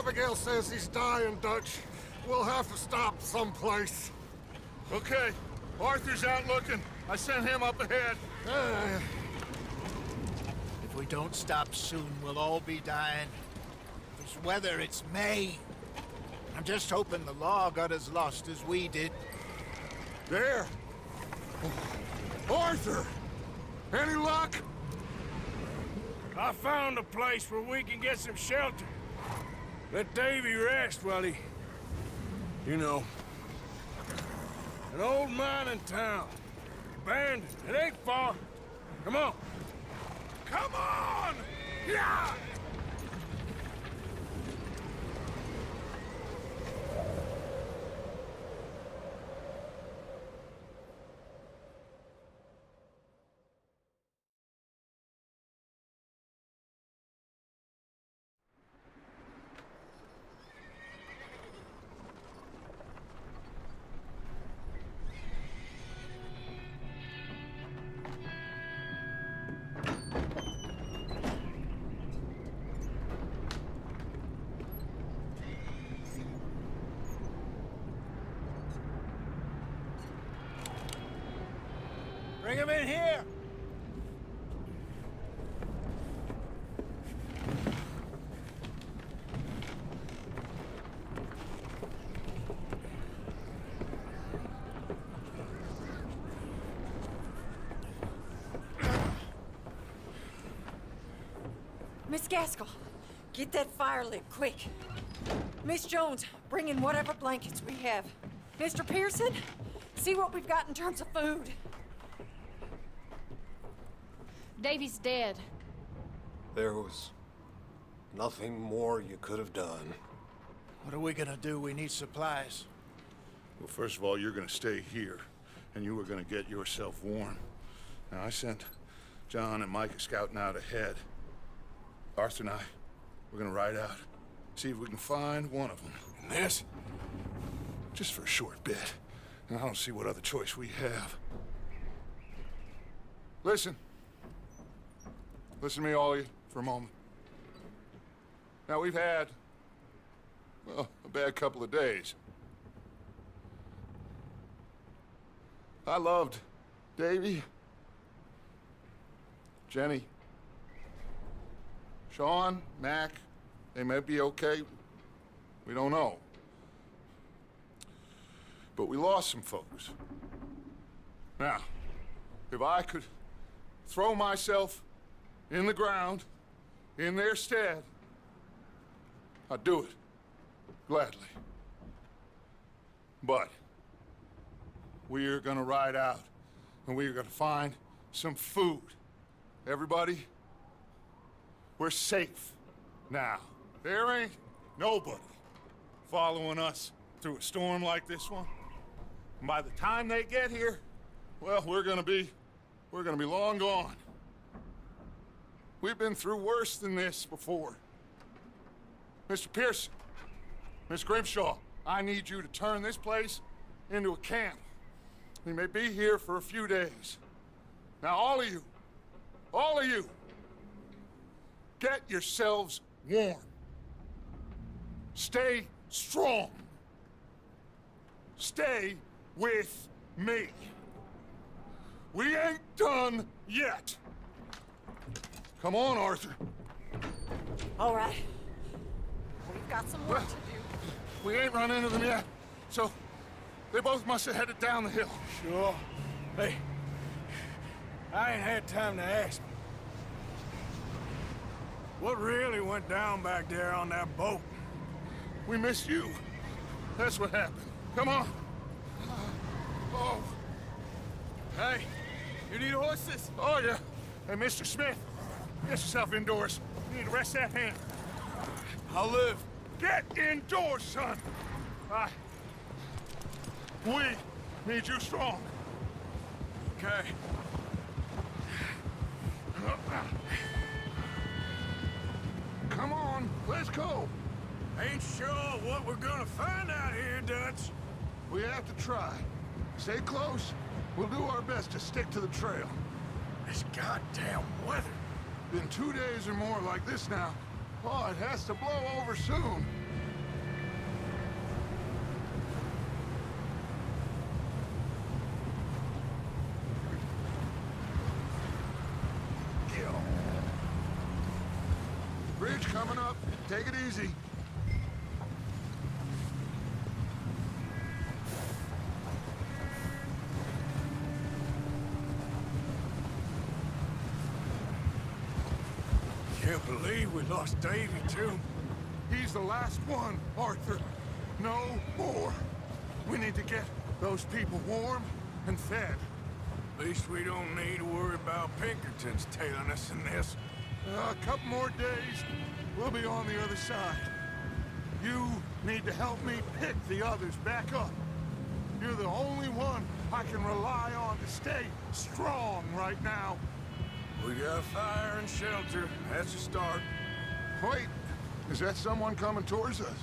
Abigail says he's dying, Dutch. We'll have to stop someplace. Okay, Arthur's out looking. I sent him up ahead. If we don't stop soon, we'll all be dying. This weather, it's May. I'm just hoping the law got as lost as we did. There! Arthur! Any luck? I found a place where we can get some shelter. Let Davy rest while he... You know. An old mining town. Abandoned. It ain't far. Come on. Come on! Yeah! Bring him in here! Miss Gaskell, get that fire lit, quick. Miss Jones, bring in whatever blankets we have. Mr. Pearson, see what we've got in terms of food. Davy's dead. There was nothing more you could have done. What are we gonna do? We need supplies. Well, first of all, you're gonna stay here, and you are gonna get yourself warm. Now, I sent John and Micah scouting out ahead. Arthur and I, we're gonna ride out, see if we can find one of them. And this, just for a short bit. And I don't see what other choice we have. Listen. Listen to me, all of you, for a moment. Now, we've had, well, a bad couple of days. I loved Davy, Jenny, Sean, Mac. They may be okay. We don't know. But we lost some folks. Now, if I could throw myself in the ground, in their stead, I'd do it, gladly. But we are gonna ride out, and we are gonna find some food. Everybody, we're safe now. There ain't nobody following us through a storm like this one. And by the time they get here, well, we're gonna be long gone. We've been through worse than this before. Mr. Pearson, Miss Grimshaw, I need you to turn this place into a camp. We may be here for a few days. Now, all of you, get yourselves warm. Stay strong. Stay with me. We ain't done yet. Come on, Arthur. All right. We've got some work to do. We ain't run into them yet, so they both must have headed down the hill. Sure. Hey, I ain't had time to ask. What really went down back there on that boat? We missed you. That's what happened. Come on. Oh. Hey, you need horses? Oh, yeah. Hey, Mr. Smith, get yourself indoors. You need to rest that hand. I'll live. Get indoors, son. We need you strong. Okay. Come on, let's go. Ain't sure what we're gonna find out here, Dutch. We have to try. Stay close. We'll do our best to stick to the trail. This goddamn weather. Been 2 days or more like this now. Oh, it has to blow over soon. coming up. Take it easy. Can't believe we lost Davy, too. He's the last one, Arthur. No more. We need to get those people warm and fed. At least we don't need to worry about Pinkertons tailing us in this. A couple more days, we'll be on the other side. You need to help me pick the others back up. You're the only one I can rely on to stay strong right now. We got fire and shelter. That's a start. Wait, is that someone coming towards us?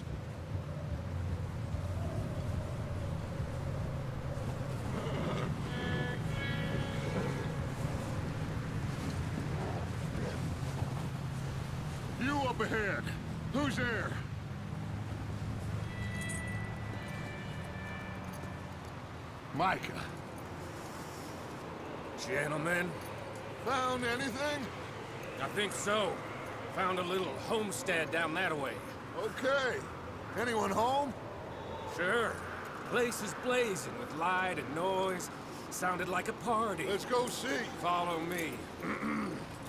You up ahead. Who's there? Micah. Gentlemen, Found anything? I think so. Found a little homestead down that way. Okay. Anyone home? Sure. Place is blazing with light and noise. Sounded like a party. Let's go see. Follow me.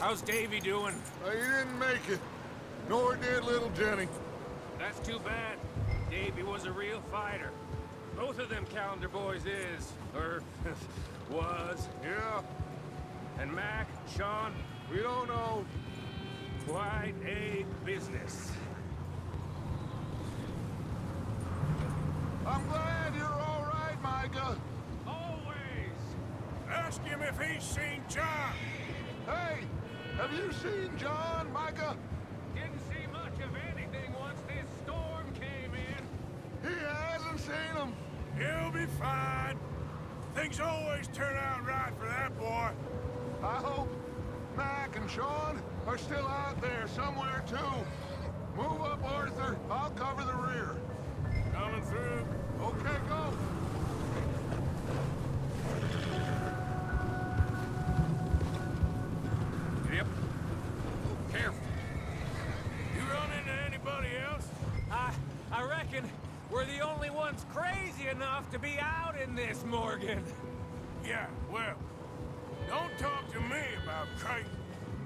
How's Davy doing? He didn't make it. Nor did little Jenny. That's too bad. Davy was a real fighter. Both of them Calendar boys is, or was. Yeah, And Mac, Sean, we don't know. quite a business. I'm glad you're all right, Micah. Always! Ask him if he's seen John. Hey, have you seen John, Micah? Didn't see much of anything once this storm came in. He hasn't seen him. He'll be fine. Things always turn out right for that boy. I hope Mac and Sean are still out there somewhere, too. Move up, Arthur. I'll cover the rear. Coming through. Okay, go. Yep. Careful. You run into anybody else? I reckon we're the only ones crazy enough to be out in this, Morgan. Yeah, well, don't talk to me about crazy.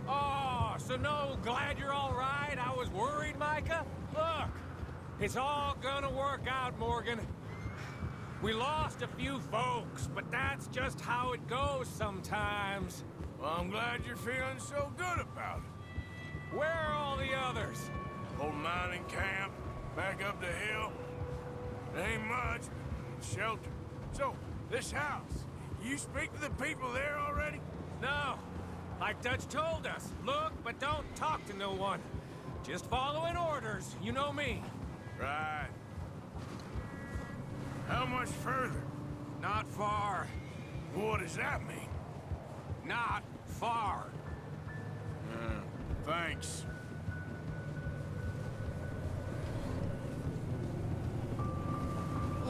Oh, so no, glad you're all right. I was worried, Micah. Look, it's all gonna work out, Morgan. We lost a few folks, but that's just how it goes sometimes. Well, I'm glad you're feeling so good about it. Where are all the others? Old mining camp, back up the hill. Ain't much, but shelter. So, this house, you speak to the people there already? No. Like Dutch told us, look, but don't talk to no one. Just following orders, you know me. Right. How much further? Not far. What does that mean? Not far. Thanks.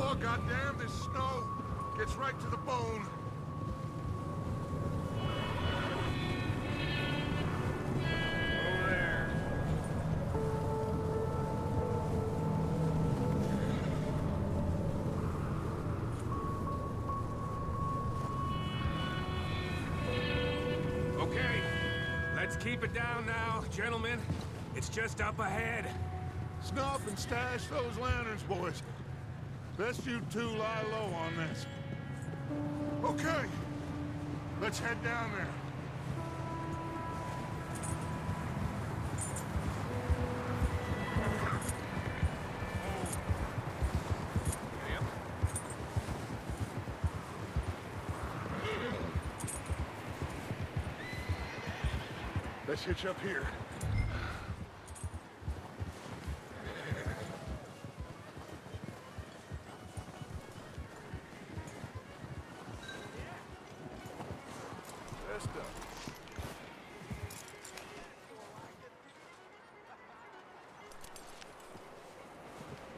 Oh, goddamn, this snow gets right to the bone. Over there. Okay, let's keep it down now, gentlemen. It's just up ahead. Snuff and stash those lanterns, boys. Best you two lie low on this. Okay, let's head down there. Yep. Let's hitch up here. That's done.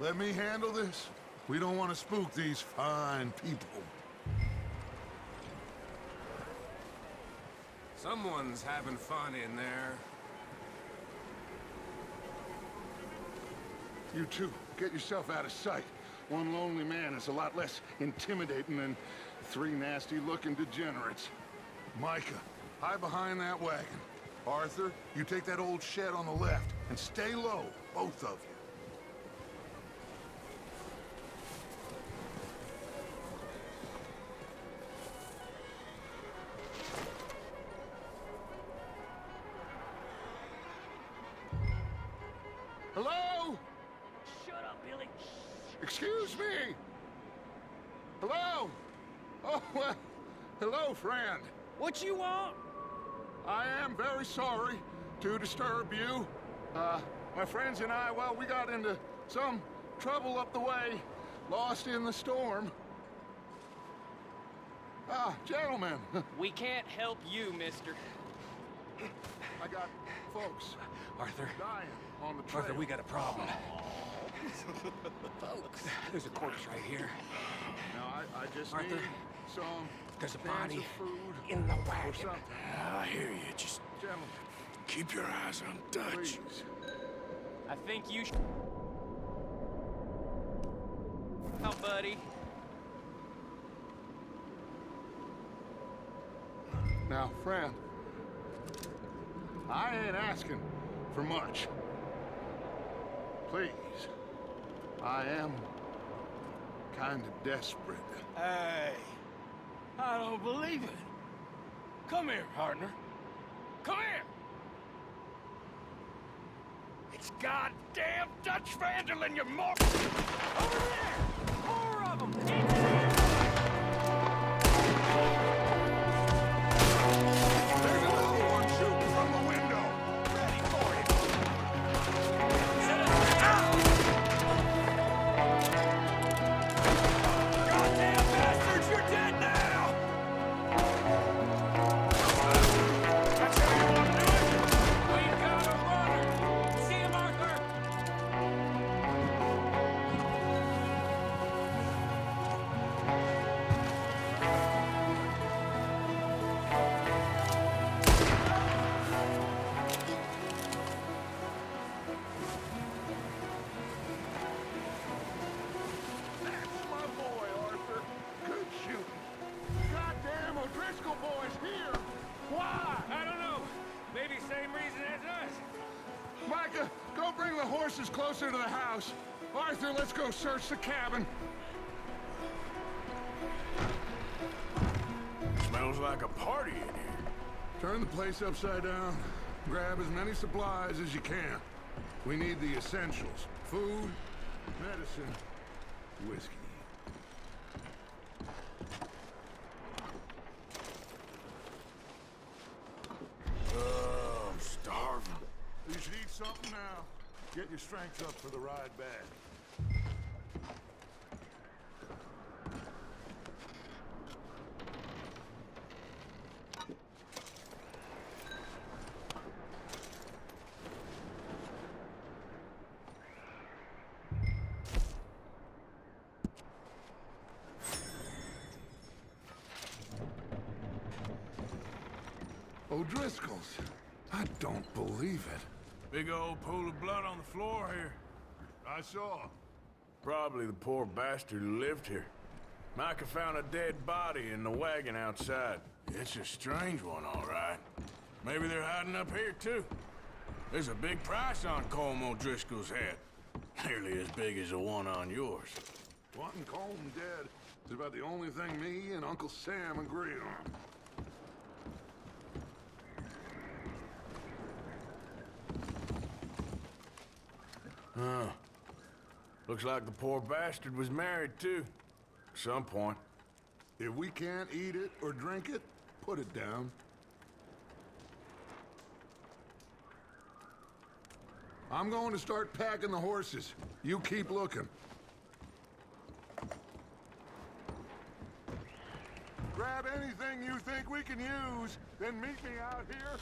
Let me handle this. We don't want to spook these fine people. Someone's having fun in there. You two, get yourself out of sight. One lonely man is a lot less intimidating than three nasty-looking degenerates. Micah, hide behind that wagon. Arthur, you take that old shed on the left, and stay low, both of you. Hello? Shut up, Billy. Excuse me? Hello? Oh, well, hello, friend. What you want? I am very sorry to disturb you. My friends and I, well, we got into some trouble up the way, lost in the storm. Gentlemen, We can't help you, mister. I got folks Arthur. dying on the trail. Arthur, we got a problem. Folks. There's a corpse right here. Now, I just Arthur, need some there's a cans body of food in the or wagon. something. I hear you. Just Gentlemen, keep your eyes on Dutch. please. I think you should. Oh, buddy. Now, friend, I ain't asking for much. Please, I am kind of desperate. Hey, I don't believe it. Come here, partner. Come here. It's goddamn Dutch Vanderlyn, you mor... Over there! More of them! There's another one shooting from the window! Ready for it! Goddamn bastards, you're dead now! That's how you want to do it? We got a runner! See him, Arthur? That's my boy, Arthur. Good shooting. Goddamn O'Driscoll boy's here! Why? I don't know. Maybe same reason as us. Micah, go bring the horses closer to the house. Arthur, let's go search the cabin. Smells like a party in here. Turn the place upside down. Grab as many supplies as you can. We need the essentials. Food, medicine, whiskey. Oh, I'm starving. You should eat something now. Get your strength up for the ride back. O'Driscoll's. I don't believe it. Big old pool of blood on the floor here. I saw. Probably the poor bastard who lived here. Micah found a dead body in the wagon outside. It's a strange one, all right. Maybe they're hiding up here, too. There's a big price on Colm O'Driscoll's head. Nearly as big as the one on yours. Wanting Colm dead is about the only thing me and Uncle Sam agree on. Huh. Looks like the poor bastard was married, too. At some point. If we can't eat it or drink it, put it down. I'm going to start packing the horses. You keep looking. Grab anything you think we can use, then meet me out here.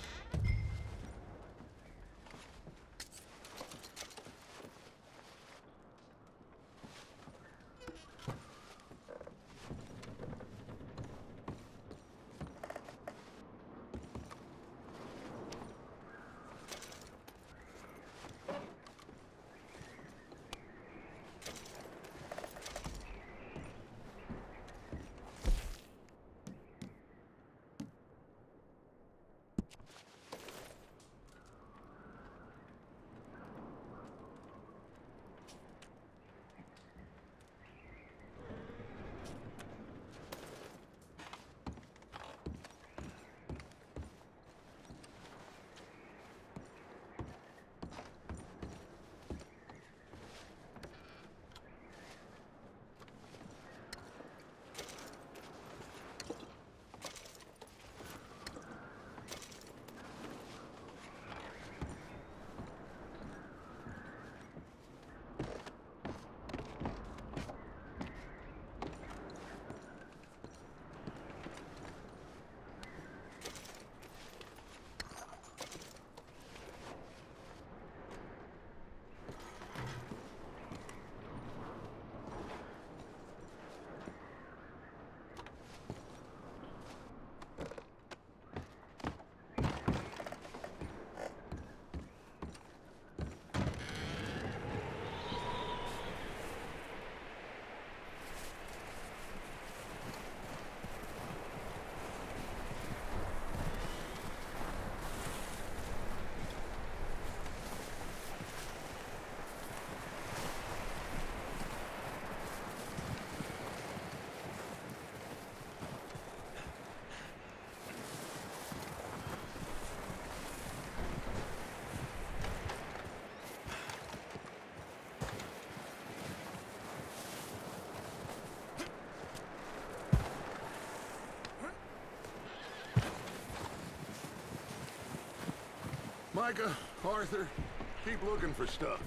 Micah, Arthur, keep looking for stuff.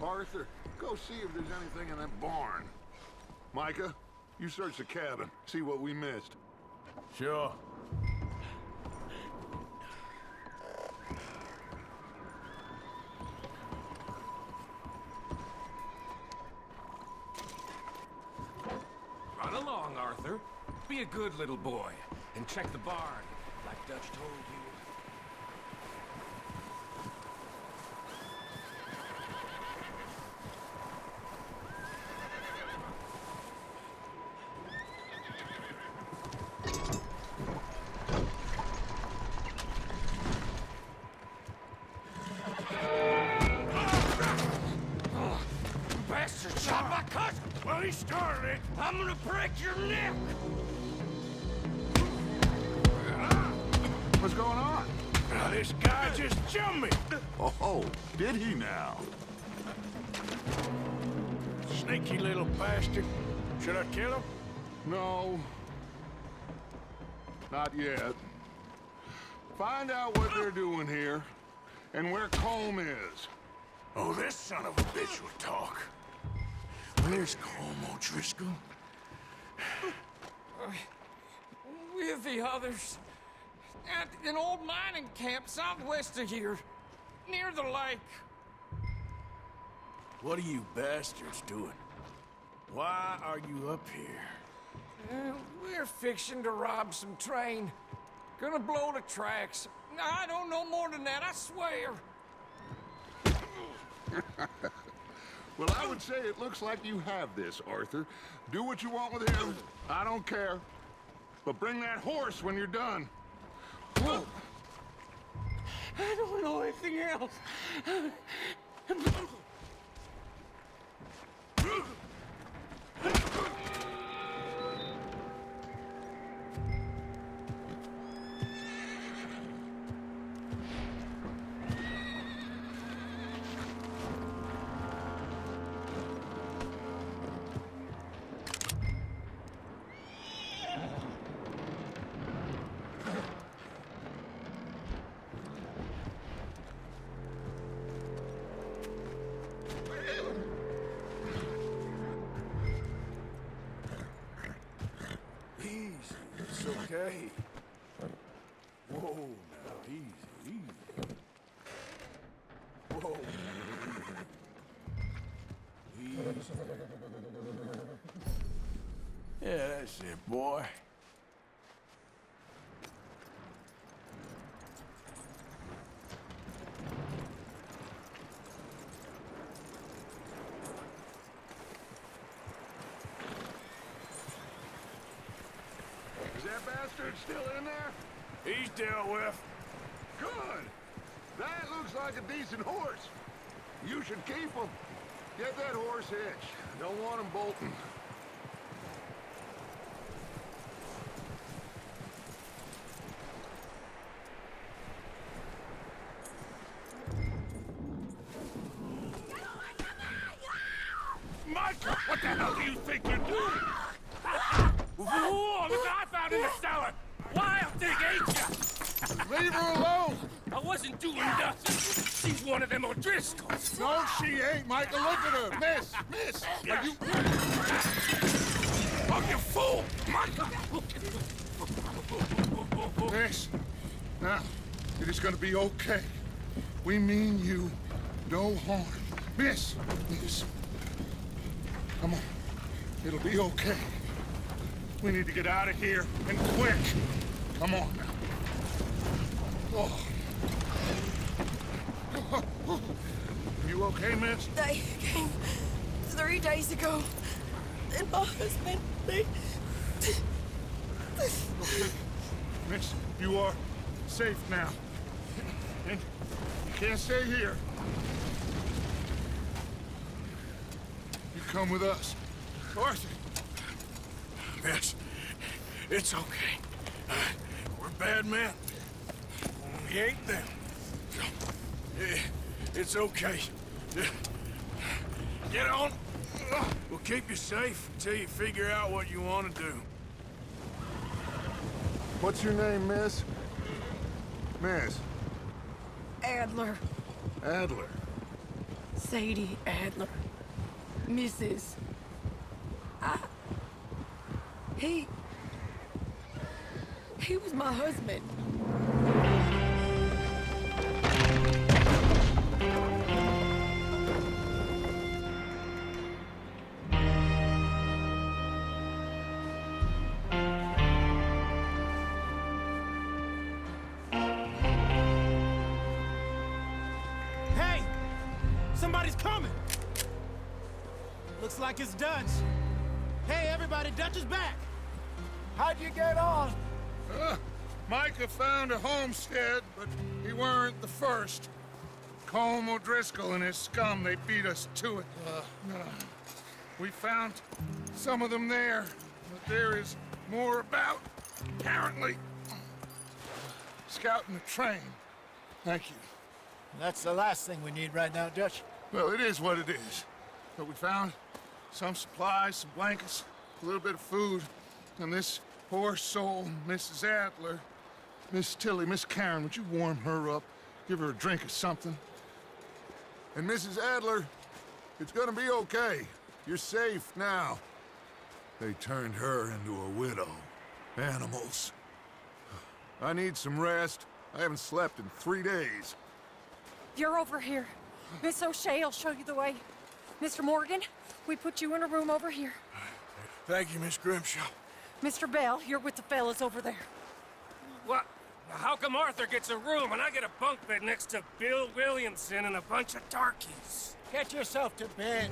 Arthur, go see if there's anything in that barn. Micah, you search the cabin, see what we missed. Sure. Run along, Arthur. Be a good little boy. And check the barn, like Dutch told you. Bastard shot my cousin! Well, he started it. I'm gonna break your neck! What's going on? Now, this guy just jumped me! Oh, did he now? Sneaky little bastard. Should I kill him? No. Not yet. Find out what they're doing here, and where Colm is. Oh, this son of a bitch will talk. Where's Colm O'Driscoll? With the others. At an old mining camp southwest of here. Near the lake. What are you bastards doing? Why are you up here? We're fixing to rob some train. Gonna blow the tracks. I don't know more than that, I swear. Well, I would say it looks like you have this, Arthur. Do what you want with him. I don't care. But bring that horse when you're done. Whoa. I don't know anything else. Easy, it's okay. Whoa, now, easy, easy. Whoa. Easy. Yeah, that's it, boy. Is that bastard still in there? He's dealt with. Good. That looks like a decent horse. You should keep him. Get that horse hitched. Don't want him bolting. Micah, what the hell do you think you're doing? Whoa, look what I found in the cellar! Wild thing, ain't ya? Leave her alone! I wasn't doing nothing. She's one of them O'Driscolls. No, she ain't, Micah. Look at her. Miss. Are you... Oh, you fool! Micah! Miss. Now, it is gonna be okay. We mean you no harm. Miss. Come on. It'll be okay. We need to get out of here, and quick. Come on now. Oh. You okay, miss? They came 3 days ago. And my husband, they... Okay. Miss, you are safe now. And you can't stay here. You come with us. Arthur. Miss, it's okay. We're bad men. We ain't them. It's okay. Get on. We'll keep you safe until you figure out what you want to do. What's your name, miss? Miss. Adler. Adler. Sadie Adler. Mrs. He was my husband. Hey! Somebody's coming! Looks like it's Dutch. Hey, everybody, Dutch is back! How'd you get on? Micah found a homestead, but he weren't the first. Colm O'Driscoll and his scum, they beat us to it. We found some of them there, but there is more about, apparently. Scouting the train. Thank you. That's the last thing we need right now, Dutch. Well, it is what it is. But we found some supplies, some blankets, a little bit of food, and this poor soul, Mrs. Adler, Miss Tilly, Miss Karen, would you warm her up? Give her a drink or something? And Mrs. Adler, it's gonna be okay. You're safe now. They turned her into a widow. Animals. I need some rest. I haven't slept in 3 days. You're over here. Miss O'Shea will show you the way. Mr. Morgan, we put you in a room over here. Thank you, Miss Grimshaw. Mr. Bell, you're with the fellas over there. What? How come Arthur gets a room and I get a bunk bed next to Bill Williamson and a bunch of darkies? Get yourself to bed.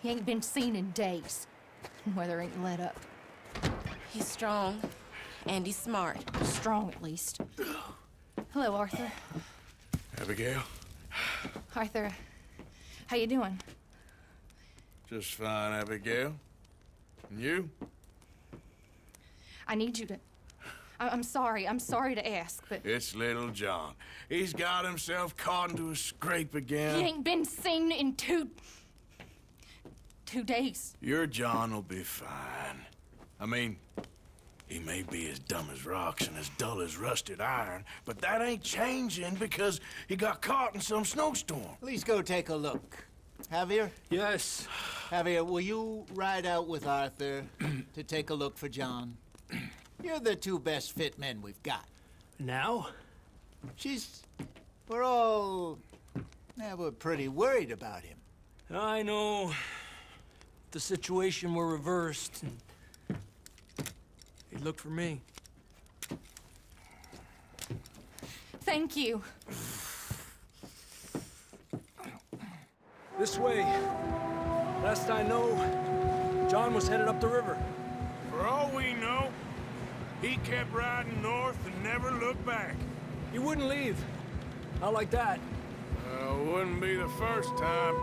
He ain't been seen in days. Weather ain't let up. He's strong, and he's smart. Strong, at least. Hello, Arthur. Abigail? Arthur, how you doing? Just fine, Abigail. And you? I need you to... I'm sorry to ask, but... It's little John. He's got himself caught into a scrape again. He ain't been seen in 2 days. Your John will be fine. I mean, he may be as dumb as rocks and as dull as rusted iron, but that ain't changing because he got caught in some snowstorm. Please go take a look. Javier? Yes. Javier, will you ride out with Arthur to take a look for John? You're the 2 best fit men we've got. Now? We're pretty worried about him. I know. The situation were reversed. He looked for me. Thank you. This way. Last I know, John was headed up the river. For all we know, he kept riding north and never looked back. He wouldn't leave. Not like that. Wouldn't be the first time.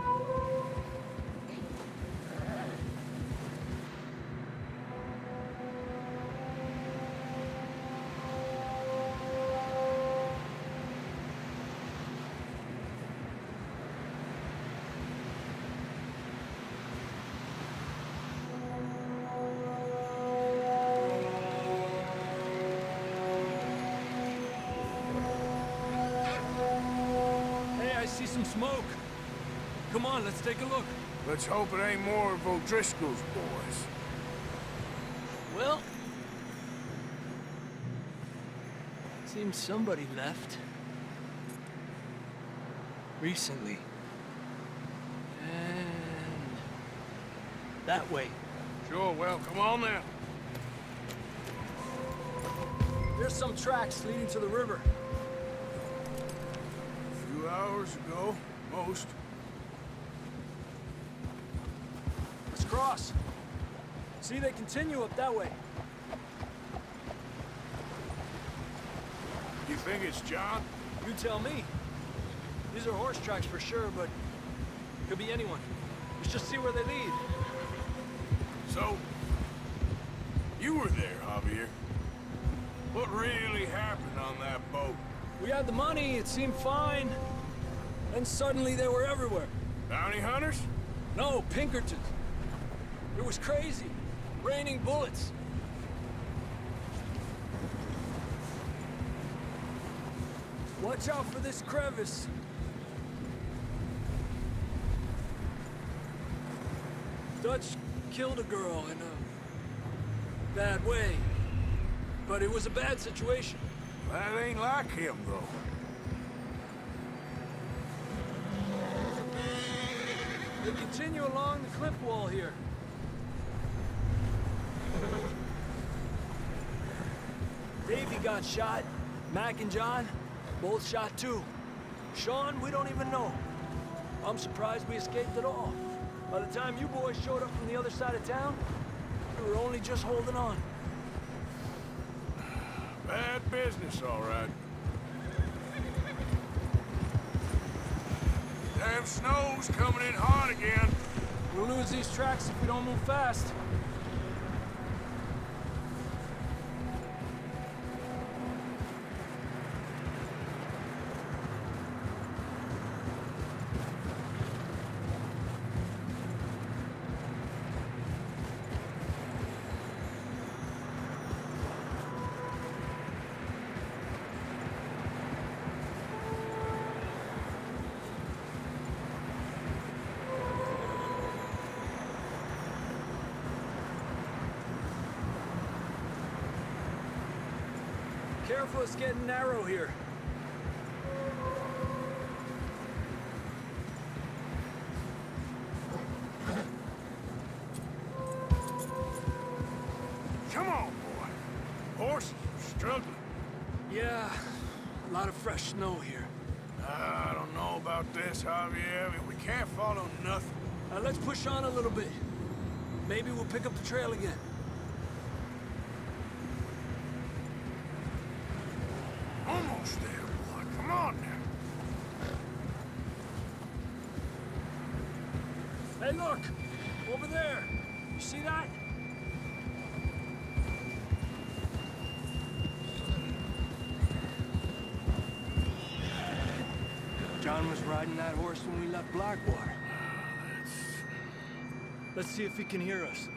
See some smoke. Come on, let's take a look. Let's hope it ain't more of O'Driscoll's boys. Well, seems somebody left. Recently. And that way. Sure, well, come on now. There's some tracks leading to the river. A few hours ago, most. Let's cross. See, they continue up that way. You think it's John? You tell me. These are horse tracks for sure, but could be anyone. Let's just see where they lead. So, You were there, Javier. What really happened on that boat? We had the money, it seemed fine. Then suddenly they were everywhere. Bounty hunters? No, Pinkertons. It was crazy. Raining bullets. Watch out for this crevice. Dutch killed a girl in a bad way. But it was a bad situation. That ain't like him, though. They continue along the cliff wall here. Davey got shot. Mac and John, both shot too. Sean, we don't even know. I'm surprised we escaped at all. By the time you boys showed up from the other side of town, we were only just holding on. Bad business, all right. Damn snow's coming in hard again. We'll lose these tracks if we don't move fast. Careful, it's getting narrow here. Come on, boy. Horses are struggling. Yeah, a lot of fresh snow here. I don't know about this, Javier. I mean, we can't follow nothing. Let's push on a little bit. Maybe we'll pick up the trail again. Almost there, boy. Come on now. Hey, look! Over there! You see that? John was riding that horse when we left Blackwater. Let's see if he can hear us.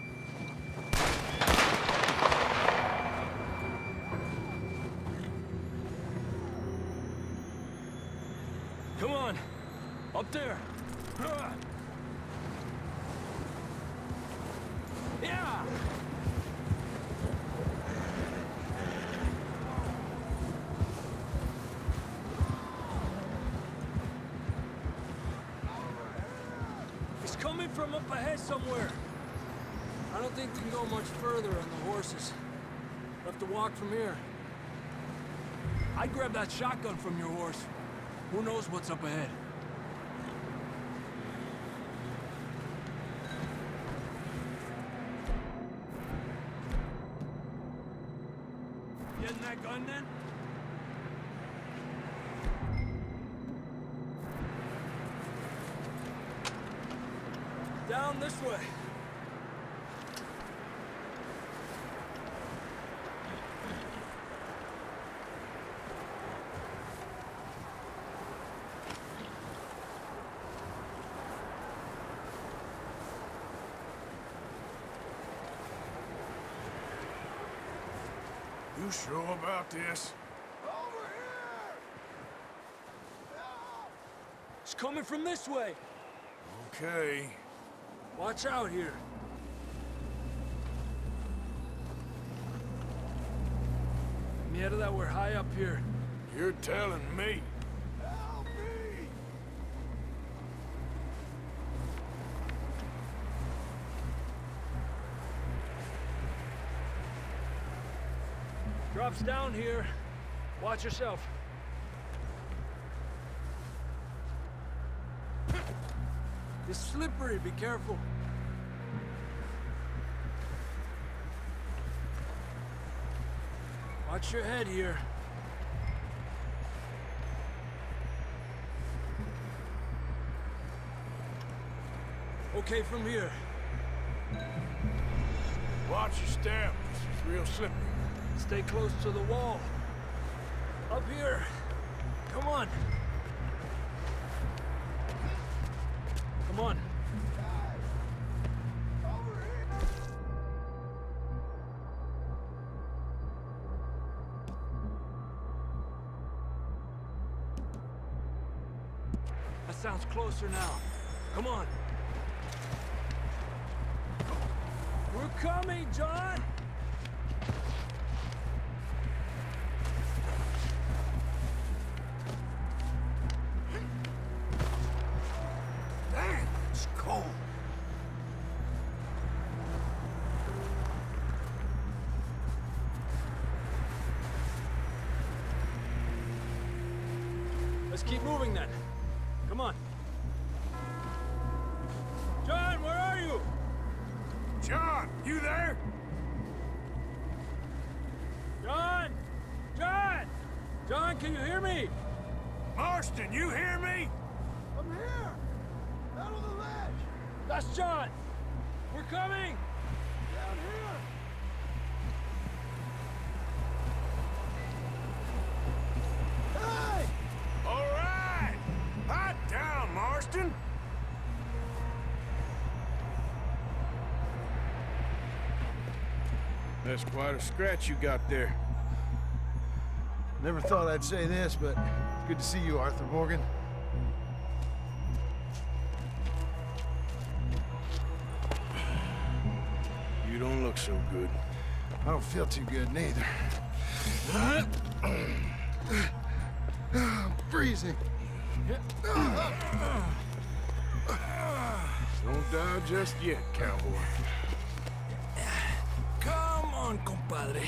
Come on! Up there! Yeah! He's coming from up ahead somewhere. I don't think we can go much further on the horses. We'll have to walk from here. I'd grab that shotgun from your horse. Who knows what's up ahead? Getting that gun then? Down this way. You sure about this? It's coming from this way. Okay. Watch out here. Mierda, that we're high up here. You're telling me. Drops down here. Watch yourself. It's slippery, be careful. Watch your head here. Okay, from here. Watch your step. It's real slippery. Stay close to the wall. Up here. Come on. Come on. That sounds closer now. Come on. We're coming, John! Damn, it's cold. Let's keep moving then. Come on. John, where are you? John, you there? John! John! John, can you hear me? Marston, you hear me? I'm here! Out on the ledge! That's John! We're coming! Down here! Hey! All right! Hot down, Marston! That's quite a scratch you got there. Never thought I'd say this, but it's good to see you, Arthur Morgan. You don't look so good. I don't feel too good, neither. I'm freezing. Don't die just yet, cowboy. Come on, compadre.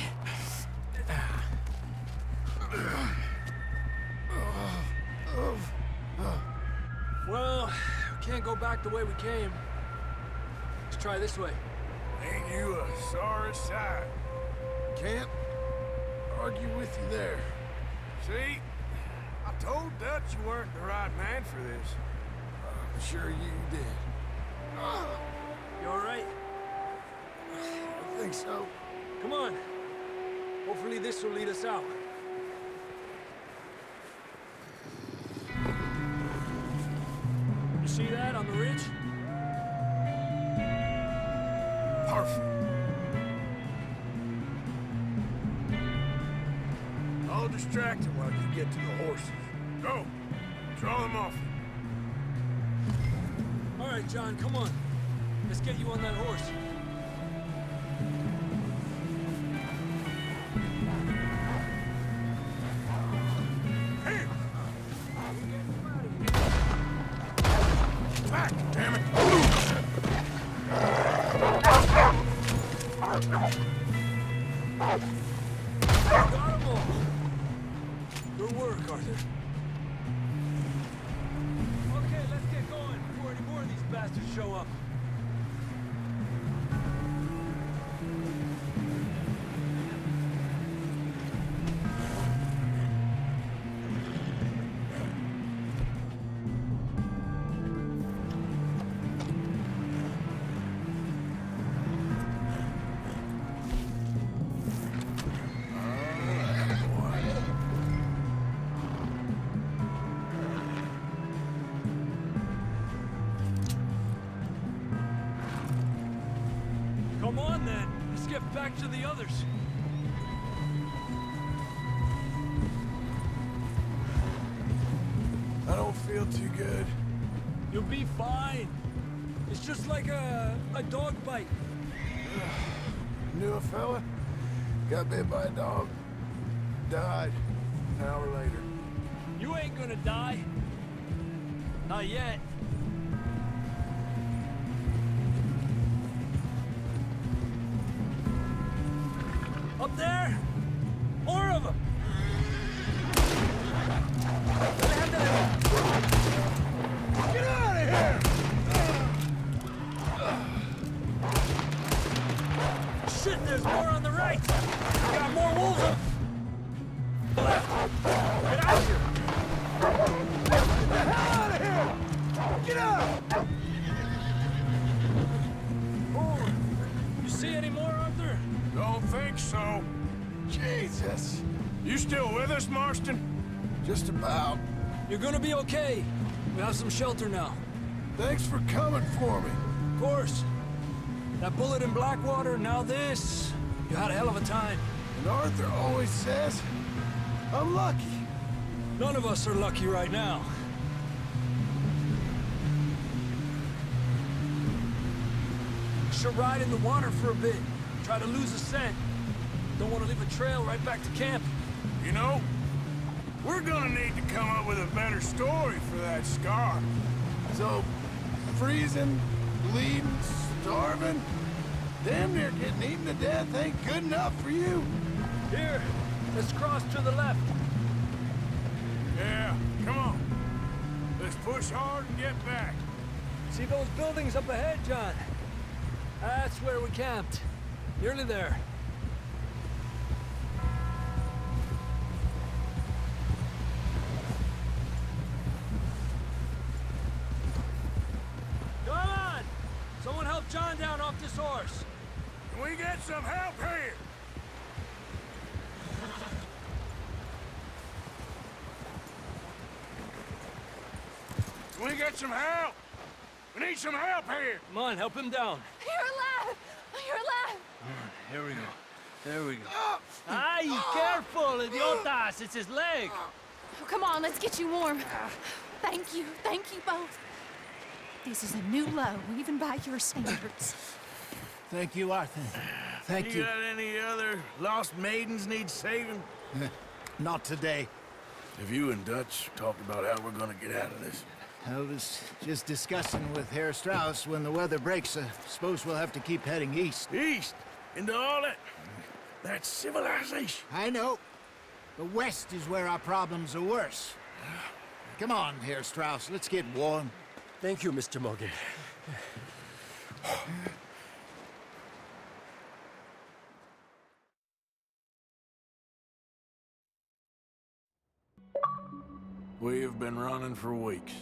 Well, we can't go back the way we came. Let's try this way. Ain't you a sorry sight? Can't argue with you there. See? I told Dutch you weren't the right man for this. I'm sure you did. You all right? I think so. Come on. Hopefully this will lead us out. You see that on the ridge? Perfect. I'll distract him while you get to the horses. Go. Draw them off. All right, John, come on. Let's get you on that horse. Here. Back, damn it. Got them all. Good work, Arthur. Okay, let's get going before any more of these bastards show up. Come on, then. Let's get back to the others. I don't feel too good. You'll be fine. It's just like a dog bite. Knew a fella, got bit by a dog, died an hour later. You ain't gonna die. Not yet. Up there? More of them! Get out of here! Shit, there's more on the right! We got more wolves on the left! Get out here! Get the hell out of here! Get out! Oh, you see any more, Arthur? access. You still with us, Marston? Just about. You're gonna be okay. We have some shelter now. Thanks for coming for me. Of course. That bullet in Blackwater, now this. You had a hell of a time. And Arthur always says, I'm lucky. None of us are lucky right now. Should ride in the water for a bit. Try to lose a scent. Don't want to leave a trail right back to camp. You know, we're gonna need to come up with a better story for that scar. So, freezing, bleeding, starving, damn near getting eaten to death ain't good enough for you. Here, let's cross to the left. Yeah, come on. Let's push hard and get back. See those buildings up ahead, John? That's where we camped. Nearly there. Come on! Someone help John down off this horse. Can we get some help here? Can we get some help? We need some help here. Come on, help him down. You're alive! You're alive! Here we go. There we go. Ay, careful, idiotas! It's his leg. Oh, come on, let's get you warm. Thank you both. This is a new low, even by your standards. Thank you, Arthur. Thank you. Got any other lost maidens need saving? Not today. Have you and Dutch talked about how we're gonna get out of this? I was just discussing with Herr Strauss when the weather breaks. I suppose we'll have to keep heading east. East? Into all that civilization. I know. The west is where our problems are worse. Come on, Herr Strauss, let's get warm. Thank you, Mr. Morgan. We've been running for weeks.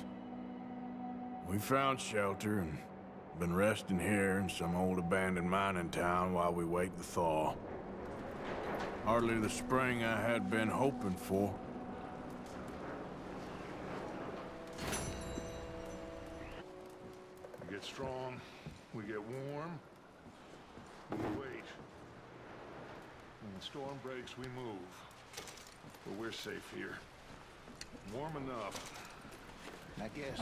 We found shelter and been resting here in some old abandoned mining town while we wait the thaw. Hardly the spring I had been hoping for. We get strong, we get warm, we wait. When the storm breaks, we move. But we're safe here. Warm enough. I guess.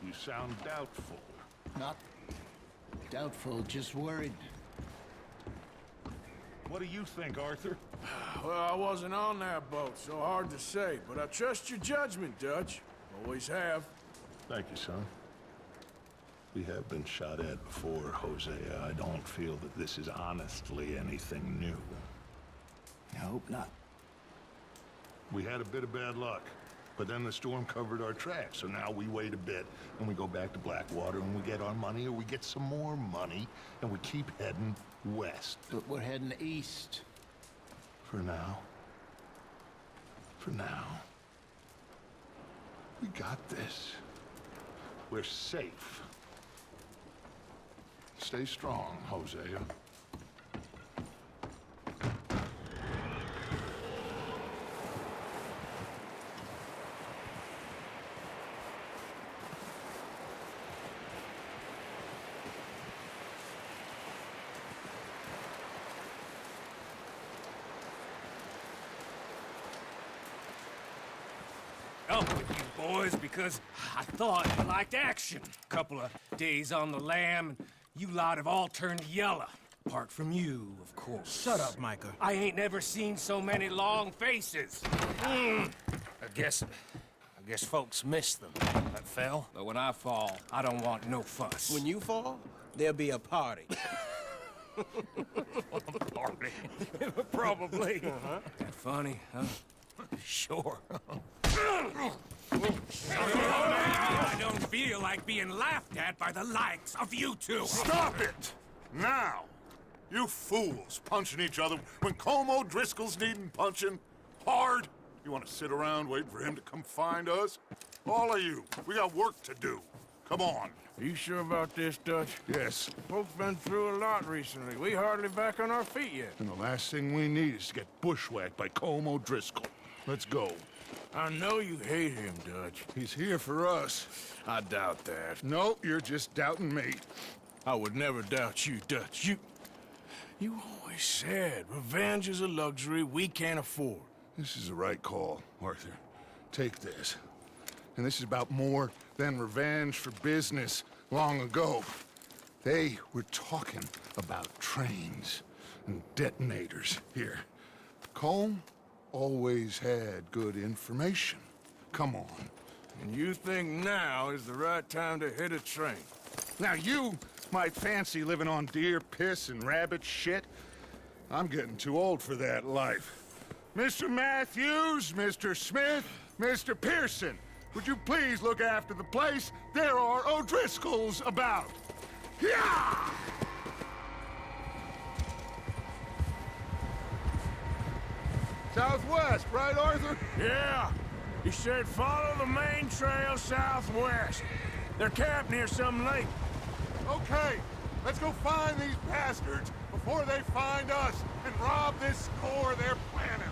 You sound doubtful. Not doubtful, just worried. What do you think, Arthur? Well, I wasn't on that boat, so hard to say, but I trust your judgment, Dutch. Always have. Thank you, son. We have been shot at before, Hosea. I don't feel that this is honestly anything new. I hope not. We had a bit of bad luck, but then the storm covered our tracks, so now we wait a bit, and we go back to Blackwater, and we get our money, or we get some more money, and we keep heading west. But we're heading east. For now. For now. We got this. We're safe. Stay strong, Hosea. Up with you boys because I thought you liked action. Couple of days on the lam, and you lot have all turned yellow. Apart from you, of course. Shut up, Micah. I ain't never seen so many long faces. I guess folks miss them. That fell. But when I fall, I don't want no fuss. When you fall, there'll be a party. Party. Probably. That funny, huh? Sure. I don't feel like being laughed at by the likes of you two. Stop it! Now! You fools punching each other when Como Driscoll's needing punching hard. You want to sit around waiting for him to come find us? All of you, we got work to do. Come on. Are you sure about this, Dutch? Yes. Folks been through a lot recently. We hardly back on our feet yet. And the last thing we need is to get bushwhacked by Colm O'Driscoll. Let's go. I know you hate him, Dutch. He's here for us. I doubt that. No, you're just doubting me. I would never doubt you, Dutch. You always said revenge is a luxury we can't afford. This is the right call, Arthur. Take this. And this is about more than revenge for business long ago. They were talking about trains and detonators here. Colm always had good information. Come on. And you think now is the right time to hit a train? Now you might fancy living on deer piss and rabbit shit. I'm getting too old for that life. Mr. Matthews, Mr. Smith, Mr. Pearson, would you please look after the place? There are O'Driscolls about. Yeah! Southwest, right, Arthur? Yeah. He said follow the main trail southwest. They're camped near some lake. Okay, let's go find these bastards before they find us and rob this store they're planning.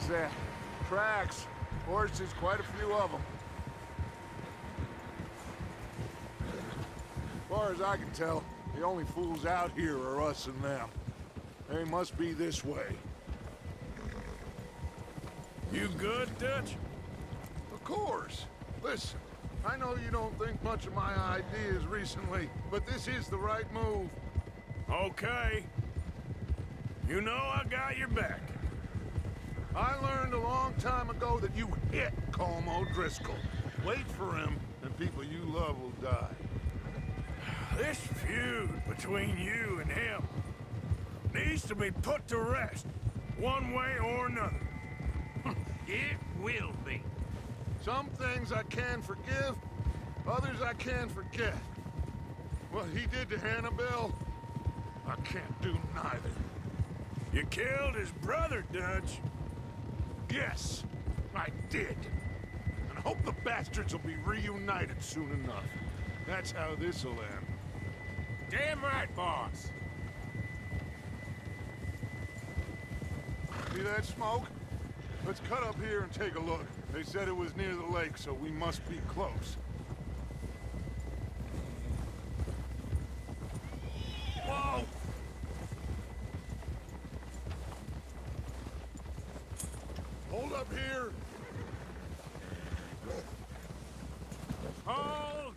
What's that? Tracks. Horses, quite a few of them. As far as I can tell, the only fools out here are us and them. They must be this way. You good, Dutch? Of course. Listen, I know you don't think much of my ideas recently, but this is the right move. Okay. You know I got your back. I learned a long time ago that you hit Colm O'Driscoll. Wait for him, and people you love will die. This feud between you and him needs to be put to rest, one way or another. It will be. Some things I can forgive, others I can forget. What he did to Annabelle, I can't do neither. You killed his brother, Dutch. Yes, I did. And I hope the bastards will be reunited soon enough. That's how this'll end. Damn right, boss. See that smoke? Let's cut up here and take a look. They said it was near the lake, so we must be close. Whoa! Hold up here! Hold!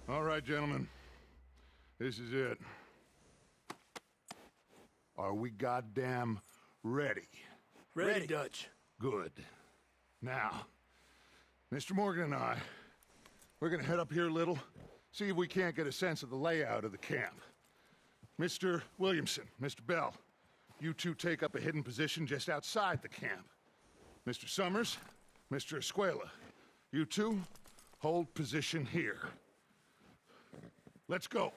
All right, gentlemen. This is it. Are we goddamn ready? Ready, Dutch. Good. Now, Mr. Morgan and I, we're gonna head up here a little, see if we can't get a sense of the layout of the camp. Mr. Williamson, Mr. Bell, you two take up a hidden position just outside the camp. Mr. Summers, Mr. Escuela, you two hold position here. Let's go.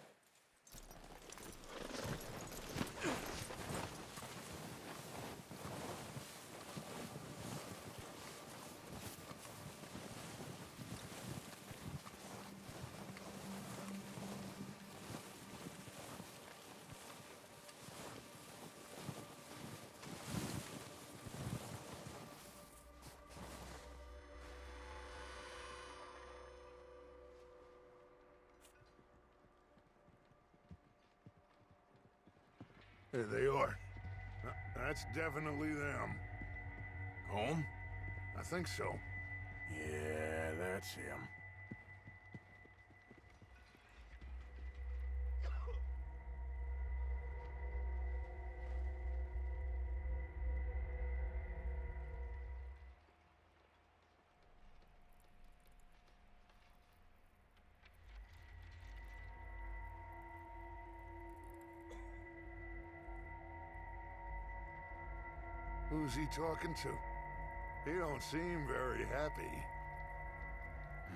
There they are. That's definitely them. Home? I think so. Yeah, that's him. Who's he talking to? He don't seem very happy.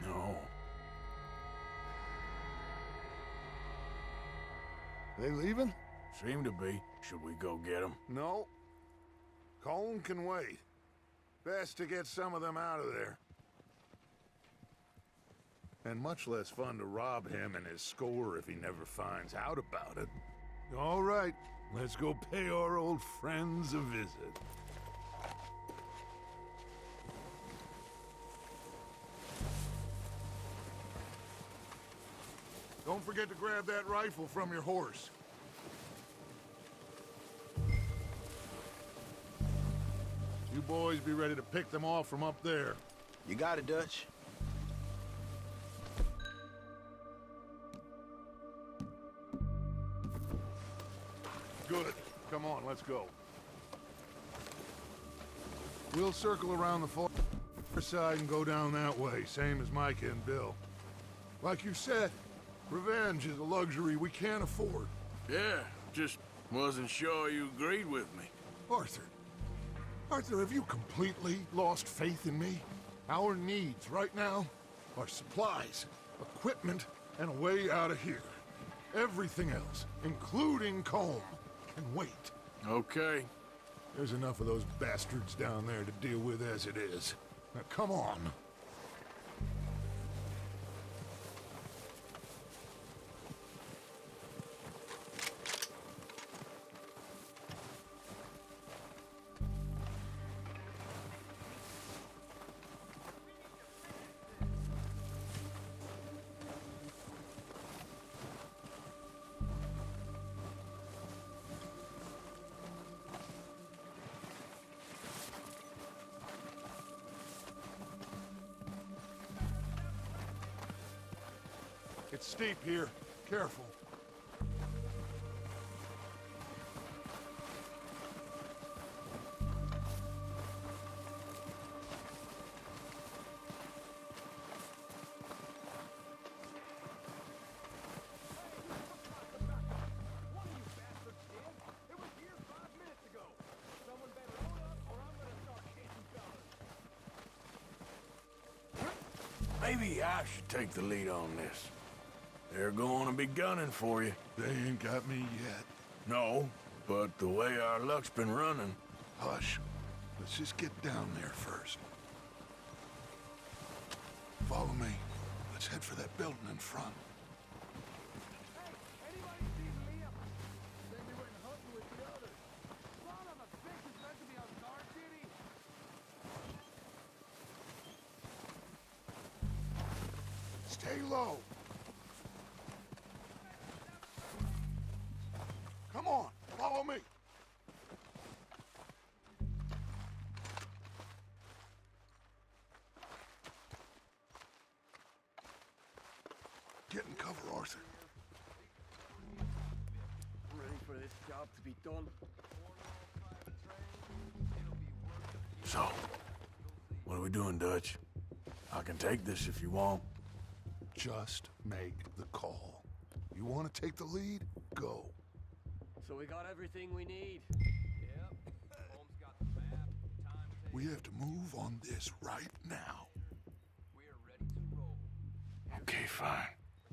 No. They leaving? Seem to be. Should we go get them? No. Colm can wait. Best to get some of them out of there. And much less fun to rob him and his score if he never finds out about it. All right, let's go pay our old friends a visit. Don't forget to grab that rifle from your horse. You boys be ready to pick them off from up there. You got it, Dutch. Good. Come on, let's go. We'll circle around the far side and go down that way, same as Micah and Bill. Like you said, revenge is a luxury we can't afford. Yeah, just wasn't sure you agreed with me. Arthur. Arthur, have you completely lost faith in me? Our needs right now are supplies, equipment, and a way out of here. Everything else, including Colm, can wait. Okay. There's enough of those bastards down there to deal with as it is. Now, come on. It's steep here. Careful. Maybe I should take the lead on this. They're going to be gunning for you. They ain't got me yet. No, but the way our luck's been running... Hush. Let's just get down there first. Follow me. Let's head for that building in front. Stay low. Come on, follow me. Get in cover, Arthur. I'm ready for this job to be done. So, what are we doing, Dutch? I can take this if you want. Just make the call. You want to take the lead? Go. So we got everything we need. Yep. Holmes got the map, timetable. We have to move on this right now. We are ready to roll. Okay, fine.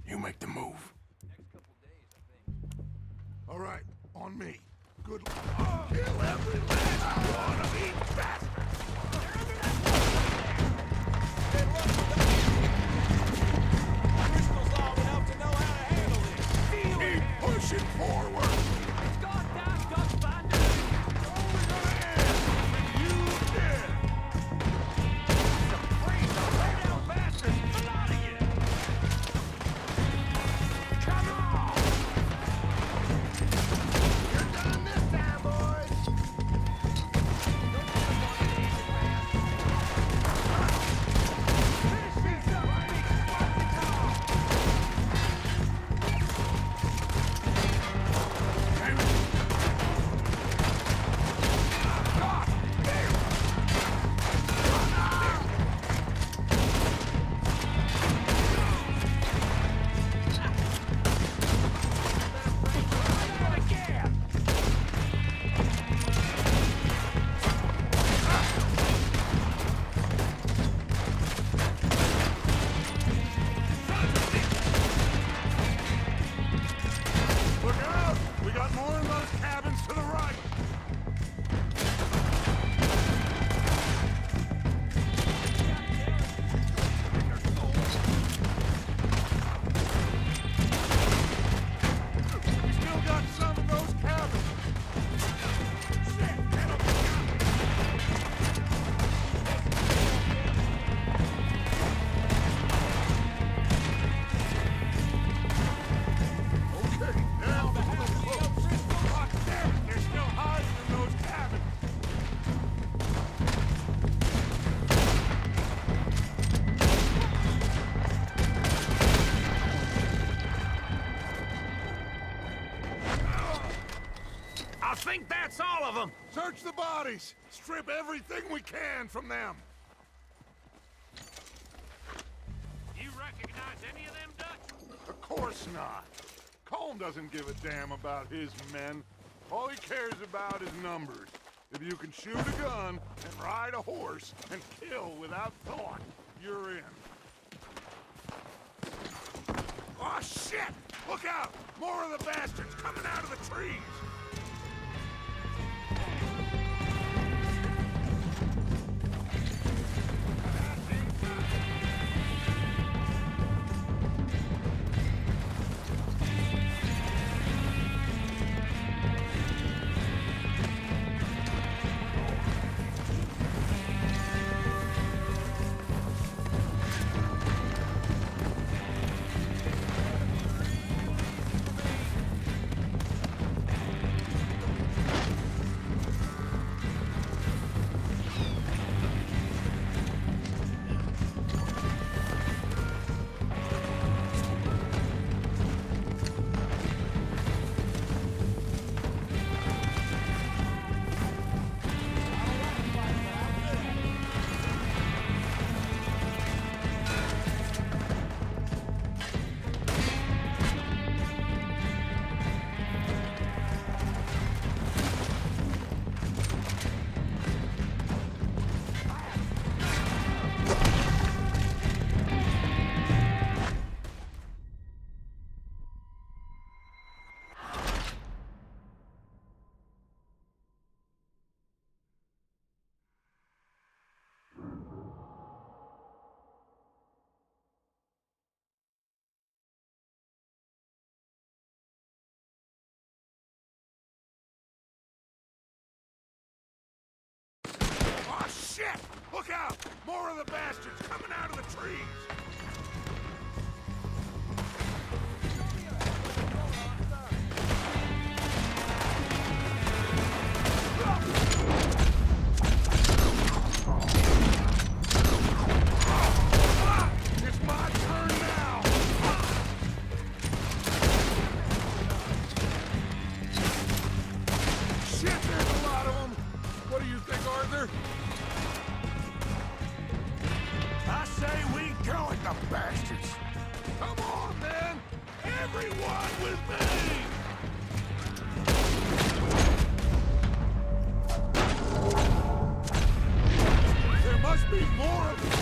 You make the move. Next couple days, I think. All right, on me. Good luck. Kill every last one of these bastards! Crystal's long enough to know how to handle this. Keep pushing forward! It's goddamn Dutch bandit! You did! Freeze the low-down bastards! Get out of here! Come on! You're done this time, boys. of them! Search the bodies! Strip everything we can from them! You recognize any of them, Dutch? Of course not. Colm doesn't give a damn about his men. All he cares about is numbers. If you can shoot a gun and ride a horse and kill without thought, you're in. Oh, shit! Look out! More of the bastards coming out of the trees! Shit! Look out! More of the bastards coming out of the trees! It's my turn now! Shit, there's a lot of them! What do you think, Arthur? I say we go at the bastards! Come on, man! Everyone with me! There must be more of them!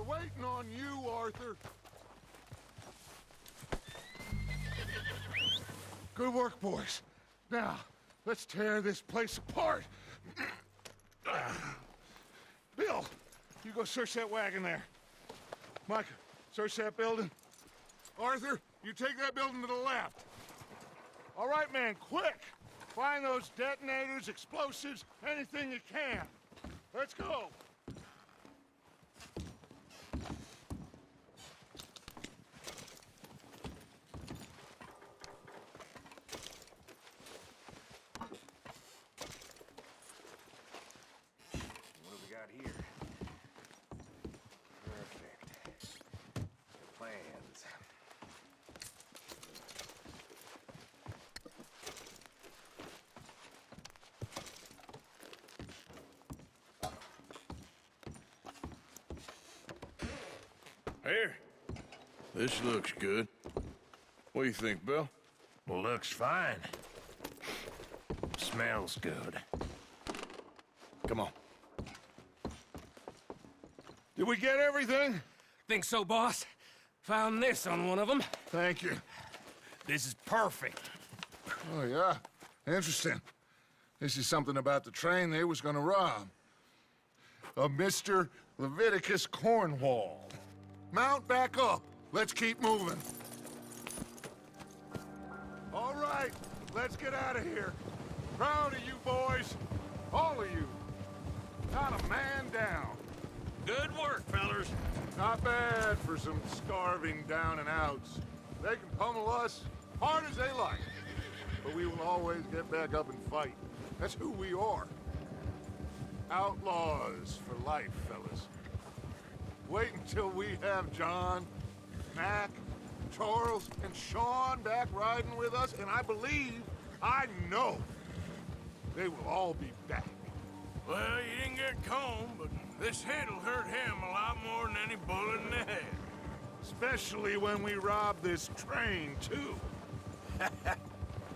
waiting on you, Arthur. Good work, boys. Now, let's tear this place apart. Bill, you go search that wagon there. Micah, search that building. Arthur, you take that building to the left. All right, man, quick! Find those detonators, explosives, anything you can. Let's go! What do we got here? Perfect. Plans. Here. This looks good. What do you think, Bill? Looks fine. Smells good. Come on. Did we get everything? Think so, boss? Found this on one of them. Thank you. This is perfect. Oh, yeah? Interesting. This is something about the train they was gonna rob. A Mr. Leviticus Cornwall. Mount back up. Let's keep moving. All right, let's get out of here. Proud of you boys. All of you. Not a man down. Good work, fellers. Not bad for some starving down and outs. They can pummel us hard as they like. But we will always get back up and fight. That's who we are. Outlaws for life, fellas. Wait until we have John, Mac, Charles, and Sean back riding with us, and I know, they will all be back. Well, you didn't get Combe, but this hit'll hurt him a lot more than any bullet in the head. Especially when we rob this train, too.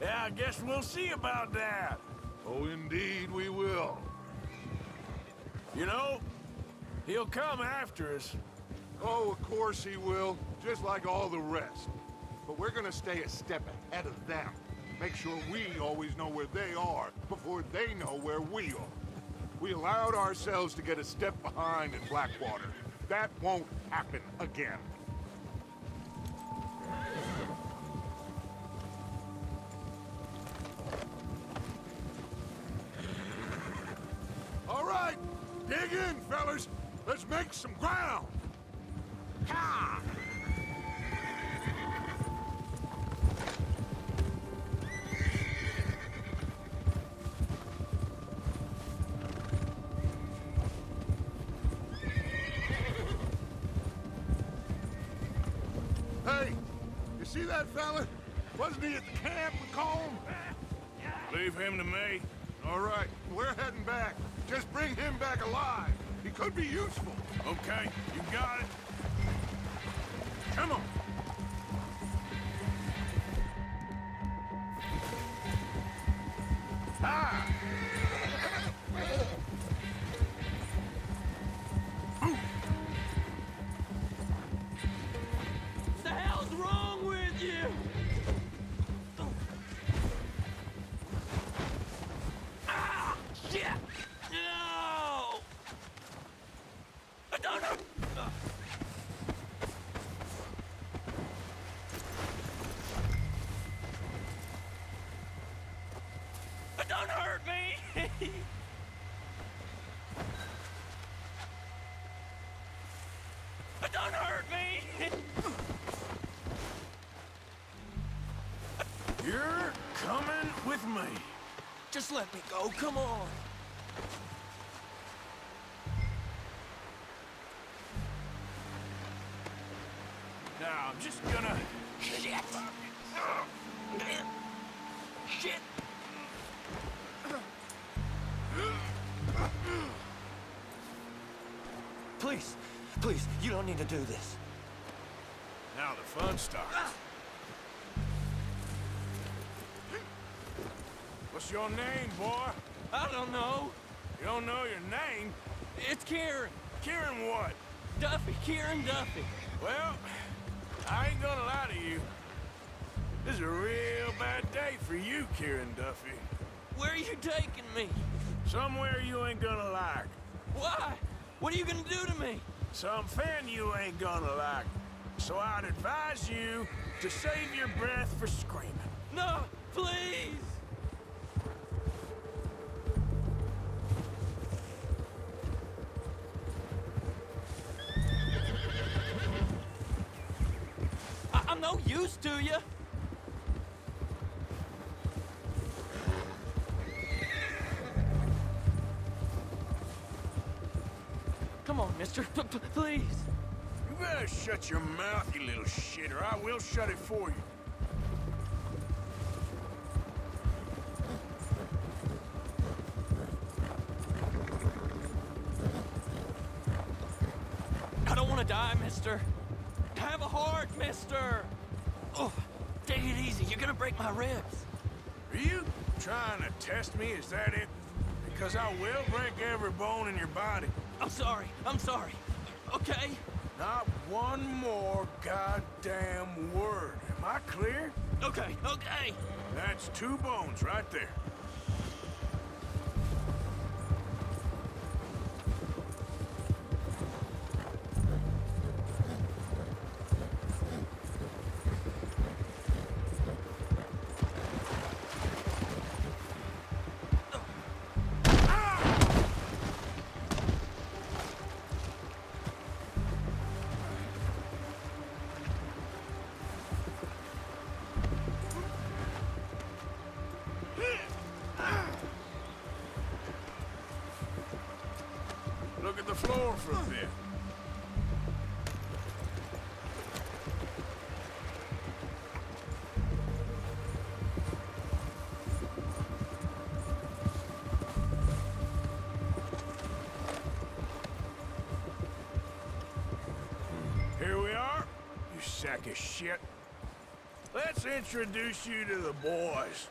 Yeah, I guess we'll see about that. Oh, indeed we will. You know, he'll come after us. Oh, of course he will, just like all the rest. But we're gonna stay a step ahead of them. Make sure we always know where they are before they know where we are. We allowed ourselves to get a step behind in Blackwater. That won't happen again. All right, dig in, fellas. Let's make some ground. Ha! Hey, you see that fella? Wasn't he at the camp with Colm? Leave him to me. All right, we're heading back. Just bring him back alive. He could be useful. Okay, you got it. Come on. Ah! What the hell's wrong with you? Ah! Shit! No! I don't know. Don't hurt me! Don't hurt me! You're coming with me. Just let me go, come on. Now, I'm just gonna... Shit! Shit! Please, please, you don't need to do this. Now the fun starts. What's your name, boy? I don't know. You don't know your name? It's Kieran. Kieran what? Duffy, Kieran Duffy. Well, I ain't gonna lie to you. This is a real bad day for you, Kieran Duffy. Where are you taking me? Somewhere you ain't gonna like. Why? What are you gonna do to me? Something you ain't gonna like. So I'd advise you to save your breath for screaming. No, please! I'm no use to you. Come on, mister. Please. You better shut your mouth, you little shit, or I will shut it for you. I don't want to die, mister. Have a heart, mister. Oh, take it easy. You're gonna break my ribs. Are you trying to test me? Is that it? Because I will break every bone in your body. I'm sorry. I'm sorry. Okay? Not one more goddamn word. Am I clear? Okay, okay. That's 2 bones right there. Look at the floor for a bit. Here we are, you sack of shit. Let's introduce you to the boys.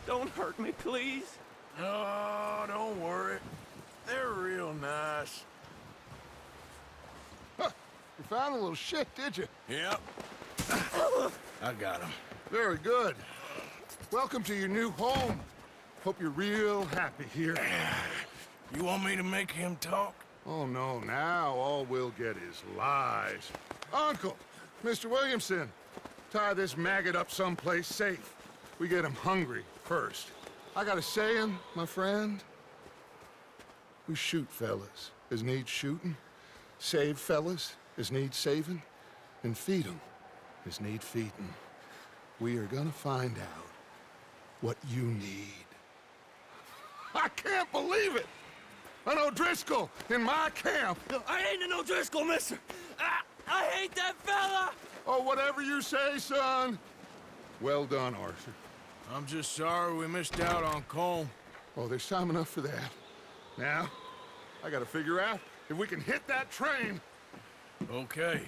Don't hurt me, please. No, don't worry. They're real nice. Huh, you found a little shit, did you? Yep. I got him. Very good. Welcome to your new home. Hope you're real happy here. You want me to make him talk? Oh, no, now all we'll get is lies. Uncle, Mr. Williamson, tie this maggot up someplace safe. We get him hungry first. I got a saying, my friend. We shoot fellas as need shooting, save fellas as need saving, and feed 'em as need feeding. We are gonna find out what you need. I can't believe it! An O'Driscoll in my camp! I ain't an O'Driscoll, mister! I hate that fella! Oh, whatever you say, son. Well done, Arthur. I'm just sorry we missed out on Colm. Oh, there's time enough for that. Now, I gotta figure out if we can hit that train. Okay.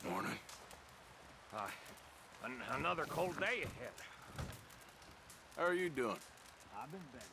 Morning. Another cold day ahead. How are you doing? I've been better.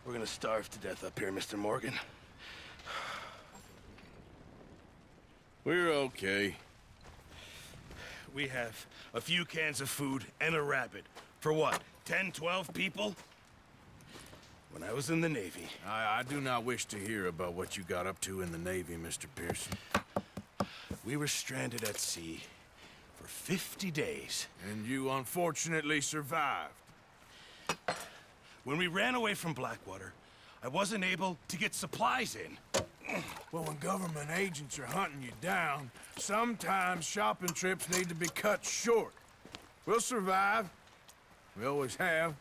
We're gonna starve to death up here, Mr. Morgan. We're okay. We have a few cans of food and a rabbit. For what, 10, 12 people? When I was in the Navy... I do not wish to hear about what you got up to in the Navy, Mr. Pearson. We were stranded at sea for 50 days. And you unfortunately survived. When we ran away from Blackwater, I wasn't able to get supplies in. Well, when government agents are hunting you down, sometimes shopping trips need to be cut short. We'll survive. We always have.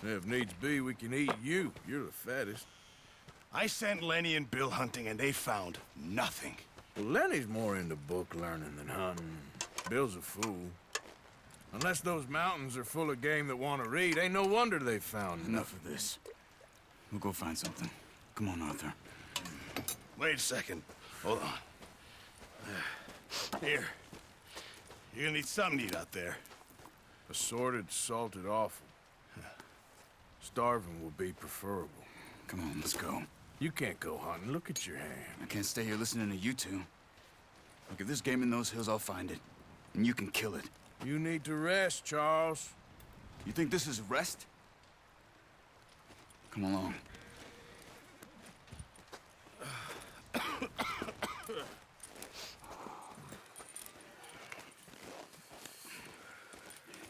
If needs be, we can eat you. You're the fattest. I sent Lenny and Bill hunting, and they found nothing. Well, Lenny's more into book learning than hunting. Bill's a fool. Unless those mountains are full of game that want to read, ain't no wonder they found Enough of this. We'll go find something. Come on, Arthur. Wait a second. Hold on. Here. You're gonna need something to eat out there. Assorted, salted offal. Starving will be preferable. Come on, let's go. You can't go hunting. Look at your hand. I can't stay here listening to you two. Look, if there's game in those hills, I'll find it. And you can kill it. You need to rest, Charles. You think this is rest? Come along.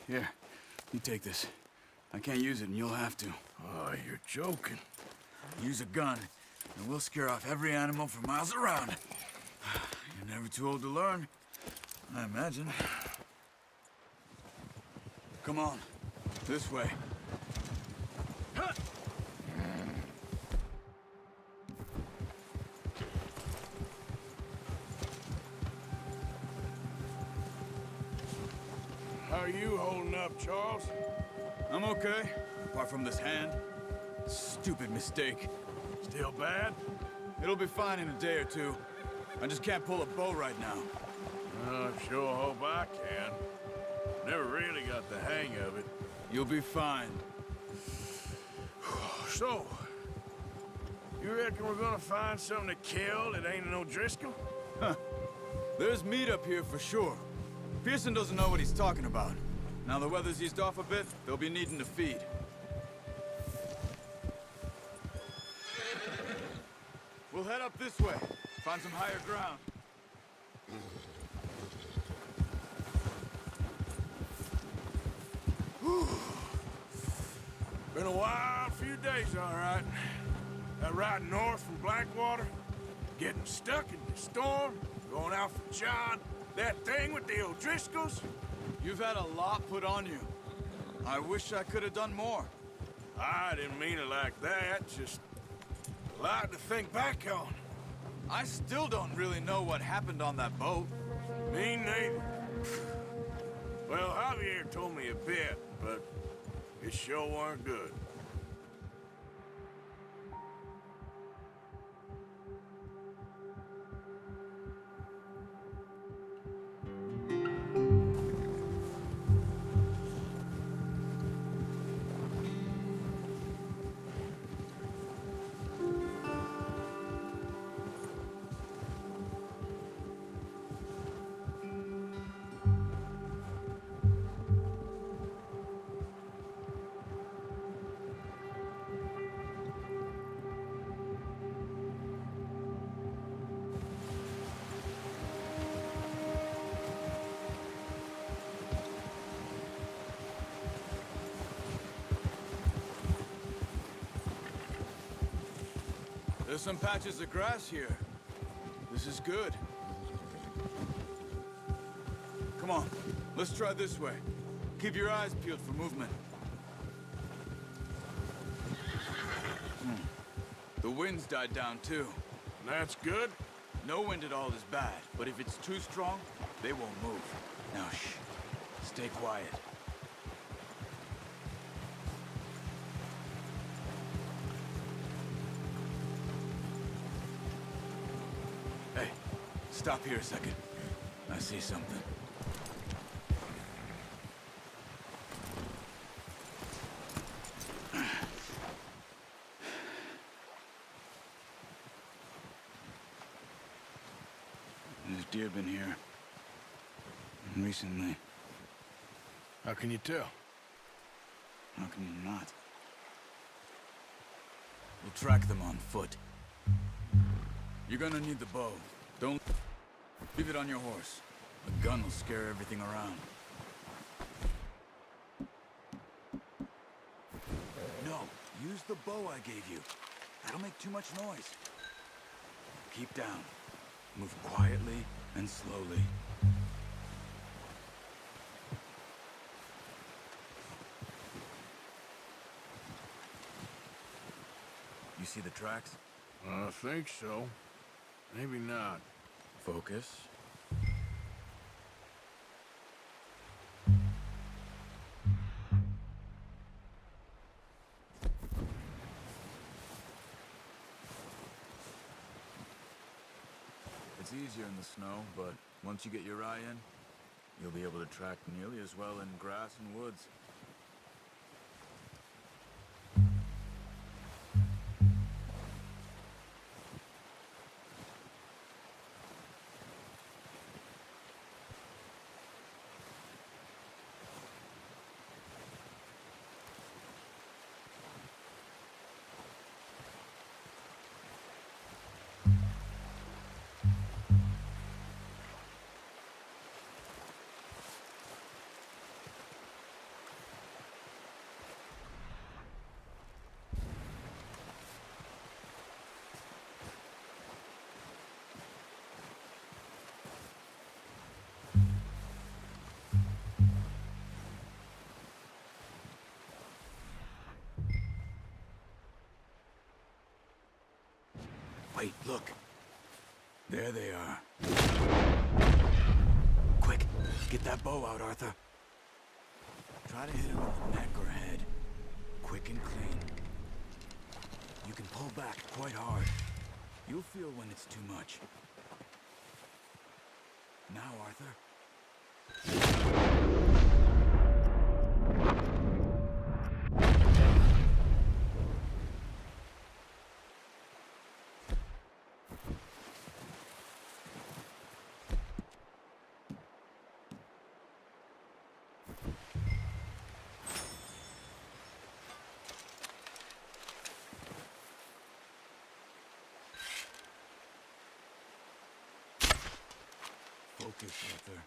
Here, you take this. I can't use it, and you'll have to. Oh, you're joking. Use a gun, and we'll scare off every animal for miles around. You're never too old to learn, I imagine. Come on, this way. How are you holding up, Charles? I'm okay, apart from this hand. Stupid mistake. Still bad? It'll be fine in a day or two. I just can't pull a bow right now. I sure hope I can. Never really got the hang of it. You'll be fine. So, you reckon we're gonna find something to kill that ain't no Driscoll? Huh. There's meat up here for sure. Pearson doesn't know what he's talking about. Now the weather's eased off a bit, they'll be needing to feed. We'll head up this way, find some higher ground. Been a wild few days, all right. That ride north from Blackwater, getting stuck in the storm, going out for John, that thing with the O'Driscolls. You've had a lot put on you. I wish I could have done more. I didn't mean it like that, just a lot to think back on. I still don't really know what happened on that boat. Me neither. Well, Javier told me a bit, but it sure weren't good. There's some patches of grass here. This is good. Come on, let's try this way. Keep your eyes peeled for movement. The wind's died down too. That's good. No wind at all is bad, but if it's too strong, they won't move. Now shh, stay quiet. Hey, stop here a second. I see something. There's deer been here. Recently. How can you tell? How can you not? We'll track them on foot. You're gonna need the bow. Don't leave it on your horse. The gun will scare everything around. No, use the bow I gave you. That'll make too much noise. Keep down. Move quietly and slowly. You see the tracks? I think so. Maybe not. Focus. It's easier in the snow, but once you get your eye in, you'll be able to track nearly as well in grass and woods. Wait, look. There they are. Quick, get that bow out, Arthur. Try to hit him in the neck or head. Quick and clean. You can pull back quite hard. You'll feel when it's too much. Now, Arthur. Focus, Arthur.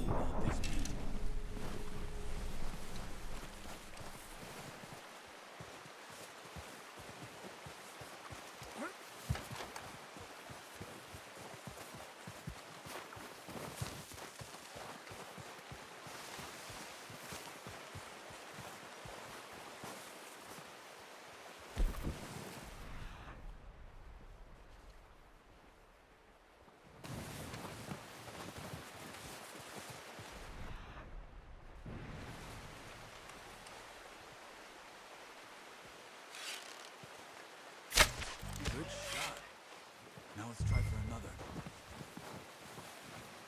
Not this man. Good shot. Now let's try for another.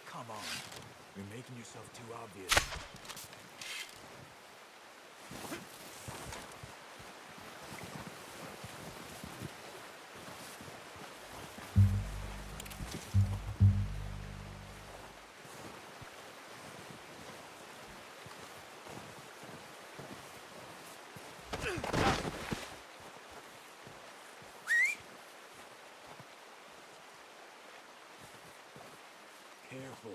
Come on. You're making yourself too obvious. Careful.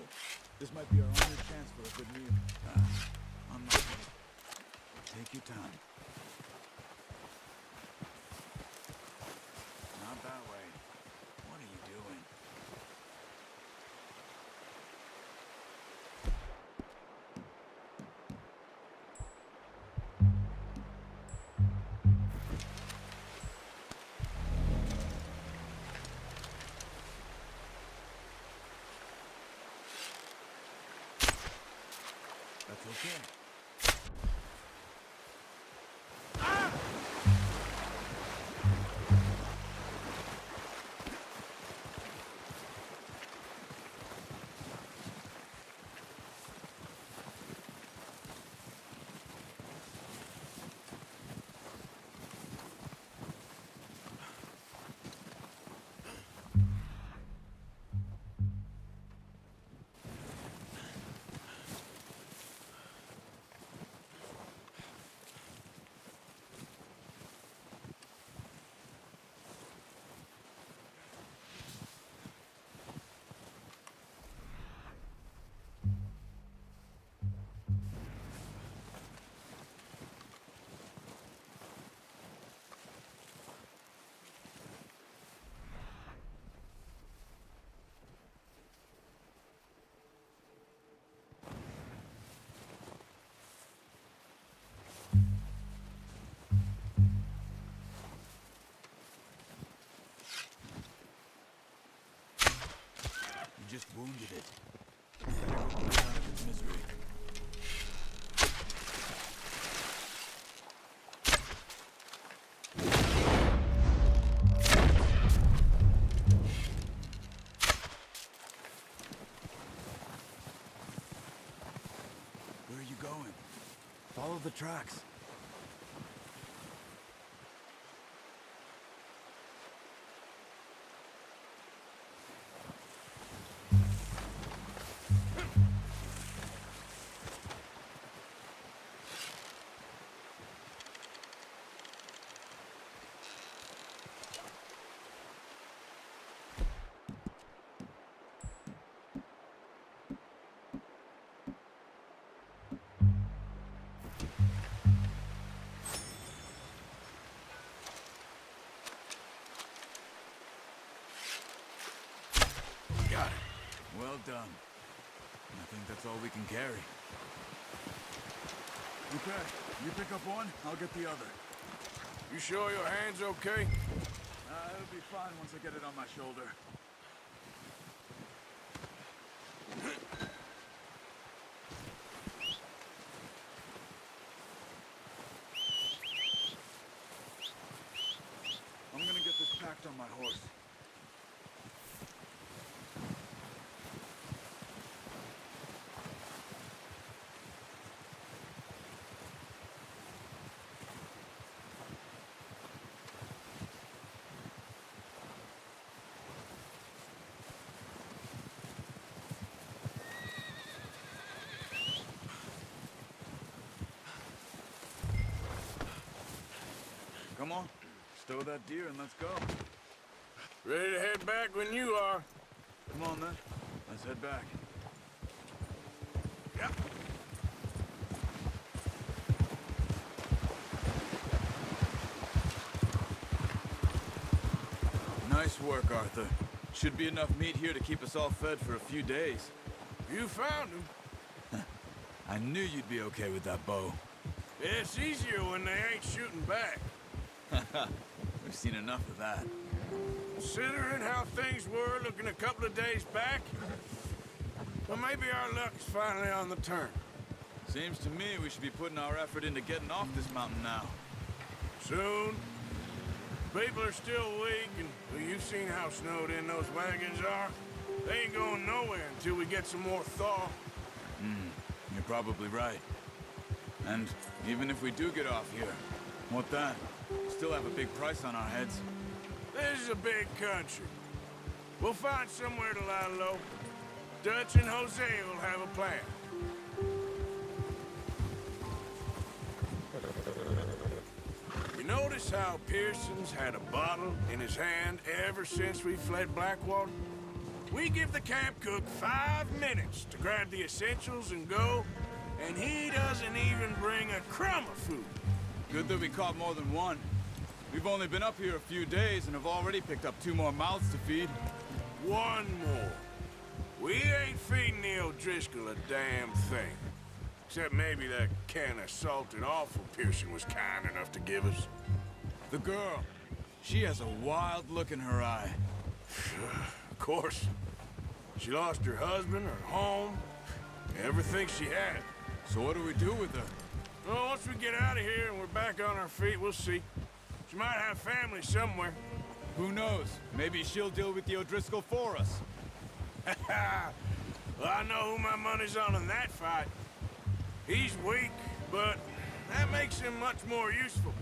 This might be our only chance for a good meal. I'm not ready. Take your time. Not that way. What are you doing? That's okay. just wounded it. Better go put it out of its misery. Where are you going? Follow the tracks. Got it. Well done. I think that's all we can carry. Okay, you pick up one, I'll get the other. You sure your hand's okay? It'll be fine once I get it on my shoulder. I'm gonna get this packed on my horse. Come on, stow that deer and let's go. Ready to head back when you are. Come on then, let's head back. Yep. Nice work, Arthur. Should be enough meat here to keep us all fed for a few days. You found him. I knew you'd be okay with that bow. It's easier when they ain't shooting back. We've seen enough of that. Considering how things were looking a couple of days back, well, maybe our luck is finally on the turn. Seems to me we should be putting our effort into getting off this mountain now. Soon. People are still weak, and well, you've seen how snowed in those wagons are. They ain't going nowhere until we get some more thaw. You're probably right. And even if we do get off here, what then? We still have a big price on our heads. This is a big country. We'll find somewhere to lie low. Dutch and Jose will have a plan. You notice how Pearson's had a bottle in his hand ever since we fled Blackwater? We give the camp cook 5 minutes to grab the essentials and go, and he doesn't even bring a crumb of food. Good that we caught more than one. We've only been up here a few days and have already picked up 2 more mouths to feed. 1 more. We ain't feeding the O'Driscoll a damn thing. Except maybe that can of salted offal Pearson was kind enough to give us. The girl. She has a wild look in her eye. Of course. She lost her husband, her home, everything she had. So what do we do with her? Well, once we get out of here and we're back on our feet, we'll see. She might have family somewhere. Who knows? Maybe she'll deal with the O'Driscoll for us. Well, I know who my money's on in that fight. He's weak, but that makes him much more useful.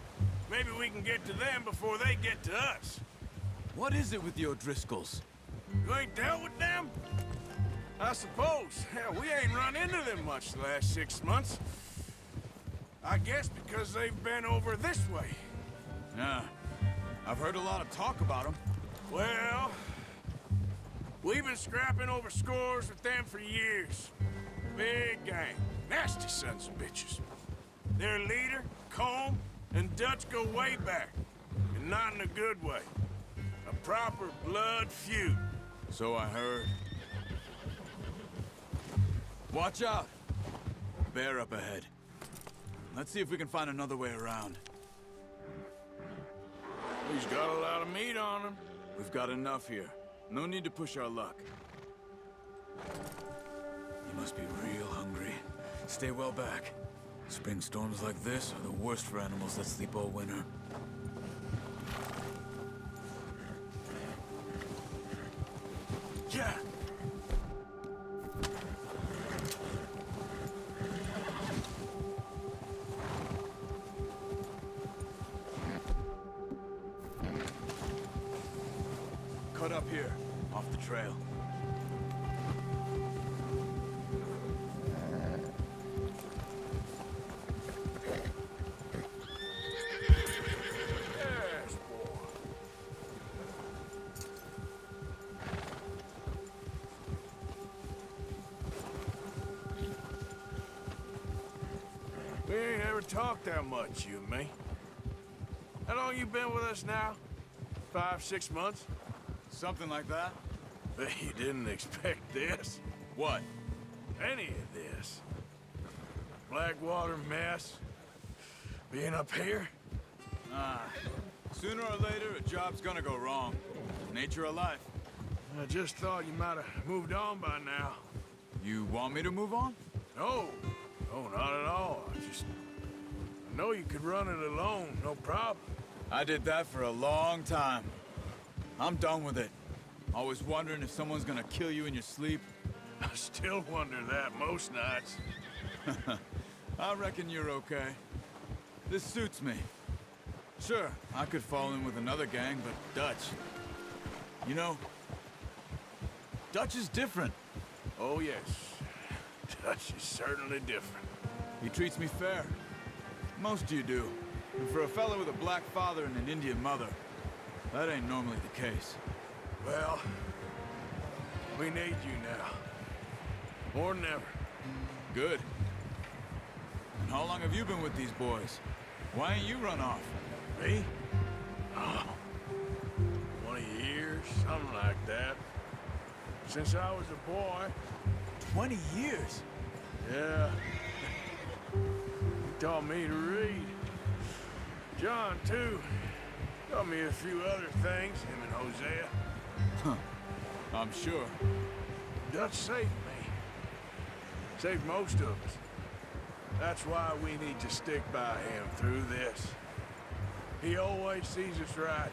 Maybe we can get to them before they get to us. What is it with the O'Driscolls? You ain't dealt with them? I suppose. Hell, we ain't run into them much the last 6 months. I guess because they've been over this way. Yeah. I've heard a lot of talk about them. Well, we've been scrapping over scores with them for years. Big gang. Nasty sons of bitches. Their leader, Colm, and Dutch go way back. And not in a good way. A proper blood feud. So I heard. Watch out! Bear up ahead. Let's see if we can find another way around. He's got a lot of meat on him. We've got enough here. No need to push our luck. must be real hungry. Stay well back. Spring storms like this are the worst for animals that sleep all winter. Yeah! Cut up here, off the trail. Yes, boy. We ain't ever talked that much, you and me. How long you been with us now? 5, 6 months? Something like that? But you didn't expect this. What? Any of this. Blackwater mess. Being up here? Sooner or later, a job's gonna go wrong. Nature of life. I just thought you might have moved on by now. You want me to move on? No. No, not at all. I know you could run it alone, no problem. I did that for a long time. I'm done with it. Always wondering if someone's gonna kill you in your sleep. I still wonder that most nights. I reckon you're okay. This suits me. Sure, I could fall in with another gang, but Dutch... You know, Dutch is different. Oh, yes. Dutch is certainly different. He treats me fair. Most of you do. And for a fella with a black father and an Indian mother, that ain't normally the case. Well, we need you now. More than ever. Good. And how long have you been with these boys? Why ain't you run off? Me? Oh, 20 years, something like that. Since I was a boy. 20 years? Yeah. He taught me to read. John, too. Taught me a few other things, him and Hosea. Huh. I'm sure. Dutch saved me. Saved most of us. That's why we need to stick by him through this. He always sees us right.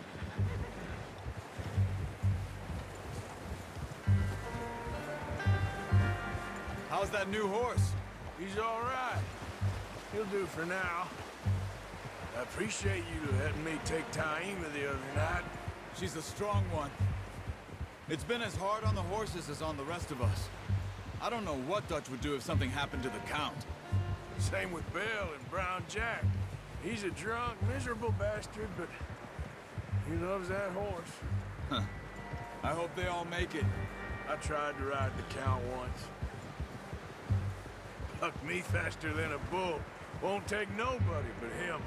How's that new horse? He's all right. He'll do for now. I appreciate you letting me take Taima the other night. She's a strong one. It's been as hard on the horses as on the rest of us. I don't know what Dutch would do if something happened to the Count. Same with Bill and Brown Jack. He's a drunk, miserable bastard, but he loves that horse. Huh. I hope they all make it. I tried to ride the Count once. Bucked me faster than a bull. Won't take nobody but him.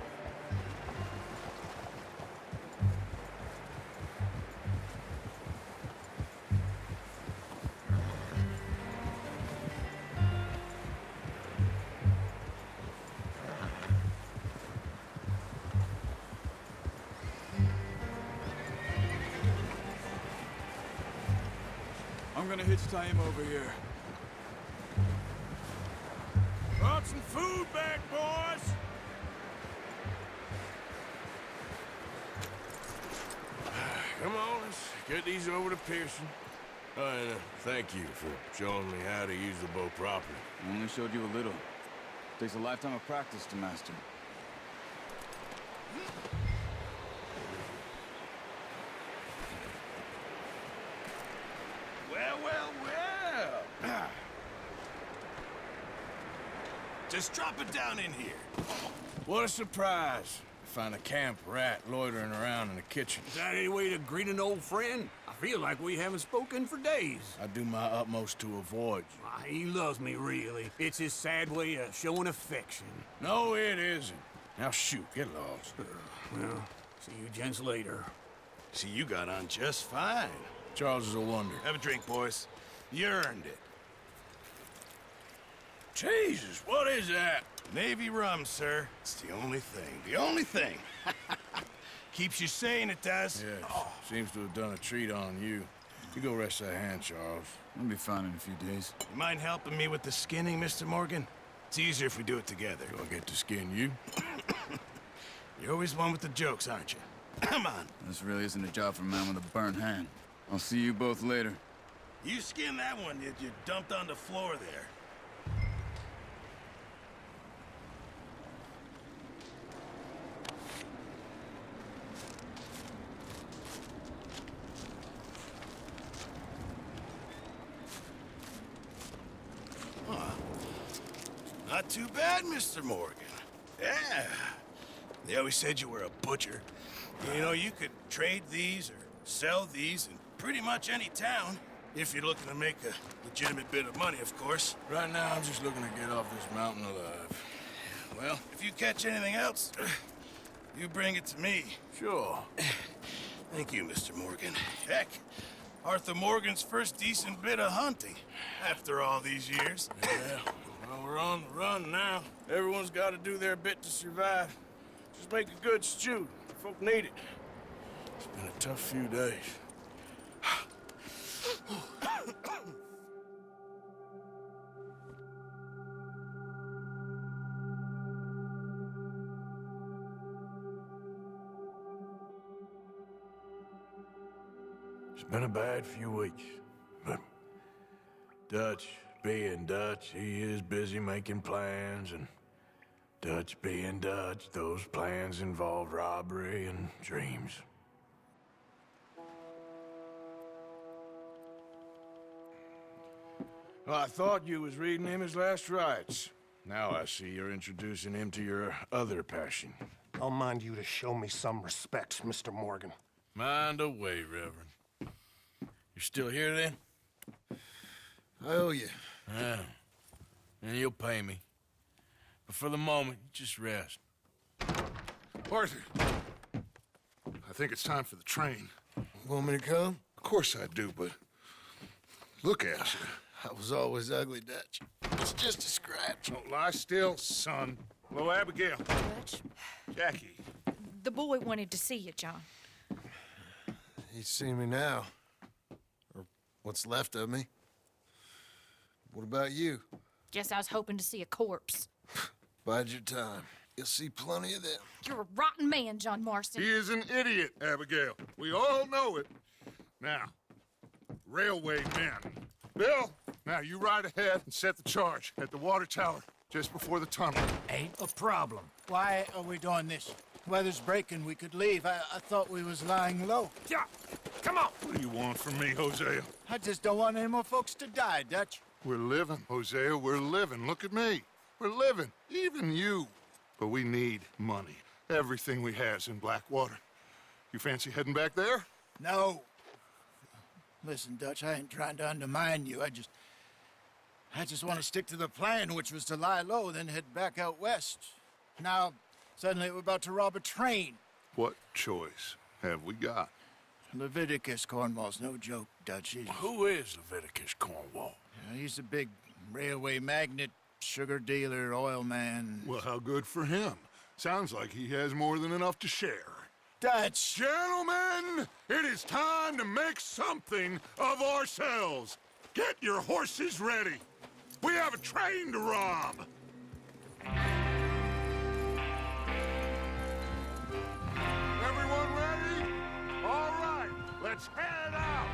I'm gonna hitch Taima over here. Brought some food back, boys! Come on, let's get these over to Pearson. And thank you for showing me how to use the bow properly. I only showed you a little. Takes a lifetime of practice to master. Well, well, well! Just drop it down in here. What a surprise. Find a camp rat loitering around in the kitchen. Is that any way to greet an old friend? I feel like we haven't spoken for days. I do my utmost to avoid you. He loves me, really. It's his sad way of showing affection. No, it isn't. Now shoot, get lost. Well, see you gents later. See, you got on just fine. Charles is a wonder. Have a drink, boys. You earned it. Jesus, what is that? Navy rum, sir. It's the only thing. The only thing. Keeps you sane, it does. Yes, seems to have done a treat on you. You go rest that hand, Charles. I'll be fine in a few days. You mind helping me with the skinning, Mr. Morgan? It's easier if we do it together. Do I get to skin you? You're always one with the jokes, aren't you? Come on. This really isn't a job for a man with a burnt hand. I'll see you both later. You skinned that one that you dumped on the floor there. Not too bad, Mr. Morgan. Yeah. They always said you were a butcher. You know, you could trade these or sell these in pretty much any town, if you're looking to make a legitimate bit of money, of course. Right now, I'm just looking to get off this mountain alive. Well, if you catch anything else, you bring it to me. Sure. Thank you, Mr. Morgan. Heck, Arthur Morgan's first decent bit of hunting after all these years. Yeah, well, we're on the run now. Everyone's got to do their bit to survive. Just make a good stew. Folk need it. It's been a tough few days. It's been a bad few weeks, but Dutch being Dutch, he is busy making plans, and Dutch being Dutch, those plans involve robbery and dreams. Well, I thought you was reading him his last rites. Now I see you're introducing him to your other passion. I'll mind you to show me some respect, Mr. Morgan. Mind away, Reverend. You still here, then? I owe you. Yeah. And you'll pay me. But for the moment, just rest. Arthur, I think it's time for the train. Want me to come? Of course I do, but look at you. I was always ugly, Dutch. It's just a scratch. Don't lie still, son. Hello, Abigail. Dutch, Jackie. the boy wanted to see you, John. He's seen me now. Or what's left of me. What about you? Guess I was hoping to see a corpse. Bide your time. You'll see plenty of them. You're a rotten man, John Marston. He is an idiot, Abigail. We all know it. Now, railway men. Bill, now you ride ahead and set the charge at the water tower just before the tunnel. Ain't a problem. Why are we doing this? Weather's breaking. We could leave. I thought we was lying low. Yeah, come on. What do you want from me, Hosea? I just don't want any more folks to die, Dutch. We're living, Hosea. We're living. Look at me. We're living. Even you. But we need money. Everything we has in Blackwater. You fancy heading back there? No. Listen, Dutch, I ain't trying to undermine you. I just want to stick to the plan, which was to lie low, then head back out west. Now, suddenly we're about to rob a train. What choice have we got? Leviticus Cornwall's no joke, Dutch. Who is Leviticus Cornwall? He's a big railway magnate, sugar dealer, oil man. Well, how good for him. Sounds like he has more than enough to share. Dutch! Gentlemen, it is time to make something of ourselves. Get your horses ready. We have a train to rob. Everyone ready? All right, let's head out.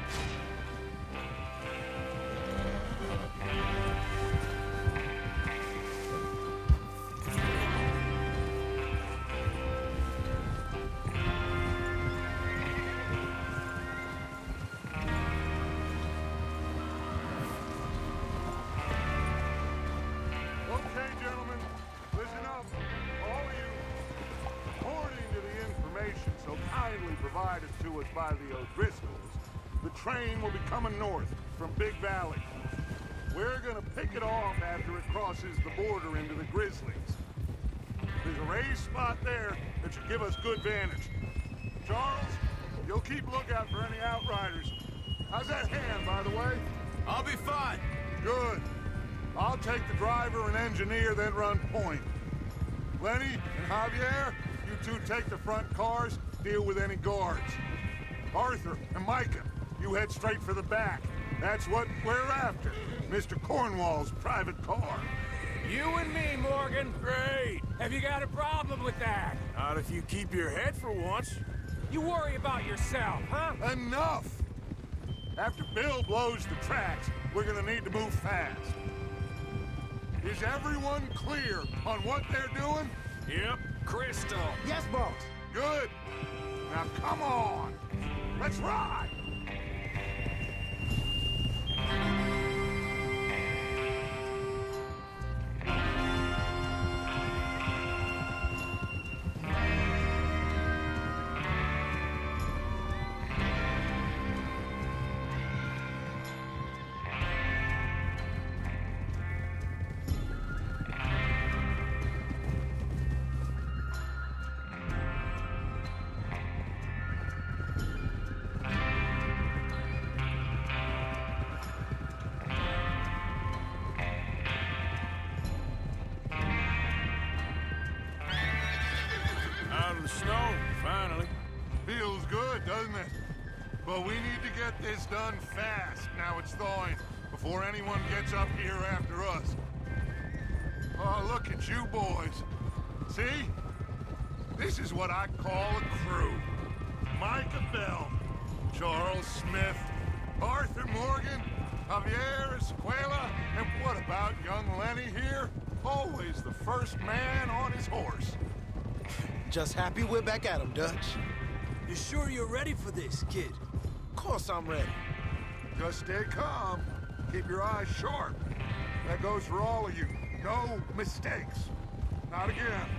Okay, gentlemen, listen up, all of you. According to the information so kindly provided to us by the O'Driscolls, the train will be coming north from Big Valley. We're gonna pick it off after it crosses the border into the Grizzlies. There's a raised spot there that should give us good vantage. Charles, you'll keep lookout for any outriders. How's that hand, by the way? I'll be fine. Good. I'll take the driver and engineer, then run point. Lenny and Javier, you two take the front cars, deal with any guards. Arthur and Micah, you head straight for the back. That's what we're after. Mr. Cornwall's private car. You and me, Morgan. Great. Have you got a problem with that? Not if you keep your head for once. You worry about yourself, huh? Enough! After Bill blows the tracks, we're gonna need to move fast. Is everyone clear on what they're doing? Yep. Crystal. Yes, boss. Good. Now come on. Let's ride. Out of the snow, finally. Feels good, doesn't it? But we need to get this done fast. Now it's thawing, before anyone gets up here after us. Oh, look at you boys. See? This is what I call a crew. Micah Bell, Charles Smith, Arthur Morgan, Javier Escuela, and what about young Lenny here? Always the first man on his horse. Just happy we're back at 'em, Dutch. You sure you're ready for this, kid? Of course I'm ready. Just stay calm. Keep your eyes sharp. That goes for all of you. No mistakes. Not again.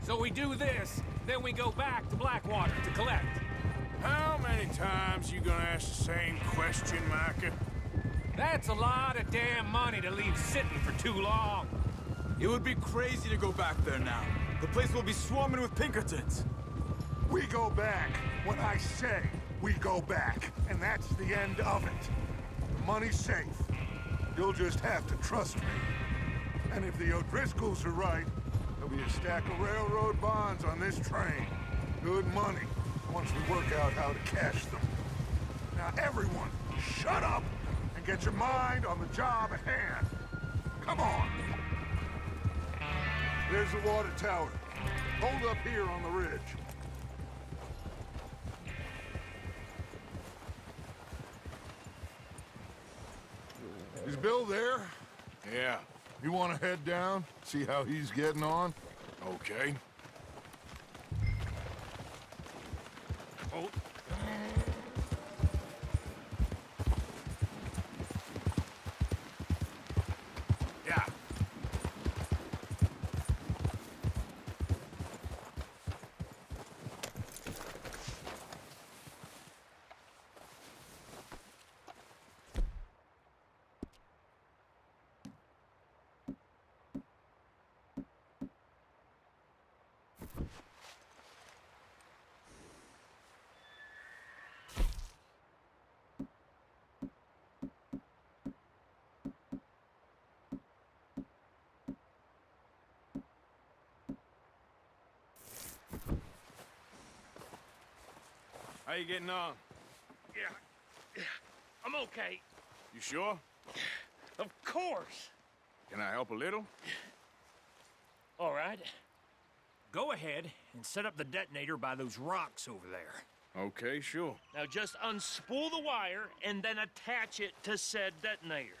So we do this, then we go back to Blackwater to collect. How many times you gonna ask the same question, Micah? That's a lot of damn money to leave sitting for too long. It would be crazy to go back there now. The place will be swarming with Pinkertons. We go back when I say we go back, and that's the end of it. The money's safe. You'll just have to trust me. And if the O'Driscolls are right, there'll be a stack of railroad bonds on this train. Good money, once we work out how to cash them. Now everyone, shut up and get your mind on the job at hand. Come on. There's the water tower. Hold up here on the ridge. Is Bill there? Yeah. You want to head down, see how he's getting on? Okay. Oh. Yeah. How you getting on? Yeah, I'm okay. You sure? Of course. Can I help a little? All right. Go ahead and set up the detonator by those rocks over there. Okay, sure. Now just unspool the wire and then attach it to said detonator.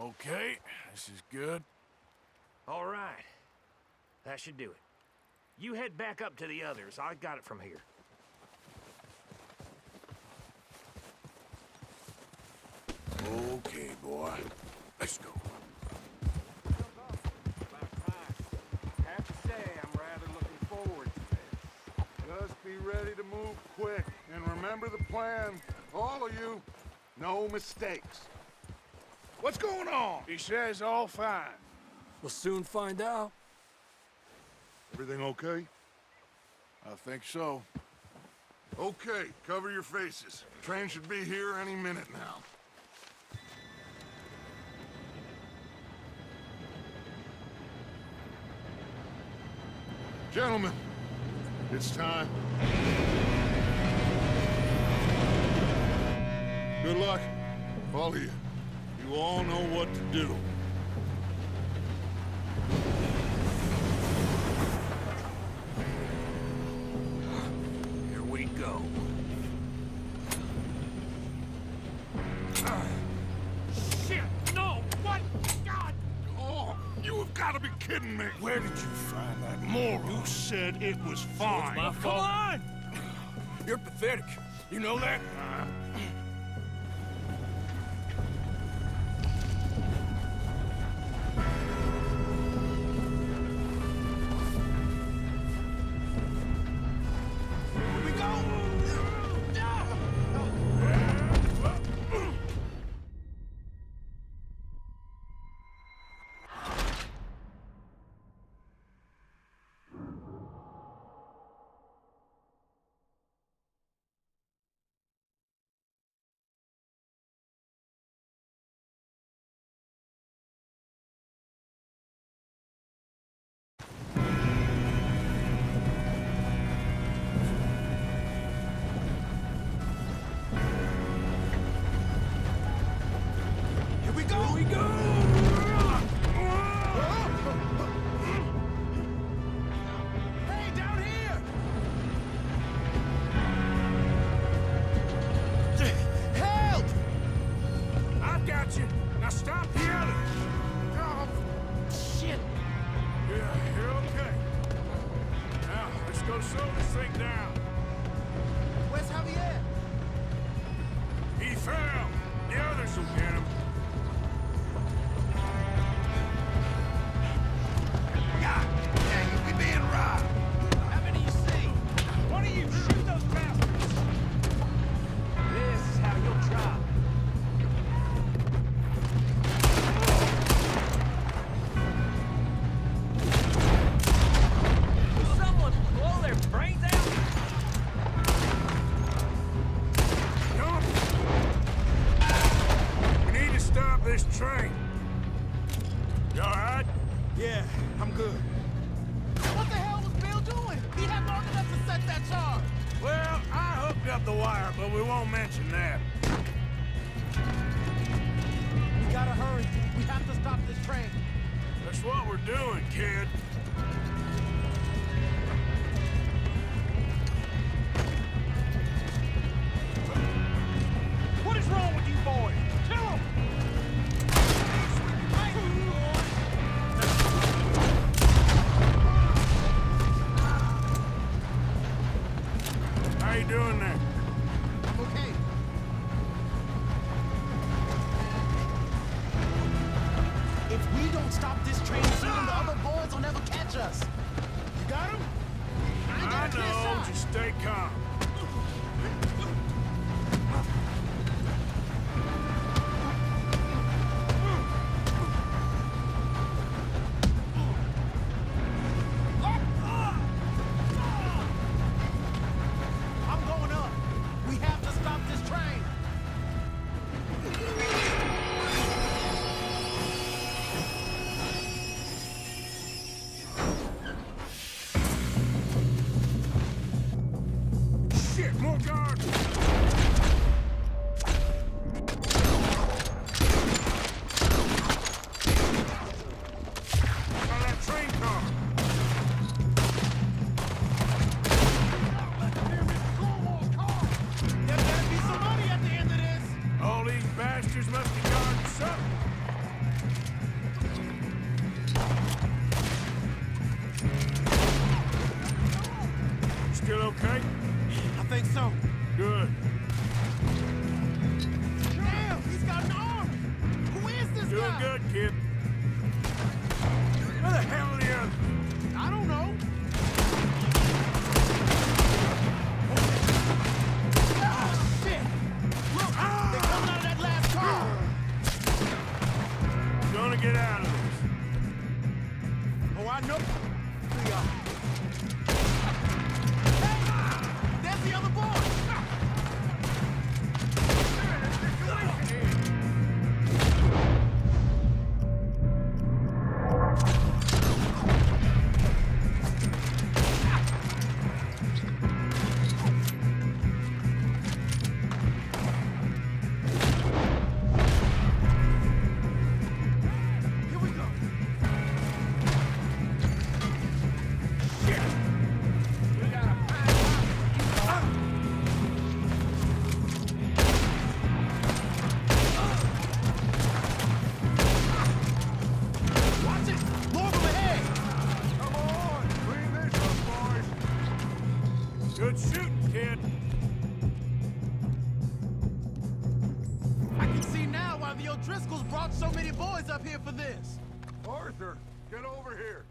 Okay, this is good. All right. That should do it. You head back up to the others. I got it from here. Okay, boy. Let's go. Have to say, I'm rather looking forward to this. Just be ready to move quick. And remember the plan. All of you. No mistakes. What's going on? He says all fine. We'll soon find out. Everything okay? I think so. Okay, cover your faces. Train should be here any minute now. Gentlemen, it's time. Good luck, all of you. You all know what to do. Here we go. Shit! No! What? God! Oh, you have got to be kidding me. Where did you find that moral? You said it was fine. my Come fault. on! You're pathetic. You know that? Now stop yelling! Oh, shit! Yeah, you're okay. Now, let's go slow this thing down. Where's Javier? He fell. The others will get him. God dang it, we being robbed. How many you see? Why don't you shoot those bastards? This is how you'll try. Someone blow their brains out? We need to stop this train. You all right? Yeah, I'm good. What the hell was Bill doing? He had long enough to set that charge. Well, I hooked up the wire, but we won't mention that. We gotta hurry. We have to stop this train. That's what we're doing, kid. What is wrong with you boys? Kill him! How you doing there? I'm okay. If we don't stop this train soon, the other boys will never catch us. You got him? I ain't got a clear know. shot. Just stay calm. I'm going up. We have to stop this train. Shit, more guards! Got that train car! There better be some money at the end of this. All these bastards must be guarding something. Still okay? I think so. Good. Damn, he's got an army. Who is this Doing guy? good, kid. Where the hell are the others? I don't know. Oh, shit! Look, they're coming out of that get out of this. Oh, I know. We are. Hey! There's the other boy! Good shooting, kid. I can see now why the O'Driscolls brought so many boys up here for this. Arthur, get over here.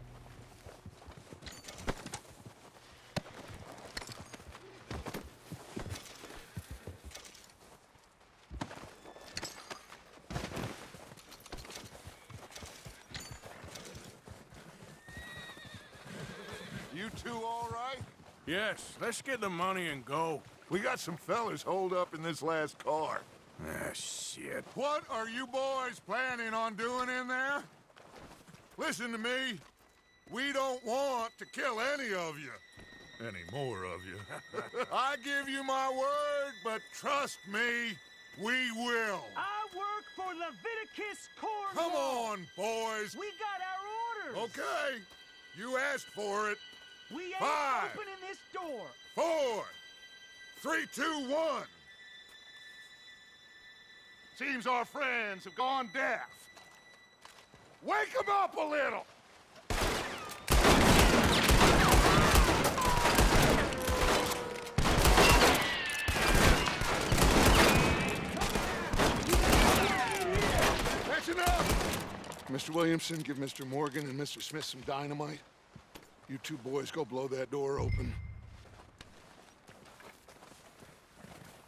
You two all right? Yes, let's get the money and go. We got some fellas holed up in this last car. Ah, shit. What are you boys planning on doing in there? Listen to me. We don't want to kill any of you. Any more of you. I give you my word, but trust me, we will. I work for Leviticus Cornwall. Come on, boys. We got our orders. Okay. You asked for it. We ain't 5, opening this door. 4, 3, 2, 1. Seems our friends have gone deaf. Wake them up a little! That's enough! Mr. Williamson, give Mr. Morgan and Mr. Smith some dynamite. You two boys go blow that door open.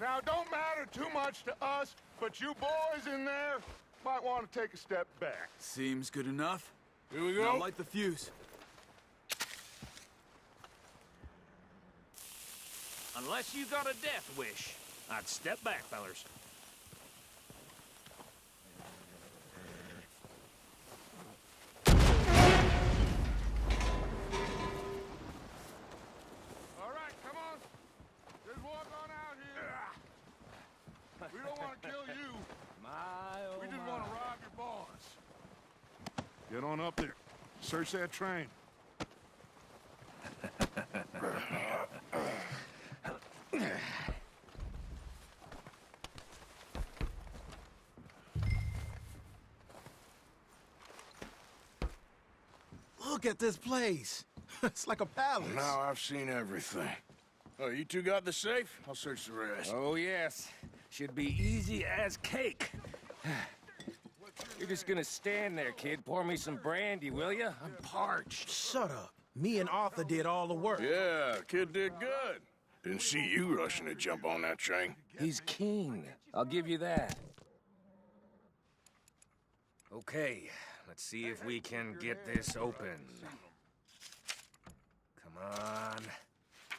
Now, don't matter too much to us, but you boys in there might want to take a step back. Seems good enough. Here we go. Now light the fuse. Unless you got a death wish, I'd step back, fellers. All right, come on. Just walk on out here. We don't want to kill you. We just want to rob your boss. Get on up there. Search that train. Look at this place. It's like a palace. Now I've seen everything. Oh, you two got the safe? I'll search the rest. Oh, yes. Should be easy as cake. You're just gonna stand there, kid. Pour me some brandy, will you? I'm parched. Shut up. Me and Arthur did all the work. Yeah, kid did good. Didn't see you rushing to jump on that train. He's keen. I'll give you that. Okay, let's see if we can get this open. Come on.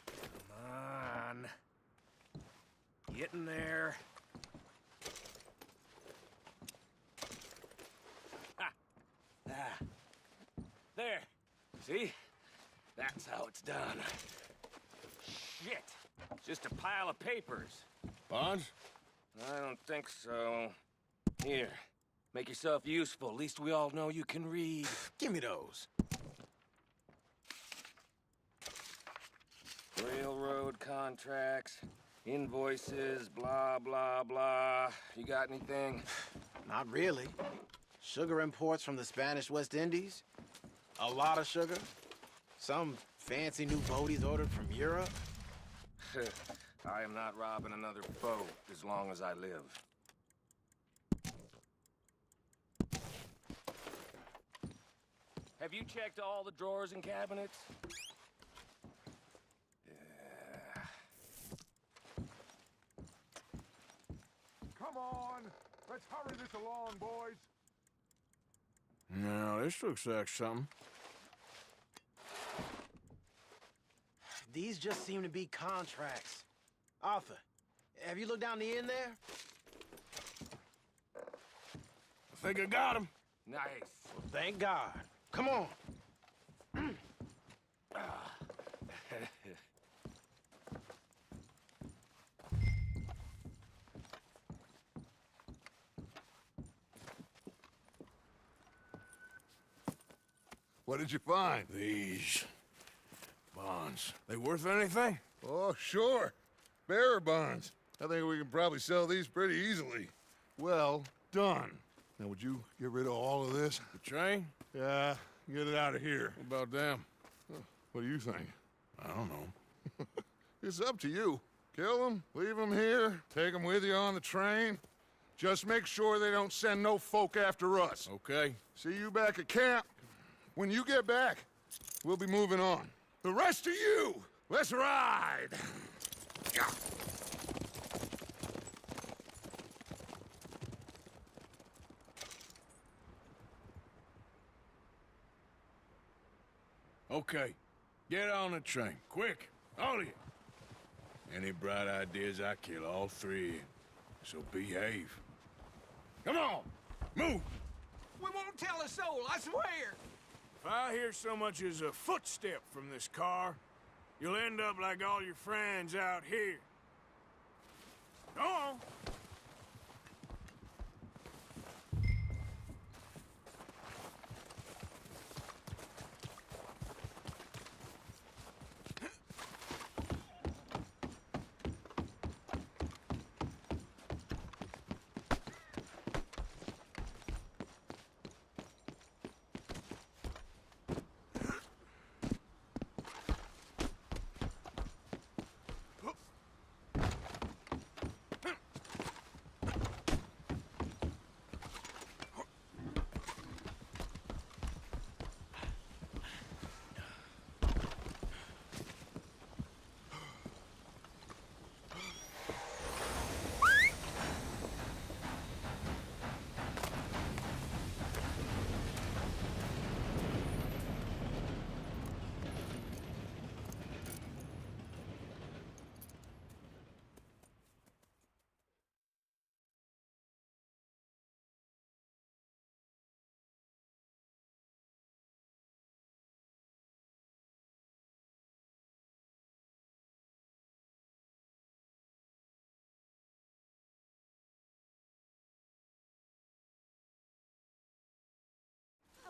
Come on. Get in there. Ah. There. See? That's how it's done. Shit. It's just a pile of papers. Bonds? I don't think so. Here. Make yourself useful. At least we all know you can read. Give me those. Railroad contracts, invoices, blah, blah, blah. You got anything? Not really. Sugar imports from the Spanish West Indies. A lot of sugar. Some fancy new boaties ordered from Europe. I am not robbing another boat as long as I live. Have you checked all the drawers and cabinets? Come on. Let's hurry this along, boys. This looks like something. These just seem to be contracts. Arthur, have you looked down the end there? I think I got him. Nice. Well, thank God. Come on. What did you find? These bonds. They worth anything? Oh, sure. Bearer bonds. I think we can probably sell these pretty easily. Well done. Now, would you get rid of all of this? The train? Yeah, get it out of here. What about them? What do you think? I don't know. It's up to you. Kill them, leave them here, take them with you on the train. Just make sure they don't send no folk after us. Okay. See you back at camp. When you get back, we'll be moving on. The rest of you, let's ride! Okay. Get on the train. Quick. All of you. Any bright ideas, I kill all three of you. So behave. Come on! Move! We won't tell a soul, I swear! If I hear so much as a footstep from this car, you'll end up like all your friends out here. Go on!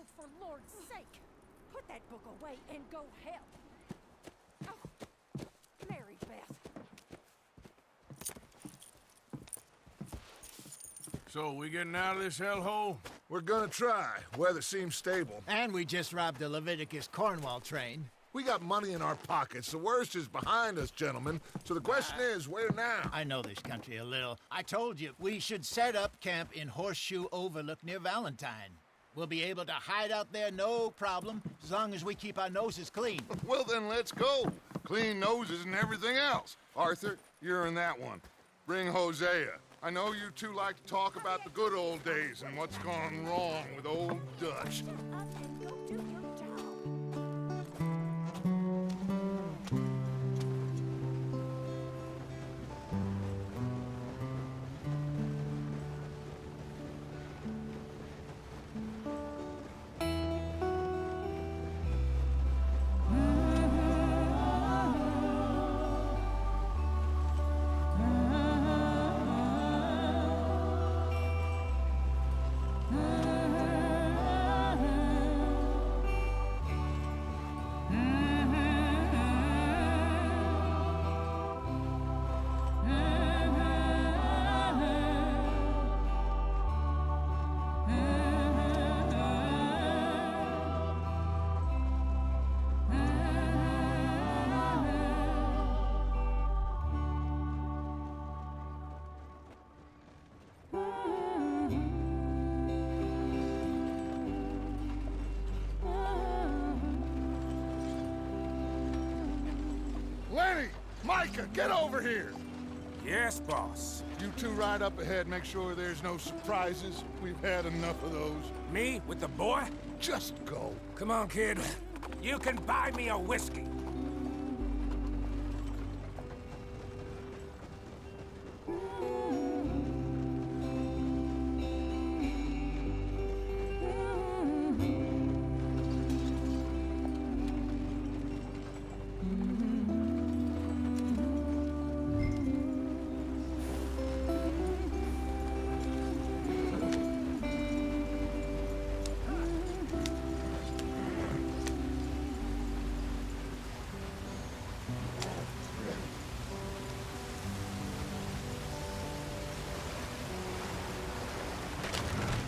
Oh, for Lord's sake! Put that book away and go help! Oh, Mary Beth. So, we getting out of this hellhole? We're gonna try. Weather seems stable. And we just robbed the Leviticus Cornwall train. We got money in our pockets. The worst is behind us, gentlemen. So the question is, where now? I know this country a little. I told you, we should set up camp in Horseshoe Overlook near Valentine. We'll be able to hide out there no problem, as long as we keep our noses clean. Well, then let's go. Clean noses and everything else. Arthur, you're in that one. Bring Hosea. I know you two like to talk about the good old days and what's gone wrong with old Dutch. Lenny! Micah, get over here! Yes, boss. You two ride up ahead, make sure there's no surprises. We've had enough of those. Me with the boy? Just go. Come on, kid. You can buy me a whiskey.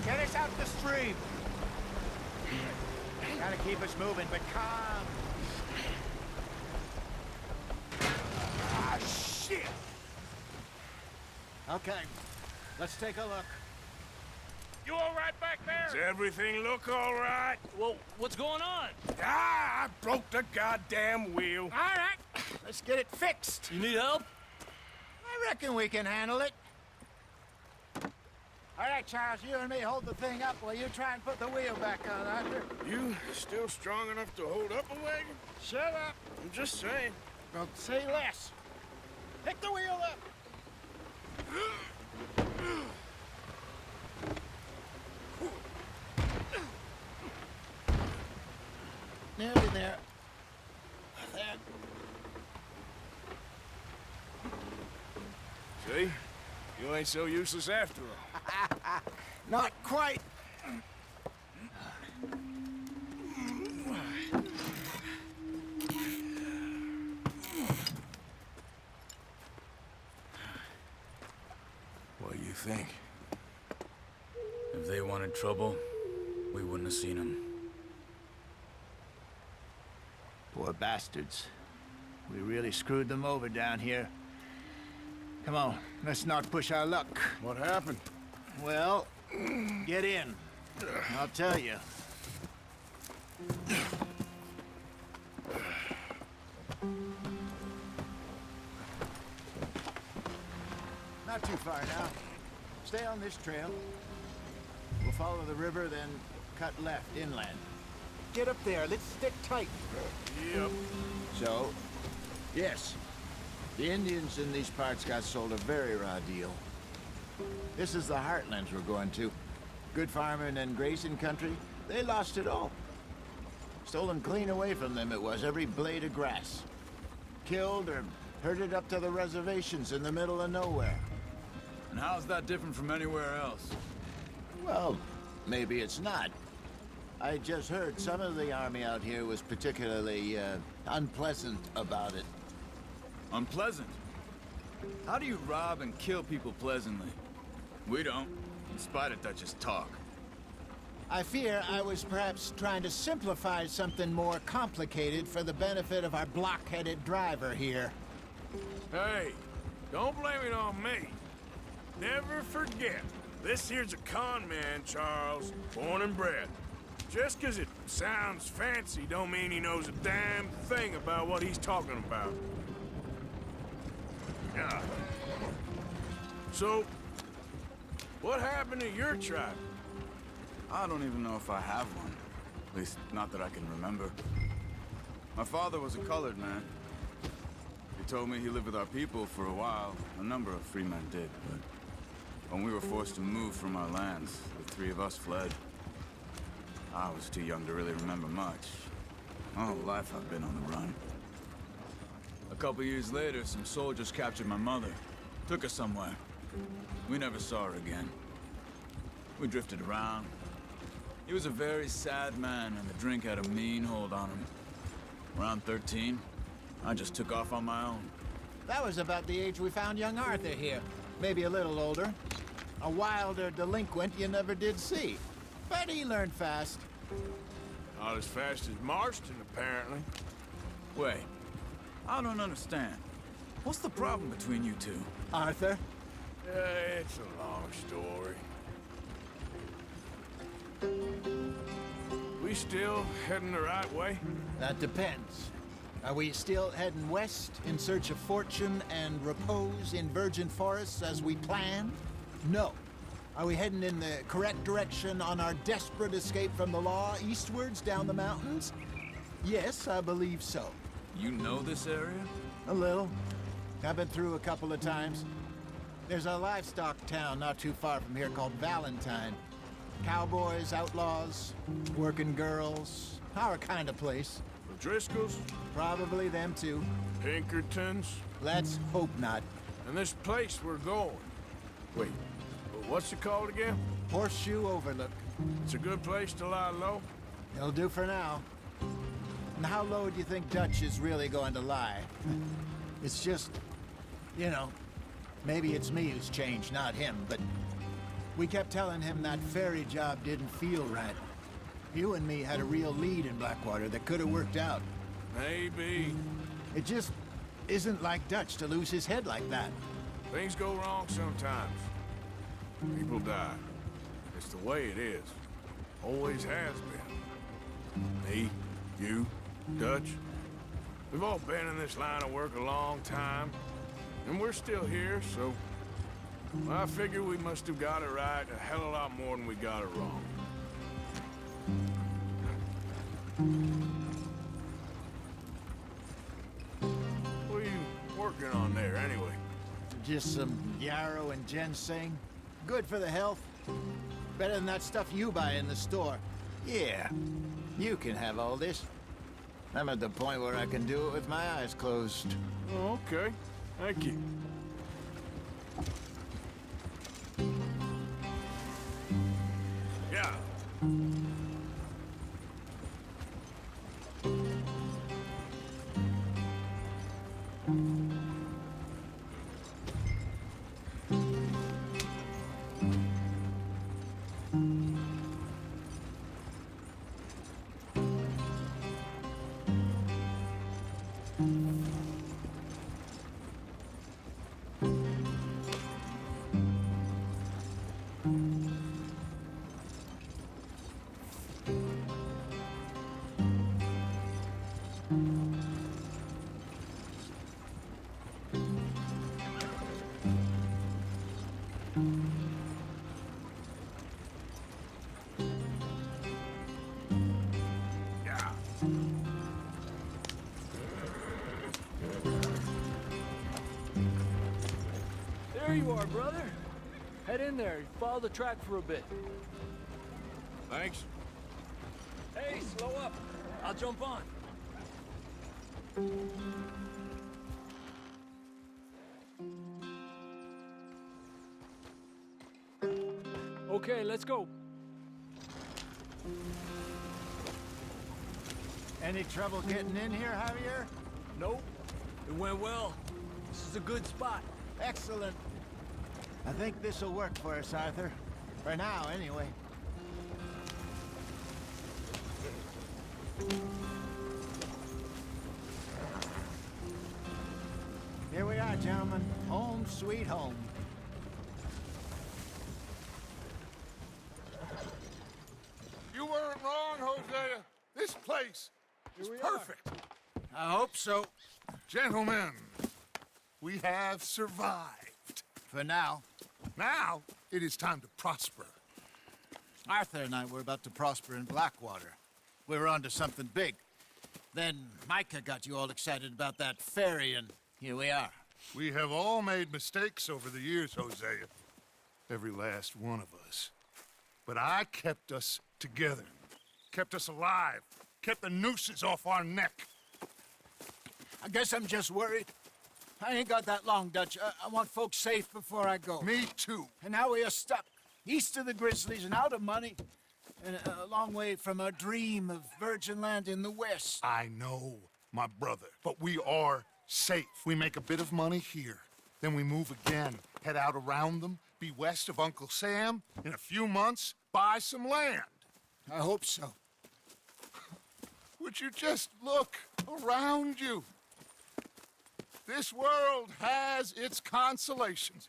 Get us out the stream. Gotta keep us moving, but calm. Ah, shit! Okay, let's take a look. You all right back there? Does everything look all right? Well, what's going on? Ah, I broke the goddamn wheel. All right, let's get it fixed. You need help? I reckon we can handle it. All right, Charles, you and me hold the thing up while you try and put the wheel back on, Arthur. You still strong enough to hold up a wagon? Shut up. I'm just saying. Well, say less. Pick the wheel up. Nearly there. There. See? You ain't so useless after all. Not quite. What do you think? If they wanted trouble, we wouldn't have seen them. Poor bastards. We really screwed them over down here. Come on, let's not push our luck. What happened? Well, get in. I'll tell you. Not too far now. Stay on this trail. We'll follow the river, then cut left inland. Get up there. Let's stick tight. Yep. So, yes, the Indians in these parts got sold a very raw deal. This is the heartlands we're going to. Good farming and grazing country. They lost it all. Stolen clean away from them it was, every blade of grass. Killed or herded up to the reservations in the middle of nowhere. And how's that different from anywhere else? Well, maybe it's not. I just heard some of the army out here was particularly, unpleasant about it. Unpleasant? How do you rob and kill people pleasantly? We don't, in spite of Dutch's talk. I fear I was perhaps trying to simplify something more complicated for the benefit of our block-headed driver here. Hey, don't blame it on me. Never forget, this here's a con man, Charles, born and bred. Just 'cause it sounds fancy don't mean he knows a damn thing about what he's talking about. Yeah. So, what happened to your tribe? I don't even know if I have one. At least, not that I can remember. My father was a colored man. He told me he lived with our people for a while. A number of free men did, but when we were forced to move from our lands, the three of us fled. I was too young to really remember much. My whole life I've been on the run. A couple years later, some soldiers captured my mother. Took her somewhere. We never saw her again. We drifted around. He was a very sad man, and the drink had a mean hold on him. Around 13, I just took off on my own. That was about the age we found young Arthur here. Maybe a little older. A wilder delinquent you never did see. But he learned fast. Not as fast as Marston, apparently. Wait, I don't understand. What's the problem between you two? Arthur? It's a long story. We still heading the right way? That depends. Are we still heading west in search of fortune and repose in virgin forests as we planned? No. Are we heading in the correct direction on our desperate escape from the law eastwards down the mountains? Yes, I believe so. You know this area? A little. I've been through a couple of times. There's a livestock town not too far from here called Valentine. Cowboys, outlaws, working girls, our kind of place. The Driscolls? Probably them too. Pinkertons? Let's hope not. And this place we're going. Wait, what's it called again? Horseshoe Overlook. It's a good place to lie low? It'll do for now. And how low do you think Dutch is really going to lie? It's just, you know, maybe it's me who's changed, not him, but we kept telling him that ferry job didn't feel right. You and me had a real lead in Blackwater that could have worked out. Maybe. It just isn't like Dutch to lose his head like that. Things go wrong sometimes. People die. It's the way it is. Always has been. Me, you, Dutch. We've all been in this line of work a long time. And we're still here, so I figure we must have got it right a hell of a lot more than we got it wrong. What are you working on there, anyway? Just some yarrow and ginseng. Good for the health. Better than that stuff you buy in the store. Yeah, you can have all this. I'm at the point where I can do it with my eyes closed. Oh, okay. Thank you. Yeah. There you are, brother. Head in there. Follow the track for a bit. Thanks. Hey, slow up. I'll jump on. Okay, let's go. Any trouble getting in here, Javier? Nope. It went well. This is a good spot. Excellent. I think this'll work for us, Arthur. For now, anyway. Here we are, gentlemen. Home sweet home. You weren't wrong, Hosea. This place is perfect. I hope so. Gentlemen, we have survived. For now. Now, it is time to prosper. Arthur and I were about to prosper in Blackwater. We were onto something big. Then Micah got you all excited about that ferry, and here we are. We have all made mistakes over the years, Hosea. Every last one of us. But I kept us together. Kept us alive. Kept the nooses off our neck. I guess I'm just worried. I ain't got that long, Dutch. I want folks safe before I go. Me too. And now we are stuck, east of the Grizzlies and out of money, and a long way from our dream of virgin land in the west. I know, my brother, but we are safe. We make a bit of money here, then we move again, head out around them, be west of Uncle Sam, in a few months, buy some land. I hope so. Would you just look around you? This world has its consolations.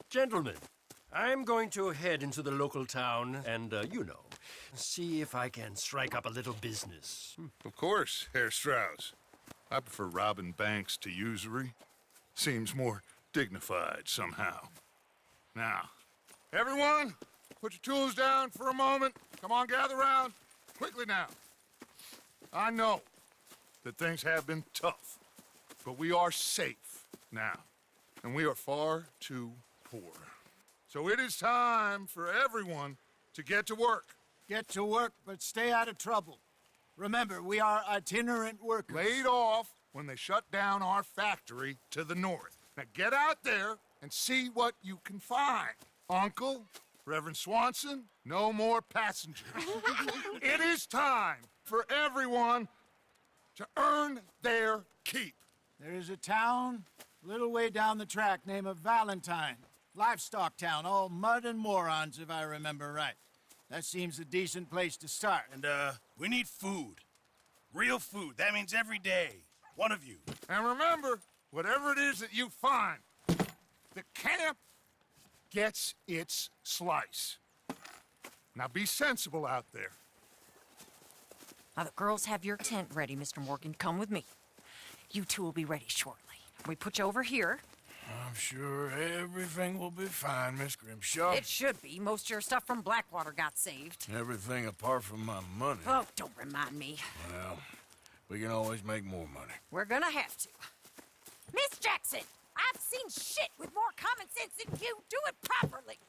Gentlemen, I'm going to head into the local town and, you know, see if I can strike up a little business. Of course, Herr Strauss. I prefer robbing banks to usury. Seems more dignified somehow. Now, everyone, put your tools down for a moment. Come on, gather round. Quickly now. I know that things have been tough, but we are safe now, and we are far too poor. So it is time for everyone to get to work. Get to work, but stay out of trouble. Remember, we are itinerant workers. Laid off when they shut down our factory to the north. Now get out there and see what you can find. Uncle, Reverend Swanson, no more passengers. It is time for everyone to earn their keep. There is a town a little way down the track named Valentine. Livestock town, all mud and morons, if I remember right. That seems a decent place to start. And, we need food. Real food. That means every day. One of you. And remember, whatever it is that you find, the camp gets its slice. Now be sensible out there. Now, the girls have your tent ready, Mr. Morgan. Come with me. You two will be ready shortly. We put you over here. I'm sure everything will be fine, Miss Grimshaw. It should be. Most of your stuff from Blackwater got saved. Everything apart from my money. Oh, don't remind me. Well, we can always make more money. We're gonna have to. Miss Jackson, I've seen shit with more common sense than you. Do it properly.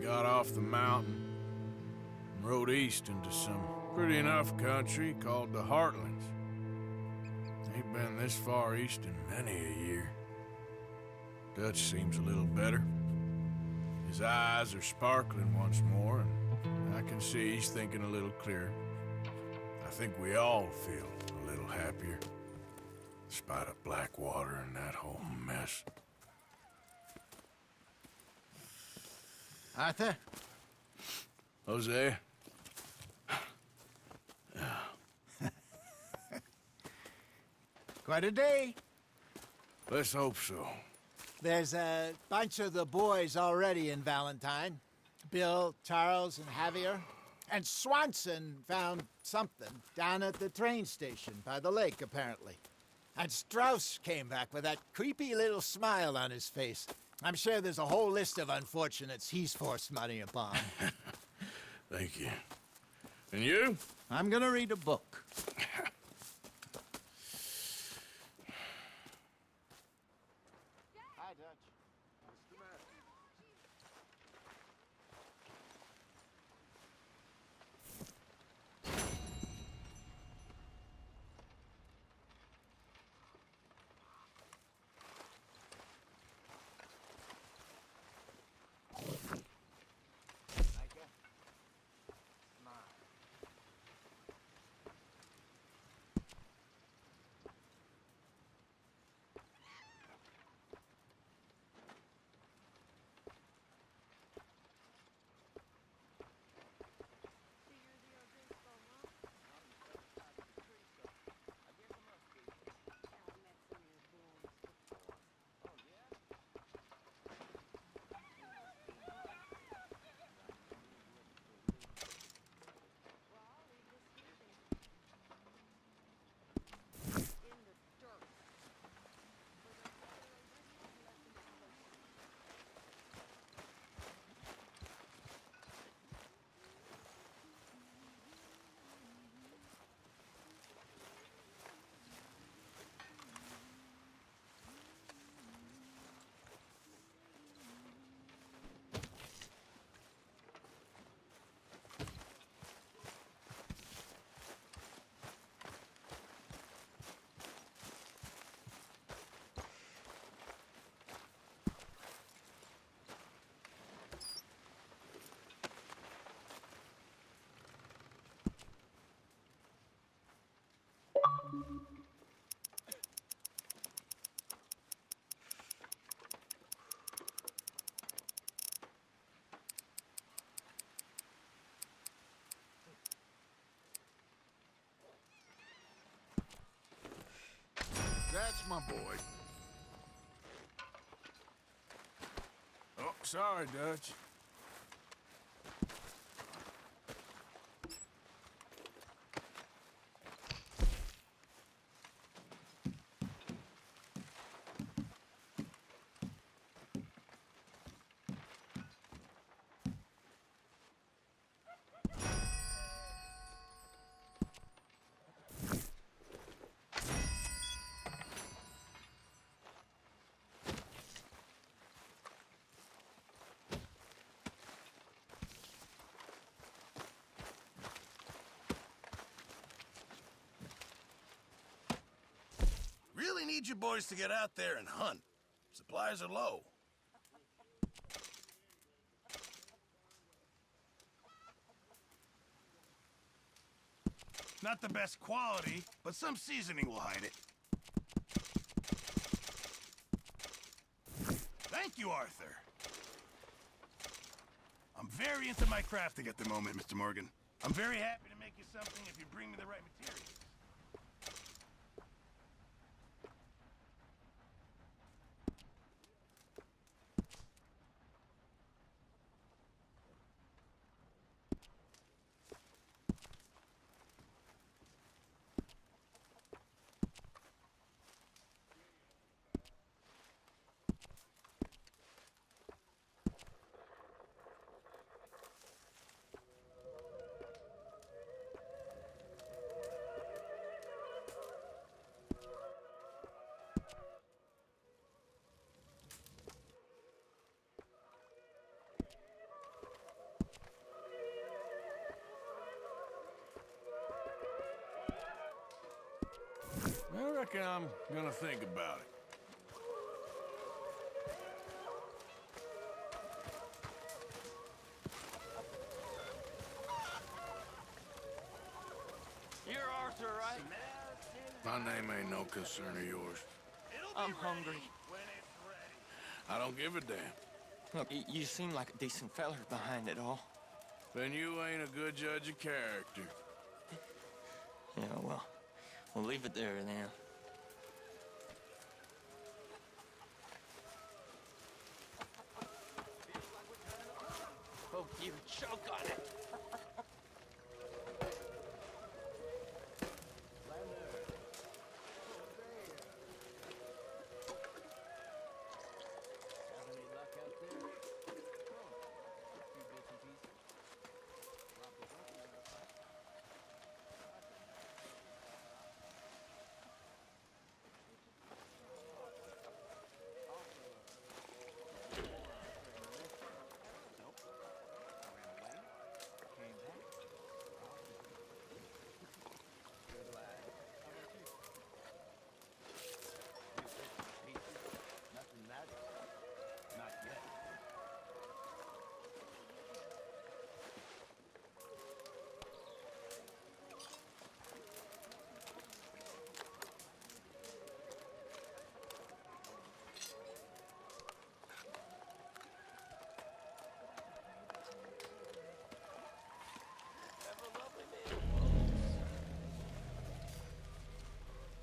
Got off the mountain and rode east into some pretty enough country called the Heartlands. Ain't been this far east in many a year. Dutch seems a little better. His eyes are sparkling once more, and I can see he's thinking a little clearer. I think we all feel a little happier, despite of Blackwater and that whole mess. Arthur? Jose? Quite a day. Let's hope so. There's a bunch of the boys already in Valentine. Bill, Charles, and Javier. And Swanson found something down at the train station by the lake, apparently. And Strauss came back with that creepy little smile on his face. I'm sure there's a whole list of unfortunates he's forced money upon. Thank you. And you? I'm gonna read a book. Hi, Dutch. What's the matter? boy. Oh, sorry, Dutch. Really need you boys to get out there and hunt. Supplies are low. Not the best quality, but some seasoning will hide it. Thank you, Arthur. I'm very into my crafting at the moment, Mr. Morgan. I'm very happy to make you something if you bring me the right materials. I reckon I'm gonna think about it. You're Arthur, right? My name ain't no concern of yours. I'm hungry. I don't give a damn. Look, you seem like a decent feller behind it all. Then you ain't a good judge of character. Yeah, well, we'll leave it there then. Hope you choke on it.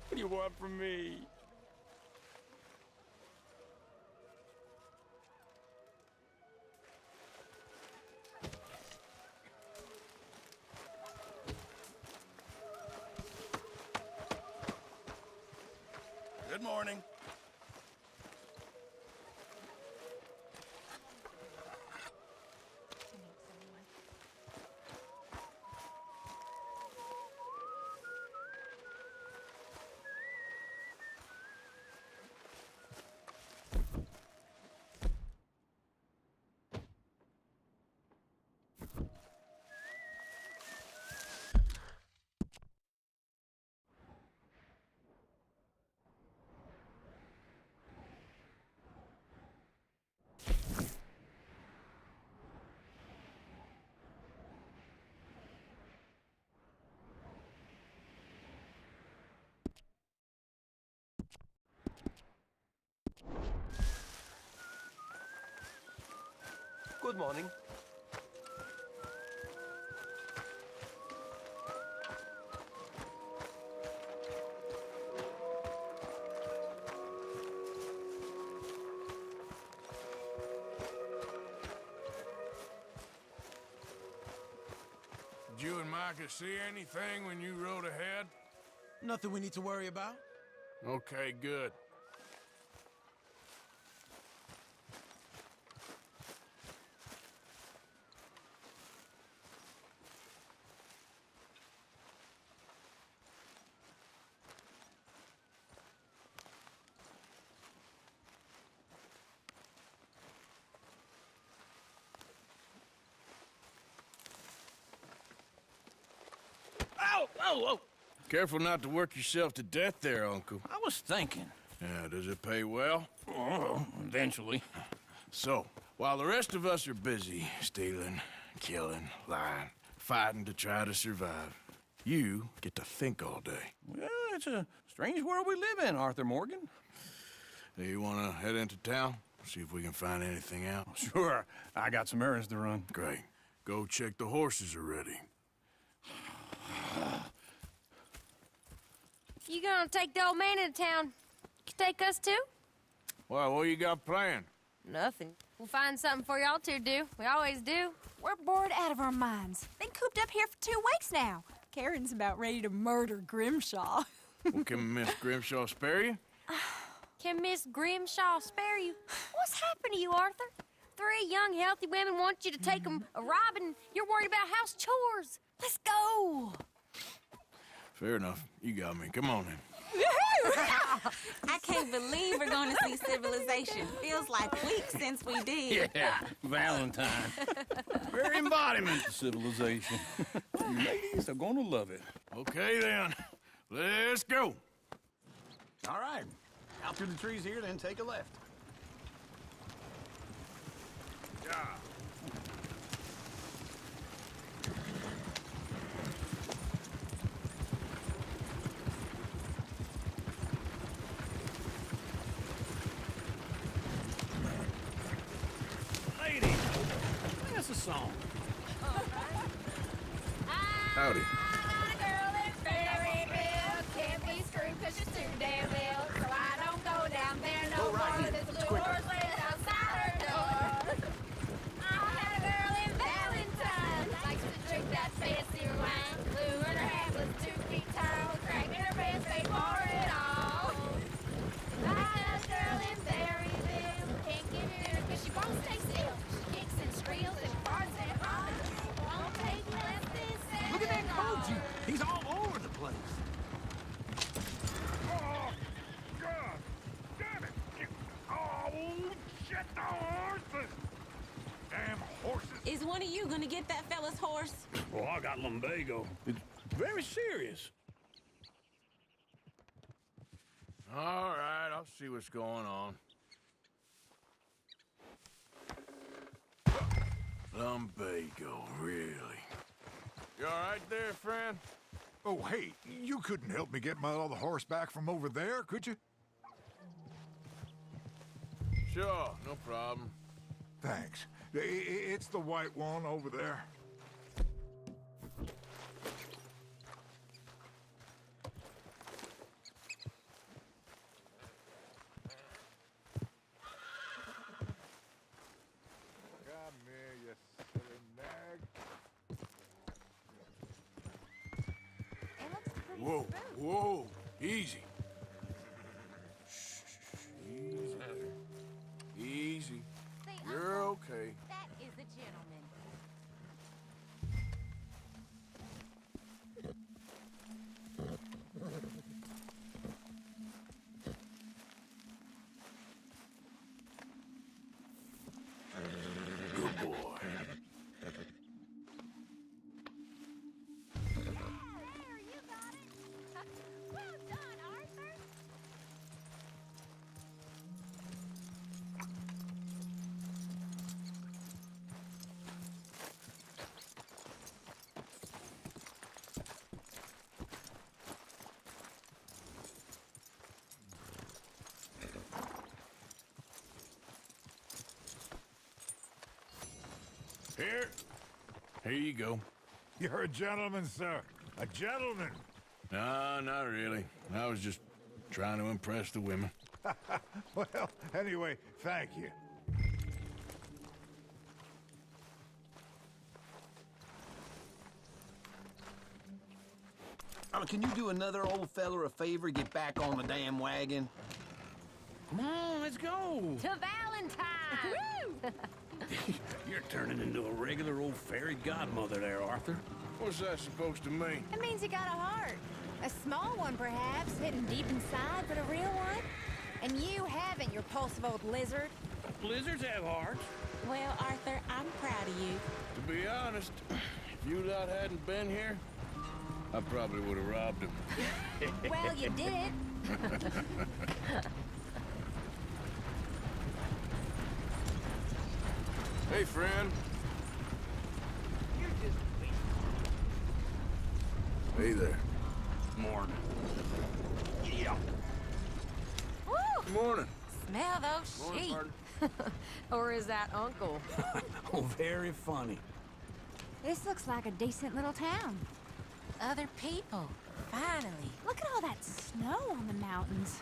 What do you want from me? Good morning. Good morning. Did you and Micah see anything when you rode ahead? Nothing we need to worry about. Okay, good. Whoa! Careful not to work yourself to death there, Uncle. I was thinking. Yeah, does it pay well? Oh, eventually. So, while the rest of us are busy stealing, killing, lying, fighting to try to survive, you get to think all day. Well, it's a strange world we live in, Arthur Morgan. Hey, you want to head into town? See if we can find anything out? Sure. I got some errands to run. Great. Go check the horses are ready. You gonna take the old man into town? You take us too? Well, what you got planned? Nothing. We'll find something for y'all to do. We always do. We're bored out of our minds. Been cooped up here for 2 weeks now. Karen's about ready to murder Grimshaw. Well, can Miss Grimshaw spare you? Can Miss Grimshaw spare you? What's happened to you, Arthur? 3 young, healthy women want you to take them a robbing. You're worried about house chores. Let's go. Fair enough. You got me. Come on then. I can't believe we're going to see civilization. Feels like weeks since we did. Yeah, Valentine. Very embodiment of civilization. You ladies are gonna love it. Okay then. Let's go. All right. Out through the trees here, then take a left. Yeah. Lady, sing us a song. Howdy. Girl in Ferryville can't be screwed 'cause she's too damn ill. So I don't go down there no more. There's a blue horse laying outside her door. I had a girl in Valentine, likes to drink that fancy wine. Blue in her hair was 2 feet tall, cracked in her pants, paid for it all. I had a girl in Berryville, can't get dinner 'cause she won't stay still. She kicks and squeals and farts and hollers. Won't take less than 7 Look at that hours. Koji. He's all over the place. Oh, God! Damn it! Oh, shit, the horses! Damn horses! Is one of you gonna get that fella's horse? Well, I got lumbago. It's very serious. All right, I'll see what's going on. Lumbago, really? You all right there, friend? Oh, hey, you couldn't help me get my other horse back from over there, could you? Sure, no problem. Thanks. It's the white one over there. Come here, you silly nag. Whoa, whoa, easy. Easy there. Easy. You're okay. That is a gentleman. Good boy. Well done, Arthur. Here you go. You're a gentleman, sir. A gentleman. No, not really. I was just trying to impress the women. Well, anyway, thank you. can you do another old feller a favor? Get back on the damn wagon? Come on, let's go. To Valentine! Woo! You're turning into a regular old fairy godmother there, Arthur. What's that supposed to mean? It means you got a heart. A small one, perhaps, hidden deep inside, but a real one. And you haven't, you repulsive old lizard. Blizzards have hearts. Well, Arthur, I'm proud of you. To be honest, if you lot hadn't been here, I probably would have robbed him. Well, you did. Hey, friend. Hey there. Morning. Yeah. Woo! Morning. Smell those Morning, sheep. partner. Or is that Uncle? Oh, very funny. This looks like a decent little town. Other people. Finally. Look at all that snow on the mountains.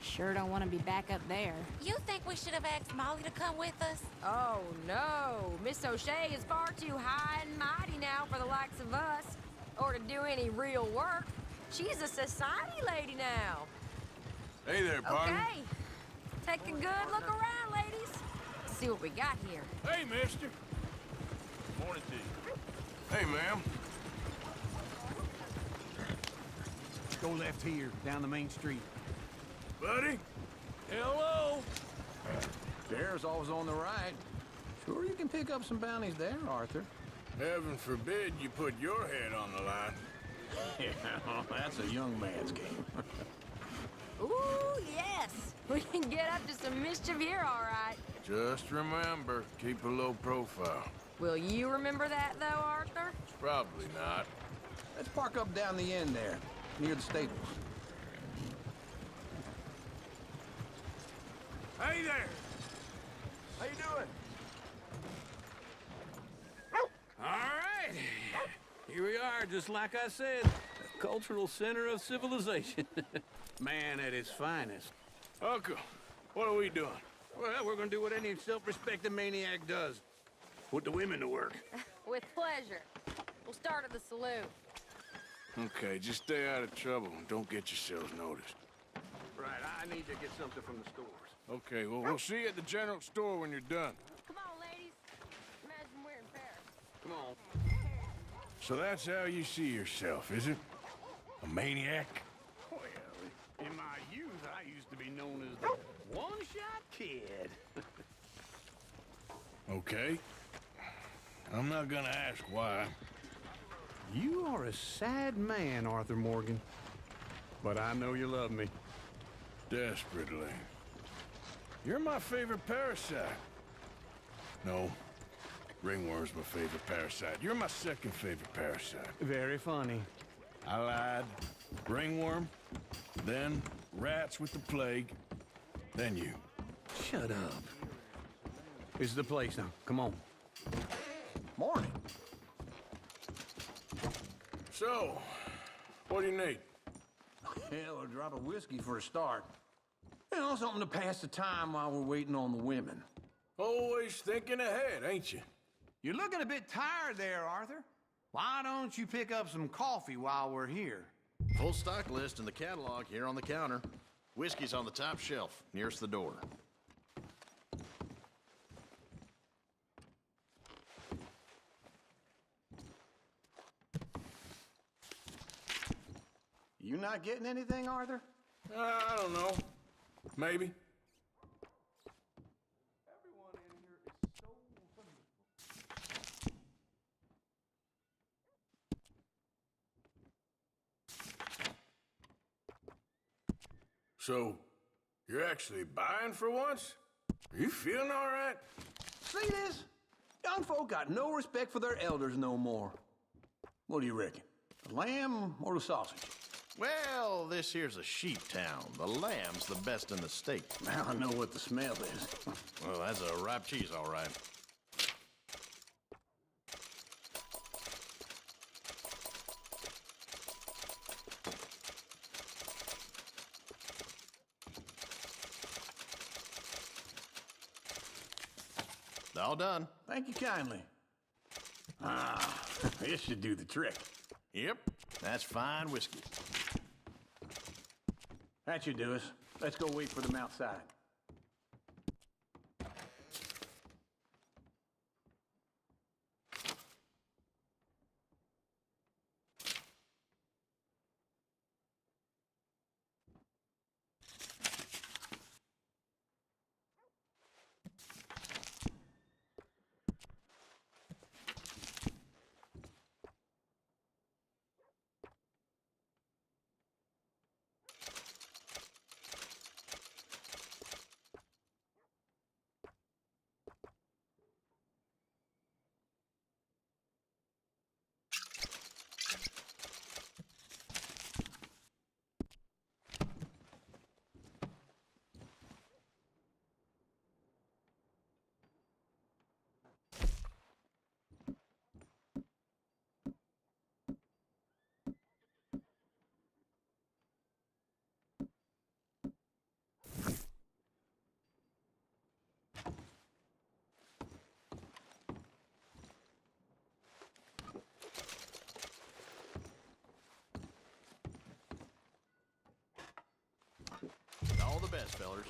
Sure don't want to be back up there. You think we should have asked Molly to come with us? Oh, no. Miss O'Shea is far too high and mighty now for the likes of us. Or to do any real work. She's a society lady now. Hey there, partner. Okay. Take a good look around, ladies. See what we got here. Hey, mister. Morning to you. Hey, ma'am. Go left here, down the main street. Buddy. Hello. There's always on the right. Sure you can pick up some bounties there, Arthur. Heaven forbid you put your head on the line. Yeah, that's a young man's game. Ooh, yes. We can get up to some mischief here, all right. Just remember, keep a low profile. Will you remember that, though, Arthur? Probably not. Let's park up down the end there, near the stables. Hey there. How you doing? All right. Here we are, just like I said. A cultural center of civilization. Man at his finest. Uncle, what are we doing? Well, we're gonna do what any self-respecting maniac does. Put the women to work. With pleasure. We'll start at the saloon. Okay, just stay out of trouble and don't get yourselves noticed. Right, I need to get something from the stores. Okay, well, we'll see you at the general store when you're done. Come on, ladies. Imagine we're in Paris. Come on. So that's how you see yourself, is it? A maniac? Well, in my youth, I used to be known as the one-shot kid. Okay. I'm not gonna ask why. You are a sad man, Arthur Morgan. But I know you love me. Desperately. You're my favorite parasite. No. Ringworm's my favorite parasite. You're my second favorite parasite. Very funny. I lied. Ringworm, then rats with the plague, then you. Shut up. This is the place now. Come on. Morning. So, what do you need? Hell, a drop of whiskey for a start. You know, something to pass the time while we're waiting on the women. Always thinking ahead, ain't you? You're looking a bit tired there, Arthur. Why don't you pick up some coffee while we're here? Full stock list in the catalog here on the counter. Whiskey's on the top shelf, nearest the door. You not getting anything, Arthur? I don't know. Maybe. So, you're actually buying for once? Are you feeling all right? See this? Young folk got no respect for their elders no more. What do you reckon? The lamb or the sausage? Well, this here's a sheep town. The lamb's the best in the state. Now I know what the smell is. Well, that's a ripe cheese, all right. All done. Thank you kindly. Ah, this should do the trick. Yep. That's fine whiskey. That should do us. Let's go wait for them outside. All the best, fellers.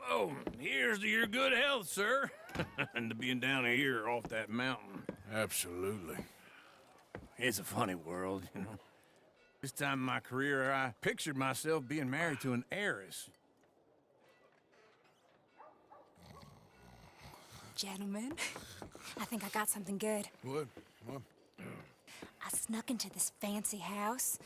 Oh, here's to your good health, sir. And to being down here off that mountain. Absolutely. It's a funny world, you know. This time in my career, I pictured myself being married to an heiress. Gentlemen, I think I got something good. What? I snuck into this fancy house,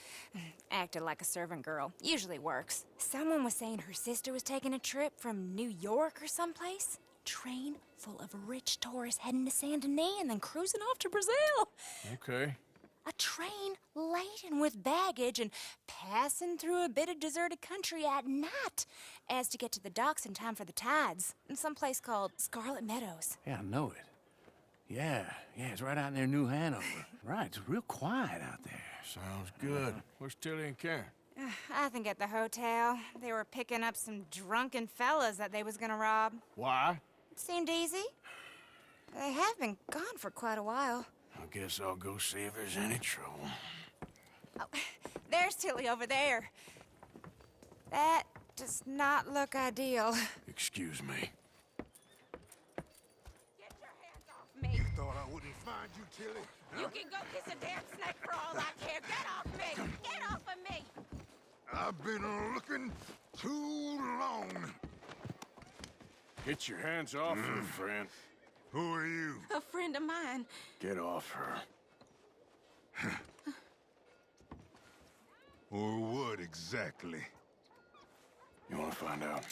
acted like a servant girl. Usually works. Someone was saying her sister was taking a trip from New York or someplace. Train full of rich tourists heading to Saint Denis and then cruising off to Brazil. Okay. A train laden with baggage and passing through a bit of deserted country at night as to get to the docks in time for the tides in some place called Scarlet Meadows. Yeah, I know it. Yeah, it's right out near New Hanover. Right, it's real quiet out there. Sounds good. Where's Tilly and Karen? I think at the hotel. They were picking up some drunken fellas that they was gonna rob. Why? It seemed easy. They have been gone for quite a while. I guess I'll go see if there's any trouble. Oh, there's Tilly over there. That does not look ideal. Excuse me. Get your hands off me. You thought I wouldn't find you, Tilly? You can go kiss a damn snake for all I care. Get off me! Get off of me! I've been looking too long. Get your hands off her, friend. Who are you? A friend of mine. Get off her. Or what exactly? You want to find out?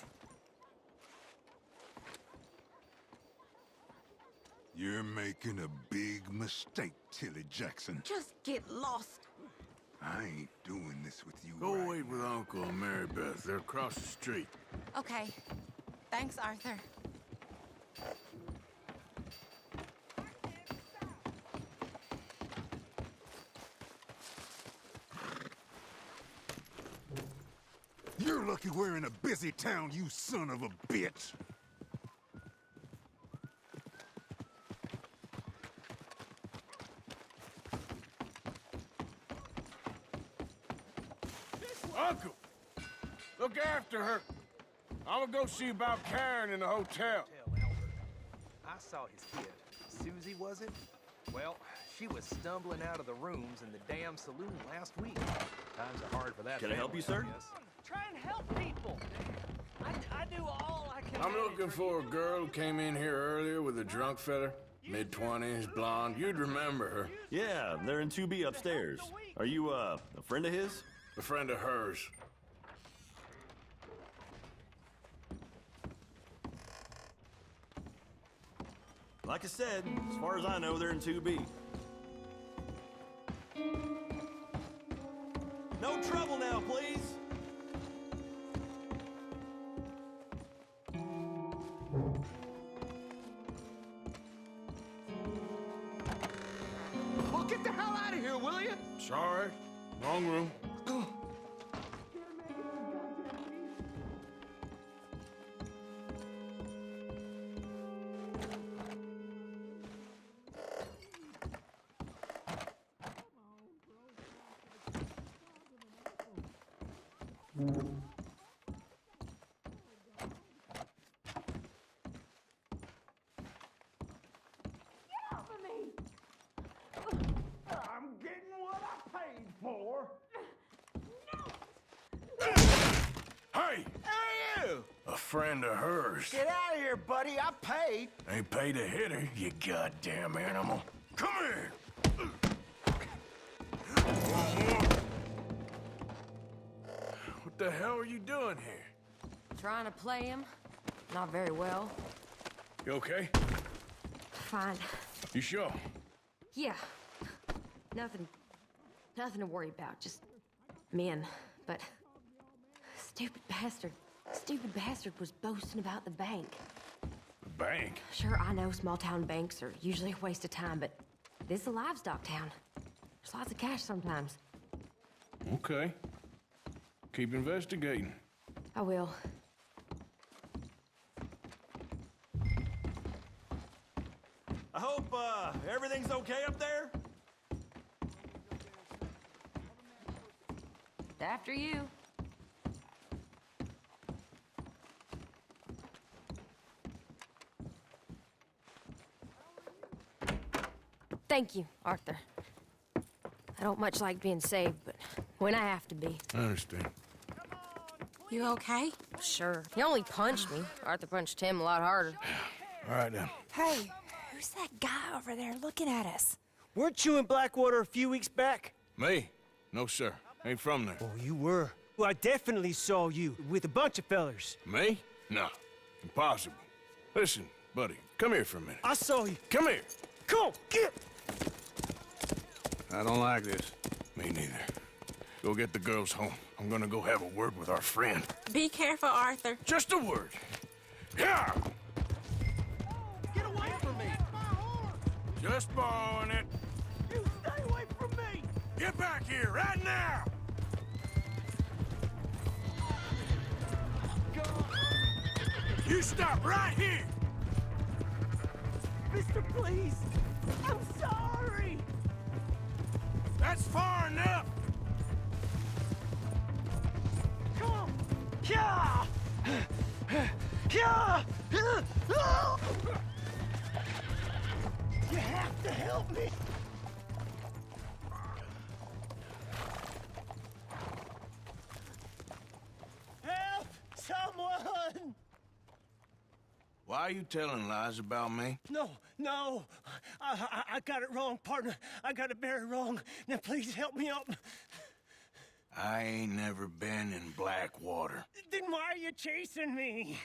You're making a big mistake, Tilly Jackson. Just get lost. I ain't doing this with you. Go right wait with Uncle and Mary Beth. They're across the street. Okay. Thanks, Arthur. You're lucky we're in a busy town, you son of a bitch! Uncle! Look after her. I'm gonna go see about Karen in the hotel. I saw his kid. Susie, was it? Well, she was stumbling out of the rooms in the damn saloon last week. Times are hard for that. Can I help you, sir? guess. Try and help people. I do all I can. I'm looking for a girl who came in here earlier with a drunk fella. Mid-20s, blonde. You'd remember her. Yeah, they're in 2B upstairs. Are you, a friend of his? A friend of hers. Like I said, as far as I know, they're in 2B. No trouble now, please! Well, get the hell out of here, will you? Sorry. Wrong room. off of me! I'm getting what I paid for. Hey! Hey, you! A friend of hers. Get out of here, buddy. I paid. Ain't paid to hit her, you goddamn animal. Come here! What the hell are you doing here? Trying to play him. Not very well. You okay? Fine. You sure? Yeah. Nothing to worry about. Just men. But stupid bastard was boasting about the bank. The bank? Sure, I know small town banks are usually a waste of time, but this is a livestock town. There's lots of cash sometimes. Okay. Keep investigating. I will. I hope, everything's okay up there? After you. Thank you, Arthur. I don't much like being saved, but when I have to be. I understand. You okay? Sure. He only punched me. Arthur punched him a lot harder. All right, then. Hey, who's that guy over there looking at us? Weren't you in Blackwater a few weeks back? Me? No, sir. Ain't from there. Oh, you were. Well, I definitely saw you with a bunch of fellers. Me? No. Impossible. Listen, buddy, come here for a minute. I saw you. Come here. Come on, get! I don't like this. Me neither. Go get the girls home. I'm gonna go have a word with our friend. Be careful, Arthur. Just a word. Yeah! Get away from me! Just borrowing it. You stay away from me! Get back here right now! You stop right here! Mister, please! I'm sorry! That's far enough! Come on! Yeah! Yeah! You have to help me! Help! Someone! Why are you telling lies about me? No. I got it wrong, partner. I got it very wrong. Now please help me up. I ain't never been in Blackwater. Then why are you chasing me?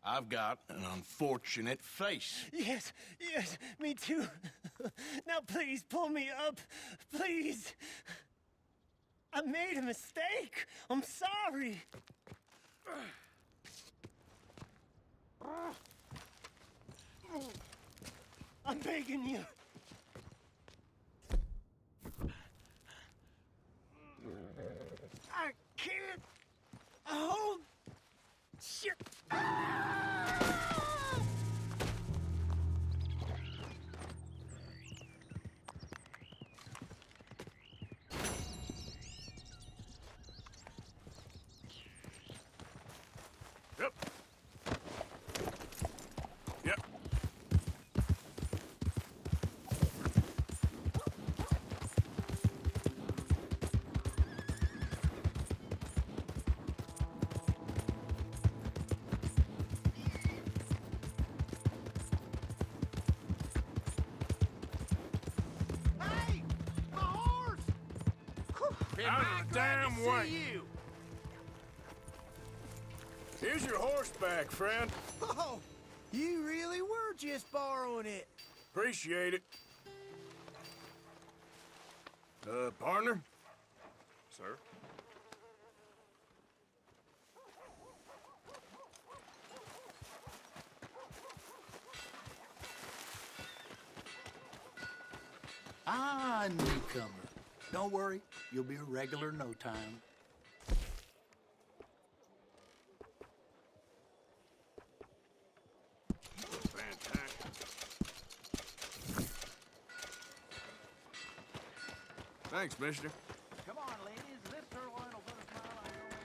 I've got an unfortunate face. Yes, me too. Now please pull me up, please. I made a mistake. I'm sorry. I'm begging you. I can't hold shit. Yep. Yep. Hey! My horse! Out of the damn way! Here's your horseback, friend. Oh, you really were just borrowing it. Appreciate it. Partner? Sir? Ah, newcomer. Don't worry, you'll be a regular in no time. Thanks, mister. Come on, ladies. Lift her line will put a smile on your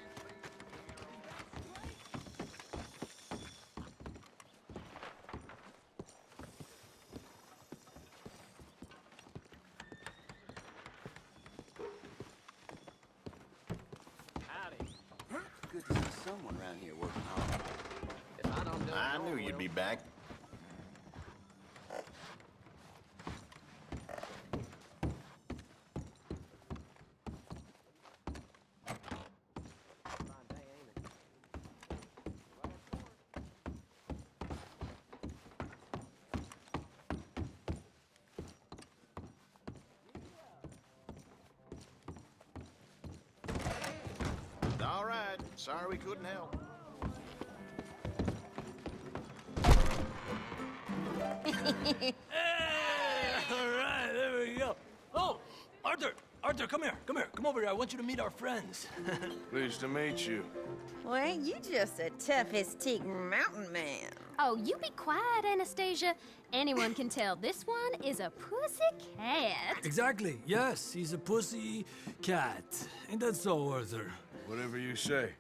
someone around here working hard. If I don't do it, I no knew one you'd will. be back. All right. Sorry we couldn't help. All right, there we go. Oh, Arthur, Arthur, come here, come over here. I want you to meet our friends. Pleased to meet you. Well, you just a tough-as-teak mountain man. Oh, you be quiet, Anastasia. Anyone can tell this one is a pussy cat. Exactly. Yes, he's a pussy cat. Ain't that so, Arthur? Whatever you say.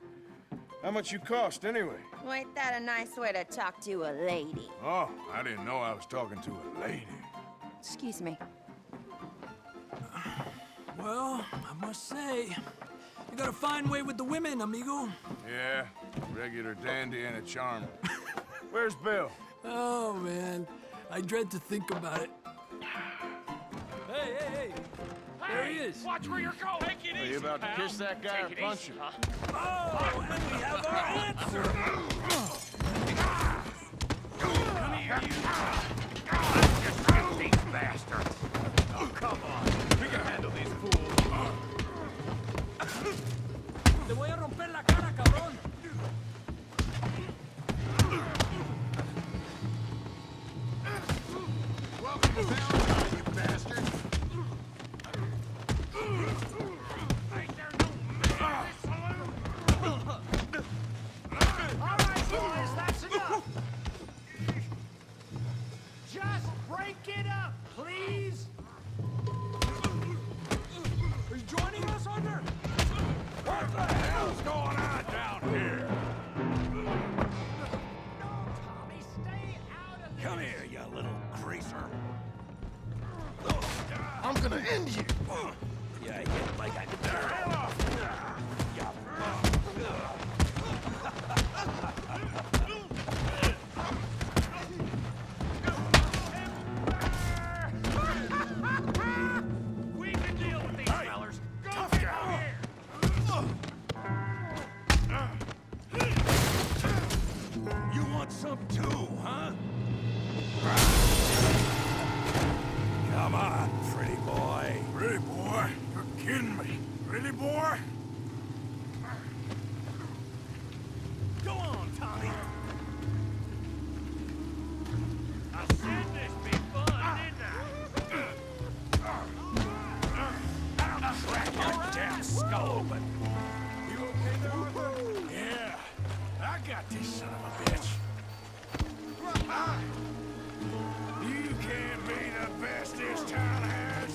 How much you cost, anyway? Well, ain't that a nice way to talk to a lady? Oh, I didn't know I was talking to a lady. Excuse me. Well, I must say, you got a fine way with the women, amigo. Yeah, regular dandy and a charmer. Where's Bill? Oh, man. I dread to think about it. Hey! There he is. Watch where you're going. Take it Are you about to kiss that guy or punch him? Oh, and we have our answer. Come here, you. Just get these bastards. Oh, come on. We can handle these fools. Te voy a romper la cara, cabrón. Welcome to Valentine, you bastard. All right, boys, that's enough. Just break it up, please. Are you joining us, Arthur? What the hell's going on down here? No, Tommy, stay out of this. Come here, you little greaser. I'm gonna end you. Yeah, I hit like I could turn off. We can deal with these fellers. Go down here. You want some too, huh? Come on, pretty boy. Pretty boy? You're kidding me. Pretty boy? Go on, Tommy. I said this be fun, didn't I'll crack your damn skull, but... You okay there, Arthur? Yeah, I got this son of a bitch. You can't be the best this town has.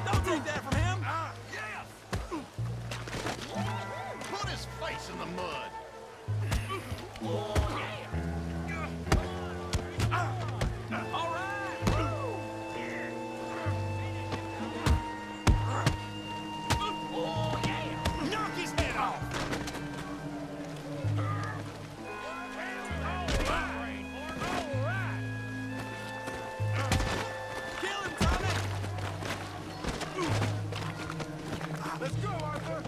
Don't take that from him. Put his face in the mud. All right. Knock his head off. Kill him, Tommy. Let's go, Arthur.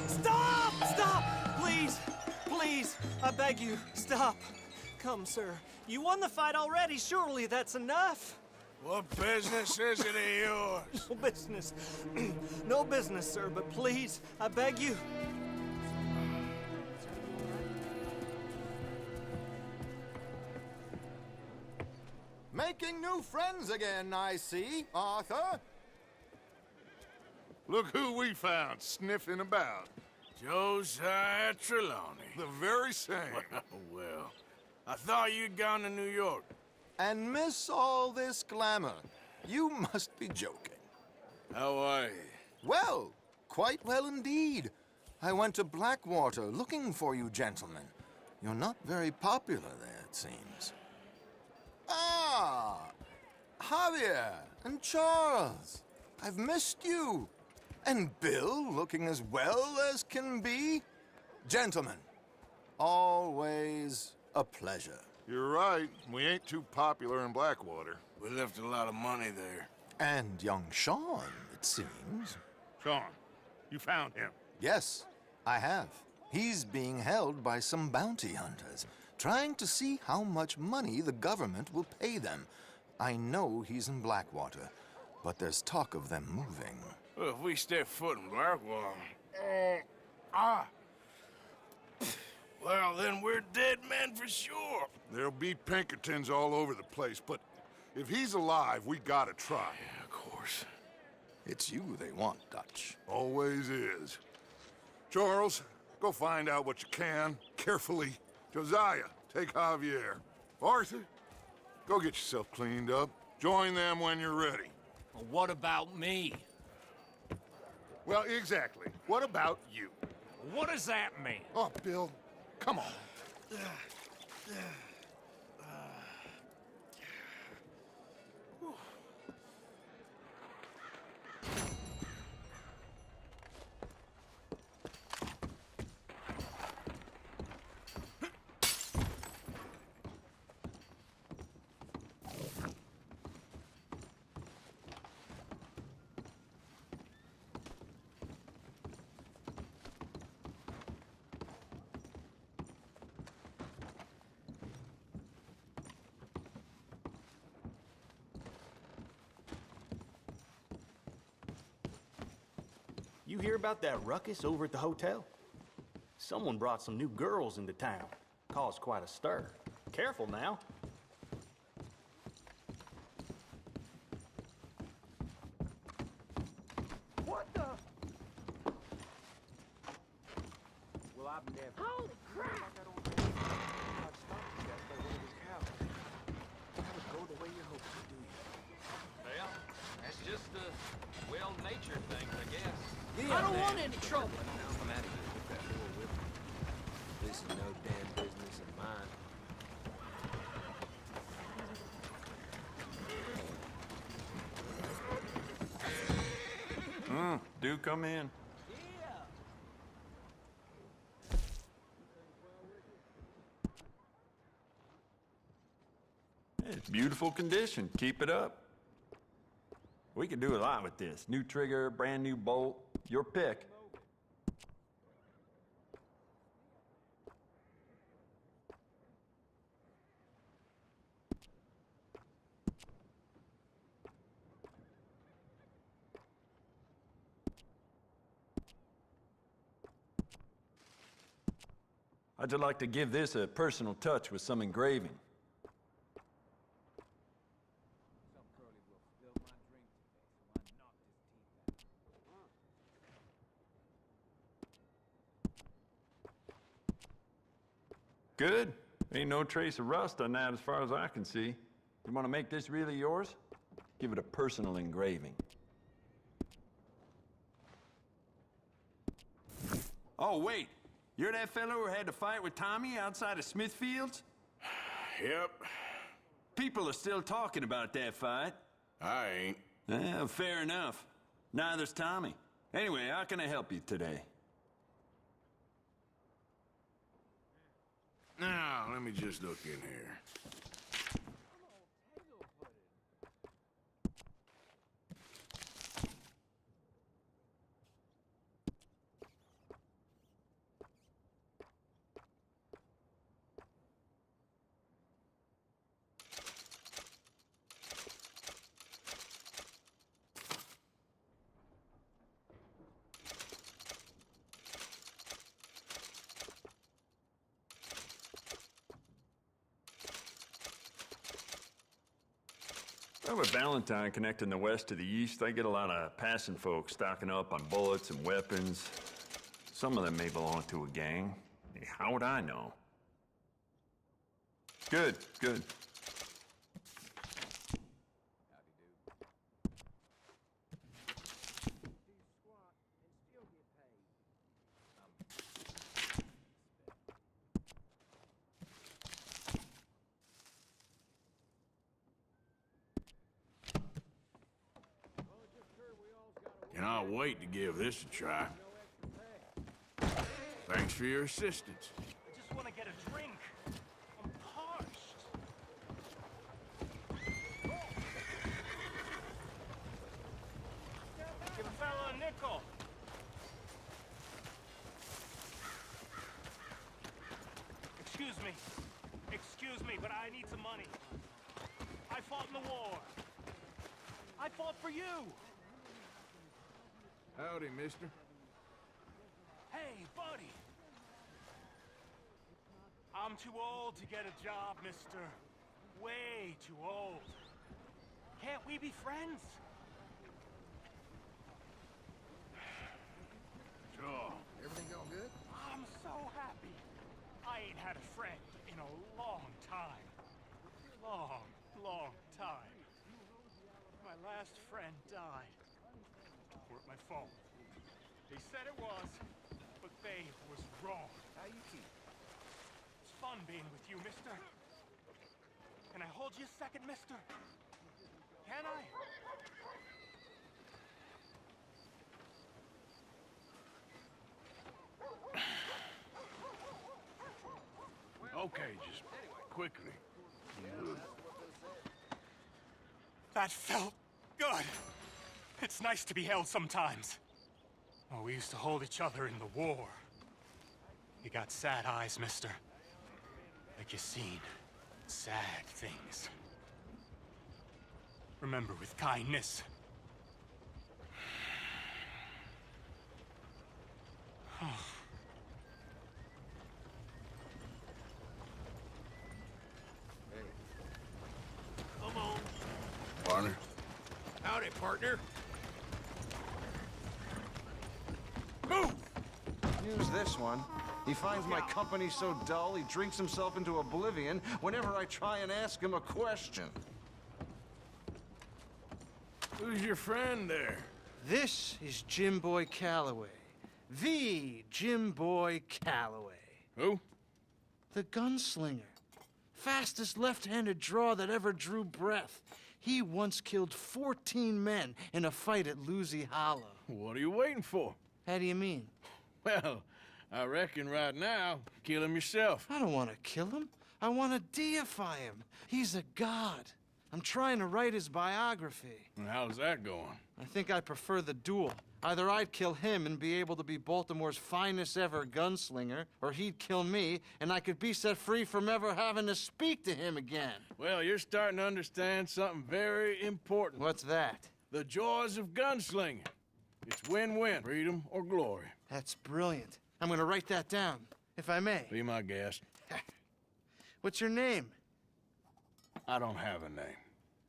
Stop! Stop! Please! Please! I beg you, stop. Come, sir. You won the fight already. Surely that's enough. What business is it of yours? No business. No business, sir, but please, I beg you. Making new friends again, I see, Arthur. Look who we found sniffing about. Josiah Trelawney. The very same. Well, I thought you'd gone to New York. And miss all this glamour. You must be joking. How are you? Well, quite well indeed. I went to Blackwater looking for you gentlemen. You're not very popular there, it seems. Ah! Javier and Charles. I've missed you. And Bill looking as well as can be. Gentlemen, always a pleasure. You're right. We ain't too popular in Blackwater. We left a lot of money there. And young Sean, it seems. Sean, you found him? Yes, I have. He's being held by some bounty hunters, trying to see how much money the government will pay them. I know he's in Blackwater, but there's talk of them moving. Well, if we step foot in Blackwater... Well, then we're dead men for sure. There'll be Pinkertons all over the place, but if he's alive, we gotta try. Yeah, of course. It's you they want, Dutch. Always is. Charles, go find out what you can, carefully. Josiah, take Javier. Arthur, go get yourself cleaned up. Join them when you're ready. Well, what about me? Well, exactly. What about you? What does that mean? Oh, Bill, come on. You hear about that ruckus over at the hotel? Someone brought some new girls into town. Caused quite a stir. Careful now. What the? Well, I've never... Holy crap! Well, that's just a well-natured thing, I guess. I don't want any trouble. I'm out of here with that war with me. This is no damn business of mine. Do come in. It's beautiful condition. Keep it up. We could do a lot with this. New trigger, brand new bolt. Your pick. I'd just like to give this a personal touch with some engraving. Good. Ain't no trace of rust on that as far as I can see. You want to make this really yours? Give it a personal engraving. Oh, wait. You're that fellow who had to fight with Tommy outside of Smithfields? Yep. People are still talking about that fight. I ain't. Fair enough. Neither's Tommy. Anyway, how can I help you today? Now, let me just look in here. Well, with Valentine connecting the west to the east, they get a lot of passing folks stocking up on bullets and weapons. Some of them may belong to a gang. Hey, how would I know? Good, good. I'll wait to give this a try. Thanks for your assistance. I just want to get a drink. I'm parched. Give a fella a nickel. Excuse me, but I need some money. I fought in the war. I fought for you. Howdy, mister. Hey, buddy. I'm too old to get a job, mister. Way too old. Can't we be friends? Sure. Everything going good? I'm so happy. I ain't had a friend in a long time. Long time. My last friend died. Or at my phone. They said it was, but they was wrong. How you keep? It's fun being with you, mister. Can I hold you a second, mister? Can I? Okay, just quickly. That felt good. It's nice to be held sometimes. Oh, we used to hold each other in the war. You got sad eyes, mister. Like you seen sad things. Remember with kindness. Come on. Partner. Howdy, partner. Move! Use this one. He finds my company so dull, he drinks himself into oblivion whenever I try and ask him a question. Who's your friend there? This is Jim Boy Calloway. The Jim Boy Calloway. Who? The gunslinger. Fastest left-handed draw that ever drew breath. He once killed 14 men in a fight at Lucy Hollow. What are you waiting for? How do you mean? Well, I reckon right now, kill him yourself. I don't want to kill him. I want to deify him. He's a god. I'm trying to write his biography. And how's that going? I think I prefer the duel. Either I'd kill him and be able to be Baltimore's finest ever gunslinger, or he'd kill me and I could be set free from ever having to speak to him again. Well, you're starting to understand something very important. What's that? The joys of gunslinging. It's win-win, freedom or glory. That's brilliant. I'm gonna write that down, if I may. Be my guest. What's your name? I don't have a name.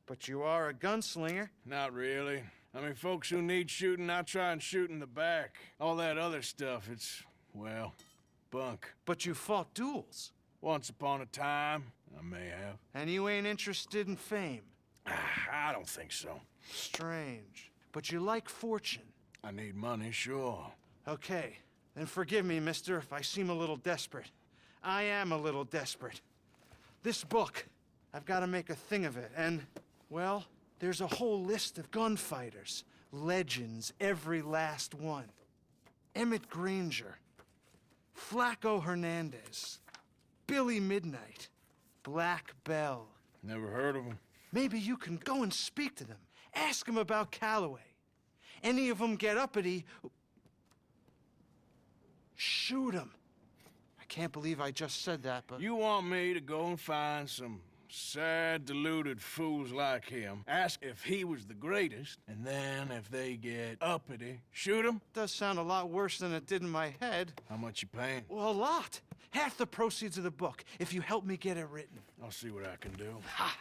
But you are a gunslinger. Not really. I mean, folks who need shooting, I try and shoot in the back. All that other stuff, it's, well, bunk. But you fought duels. Once upon a time, I may have. And you ain't interested in fame. I don't think so. Strange. But you like fortune. I need money, sure. Okay. Then forgive me, mister, if I seem a little desperate. I am a little desperate. This book, I've got to make a thing of it, and, well, there's a whole list of gunfighters. Legends, every last one. Emmett Granger, Flaco Hernandez, Billy Midnight, Black Bell. Never heard of them. Maybe you can go and speak to them. Ask them about Calloway. Any of them get uppity, shoot them. I can't believe I just said that, but... You want me to go and find some sad, deluded fools like him, ask if he was the greatest, and then if they get uppity, shoot him? Does sound a lot worse than it did in my head. How much you paying? Well, a lot. Half the proceeds of the book, if you help me get it written. I'll see what I can do. Ha!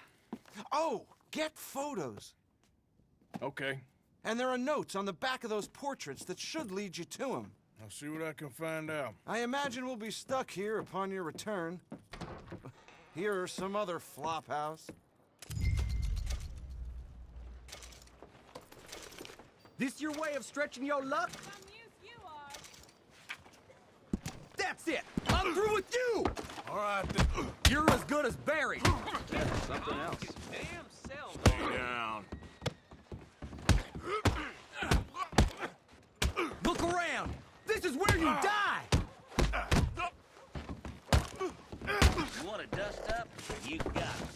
Oh, get photos. Okay. And there are notes on the back of those portraits that should lead you to him. I'll see what I can find out. I imagine we'll be stuck here upon your return. Here or some other flop house. This your way of stretching your luck? That's it! I'm through with you! All right, then. You're as good as Barry. Something else. Damn cell. Stay down. you die! You want to dust up? You got it.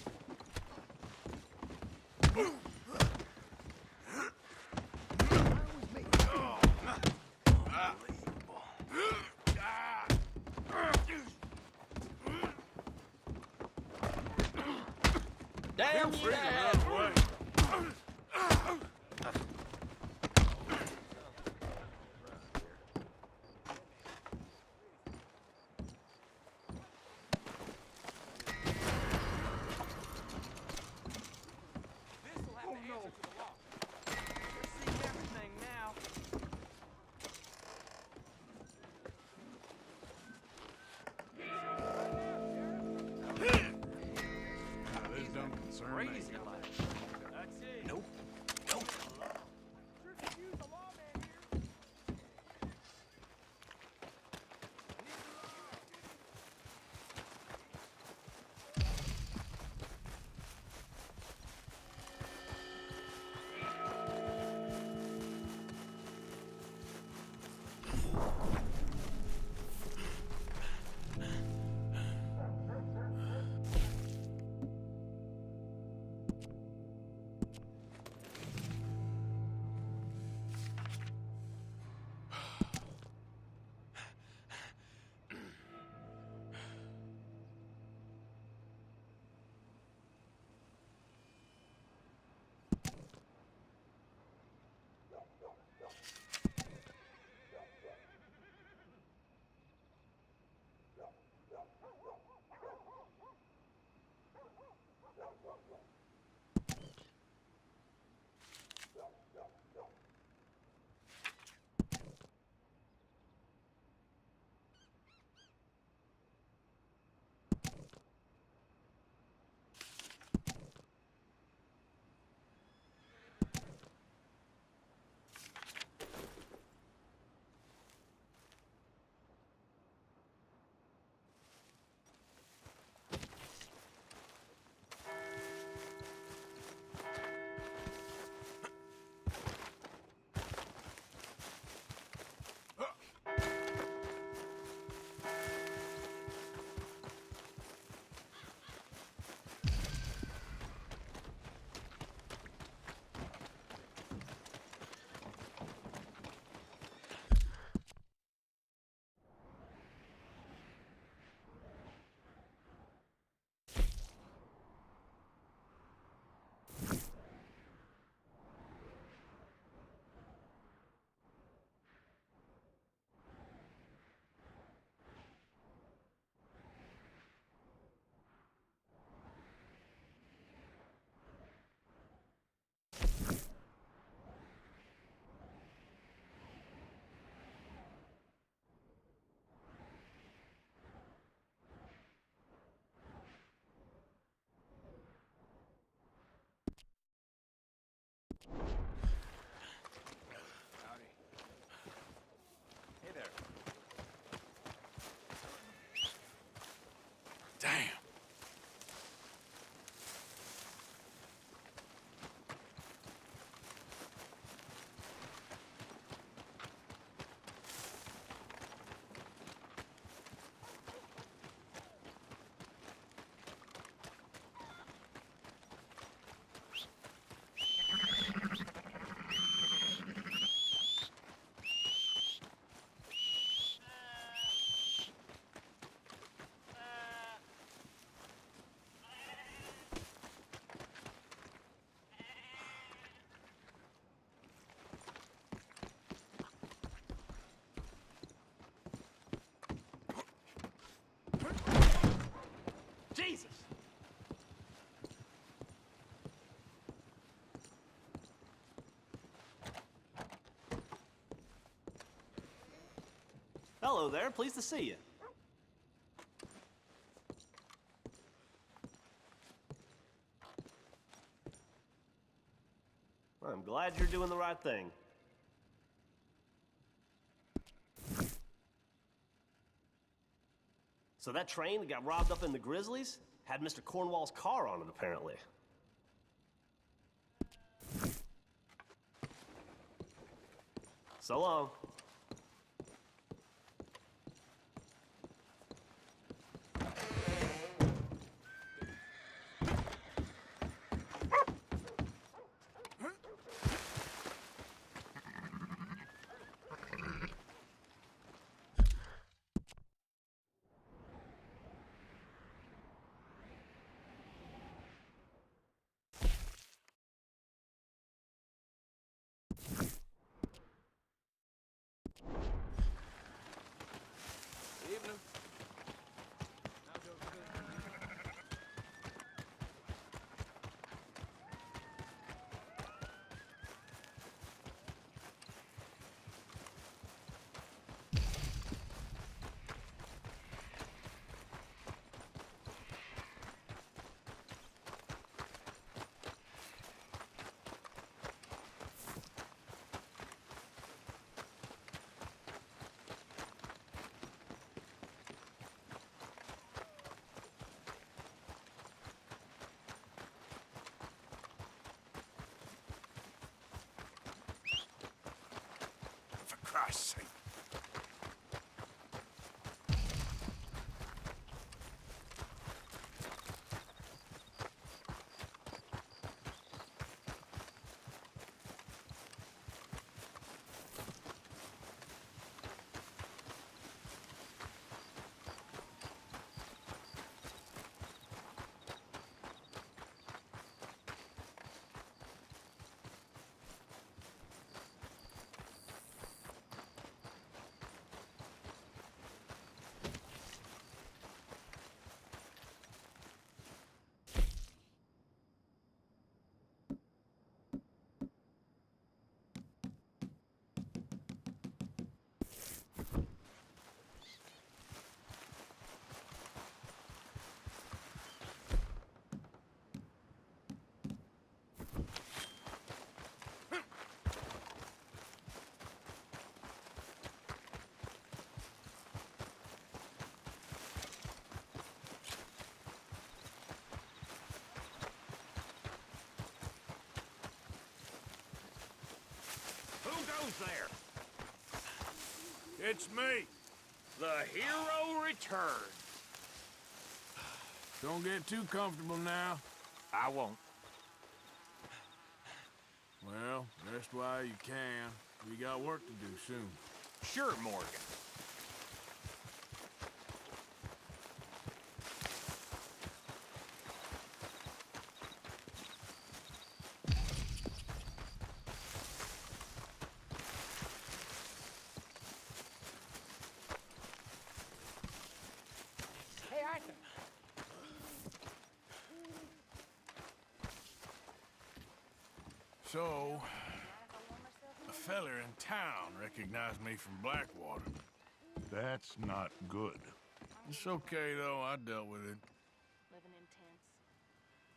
Damn you! Damn. Jesus! Hello there, pleased to see you. I'm glad you're doing the right thing. So that train that got robbed up in the Grizzlies had Mr. Cornwall's car on it, apparently. So long. Evening. For Christ's sake. Who goes there? It's me. The hero returns. Don't get too comfortable now. I won't. Well, rest while you can. We got work to do soon. Sure, Morgan. Hey, Arthur. So, a feller in town recognized me from Blackwater. That's not good. It's okay, though. I dealt with it. Living in tents.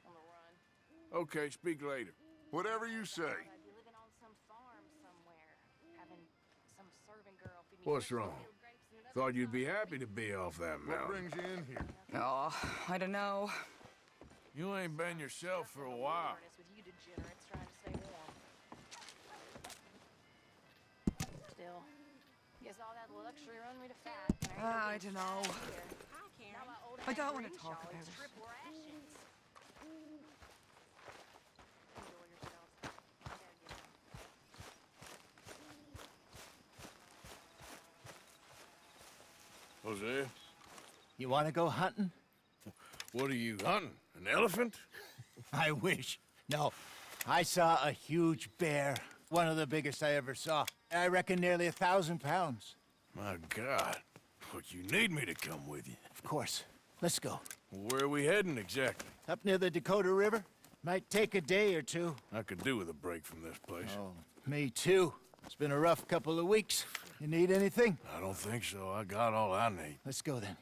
On the run. Okay, speak later. Whatever you say. I'd be living on some farm somewhere. Having some serving girl feed me What's field wrong? grapes and another Thought you'd be happy to be off that What mountain. brings you in here? Oh, I don't know. You ain't been yourself for a while. harness with you degenerates trying to stay warm. Still, guess all that luxury run me to fat. I don't know. Hi, Karen. Now my old I don't hat want to Crenshaw talk about is it. triple rations. Enjoy yourselves. I gotta get home. Hosea, You want to go hunting? what are you hunting? An elephant? I wish. No, I saw a huge bear. One of the biggest I ever saw. I reckon nearly 1,000 pounds. My God. But you need me to come with you. Of course. Let's go. Where are we heading exactly? Up near the Dakota River. Might take a day or two. I could do with a break from this place. Oh, me too. It's been a rough couple of weeks. You need anything? I don't think so. I got all I need. Let's go then.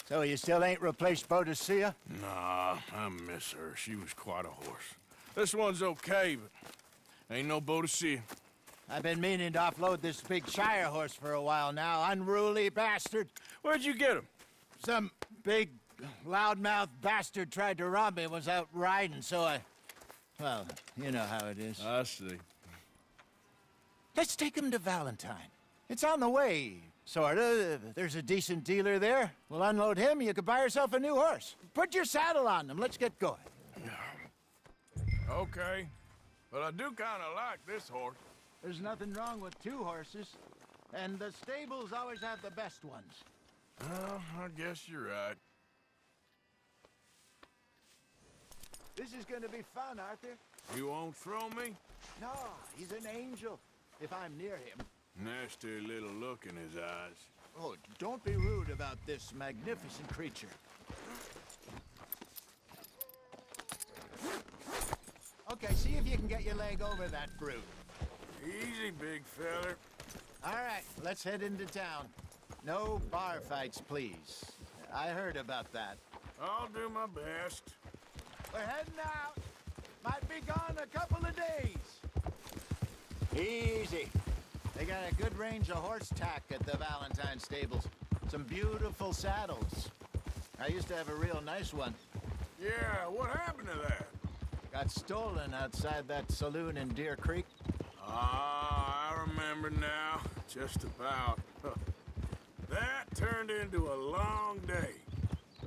So you still ain't replaced Boadicea? Nah, I miss her. She was quite a horse. This one's okay, but ain't no Boadicea. I've been meaning to offload this big Shire horse for a while now. Unruly bastard. Where'd you get him? Some big, loudmouth bastard tried to rob me and was out riding, so I... Well, you know how it is. I see. Let's take him to Valentine. It's on the way, sorta. There's a decent dealer there. We'll unload him, you could buy yourself a new horse. Put your saddle on them, let's get going. Okay, but I do kind of like this horse. There's nothing wrong with two horses, and the stables always have the best ones. Well, I guess you're right. This is gonna be fun, Arthur. You won't throw me? No, he's an angel, if I'm near him. Nasty little look in his eyes. Oh, don't be rude about this magnificent creature. Okay, see if you can get your leg over that brute. Easy, big feller. All right, let's head into town. No bar fights, please. I heard about that. I'll do my best. We're heading out. Might be gone a couple of days. Easy. They got a good range of horse tack at the Valentine stables. Some beautiful saddles. I used to have a real nice one. Yeah, what happened to that? Got stolen outside that saloon in Deer Creek. Ah, I remember now. Just about. That turned into a long day.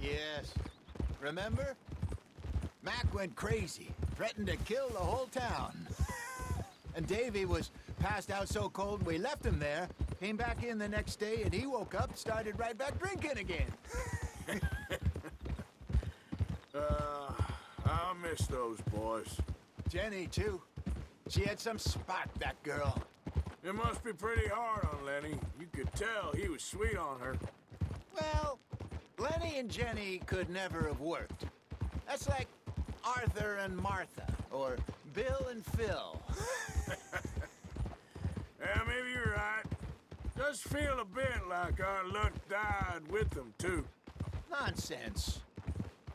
Yes. Remember? Mac went crazy, threatened to kill the whole town. And Davy was passed out so cold we left him there, came back in the next day, and he woke up, started right back drinking again. I'll miss those boys. Jenny, too. She had some spark, that girl. It must be pretty hard on Lenny. You could tell he was sweet on her. Well, Lenny and Jenny could never have worked. That's like Arthur and Martha, or Bill and Phil. Yeah, maybe you're right. Does feel a bit like our luck died with them, too. Nonsense.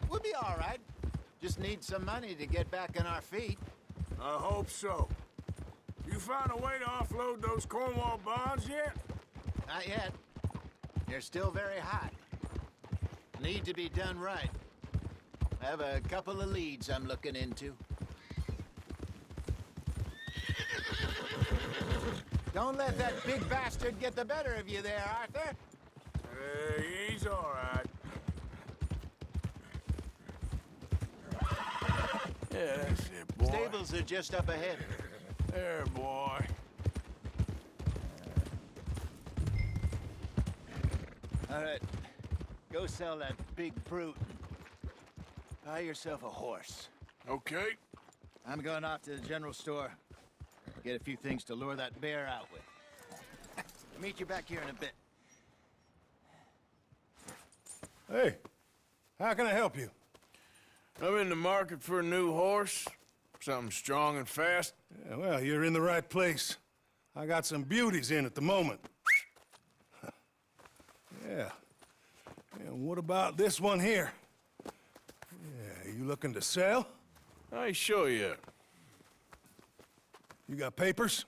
We'll be all right. Just need some money to get back on our feet. I hope so. You found a way to offload those Cornwall bonds yet? Not yet. They're still very hot. Need to be done right. I have a couple of leads I'm looking into. Don't let that big bastard get the better of you there, Arthur. He's all right. Yeah, that's it, boy. Stables are just up ahead. There, boy. All right. Go sell that big brute. Buy yourself a horse. Okay. I'm going off to the general store. Get a few things to lure that bear out with. Meet you back here in a bit. Hey, how can I help you? I'm in the market for a new horse. Something strong and fast. Yeah, well, you're in the right place. I got some beauties in at the moment. Yeah. And what about this one here? Yeah, you looking to sell? I ain't sure yet. You got papers?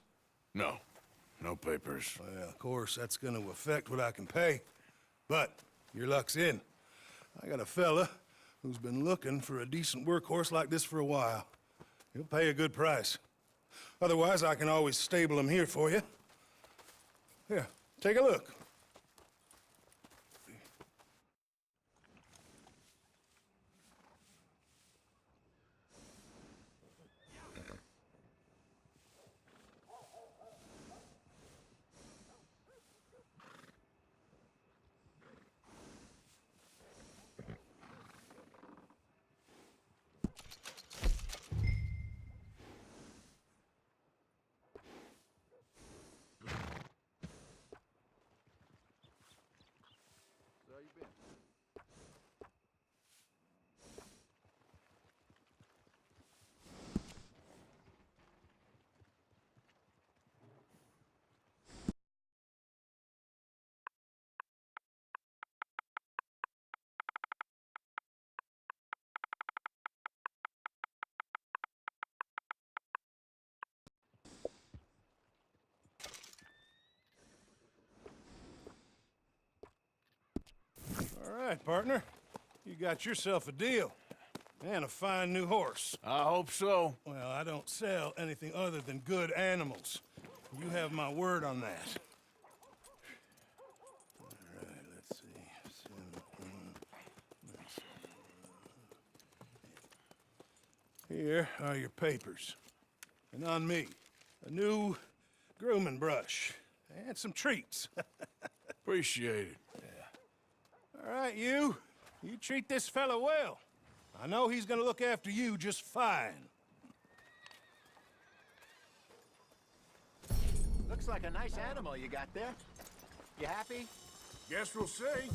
No. No papers. Well, of course, that's gonna affect what I can pay. But your luck's in. I got a fella who's been looking for a decent workhorse like this for a while. He'll pay a good price. Otherwise, I can always stable him here for you. Here, take a look. All right, partner. You got yourself a deal. And a fine new horse. I hope so. Well, I don't sell anything other than good animals. You have my word on that. All right, let's see. Here are your papers. And on me, a new grooming brush. And some treats. Appreciate it. All right, you treat this fella well. I know he's gonna look after you just fine. Looks like a nice animal you got there. You happy? Guess we'll see. Another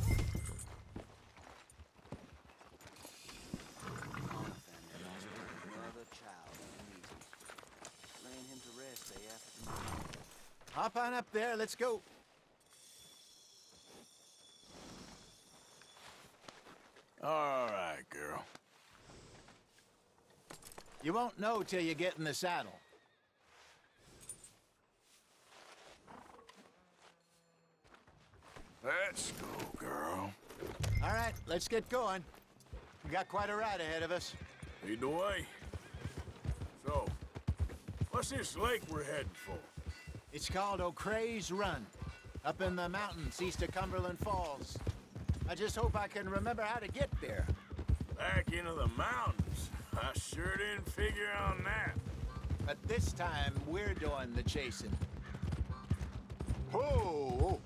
child in measles. Laying him to rest day after tomorrow. Hop on up there, let's go. All right, girl. You won't know till you get in the saddle. Let's go, girl. All right, let's get going. We got quite a ride ahead of us. Lead the way. So, what's this lake we're heading for? It's called O'Creagh's Run, up in the mountains east of Cumberland Falls. I just hope I can remember how to get there. Back into the mountains? I sure didn't figure on that. But this time, we're doing the chasing. Whoa!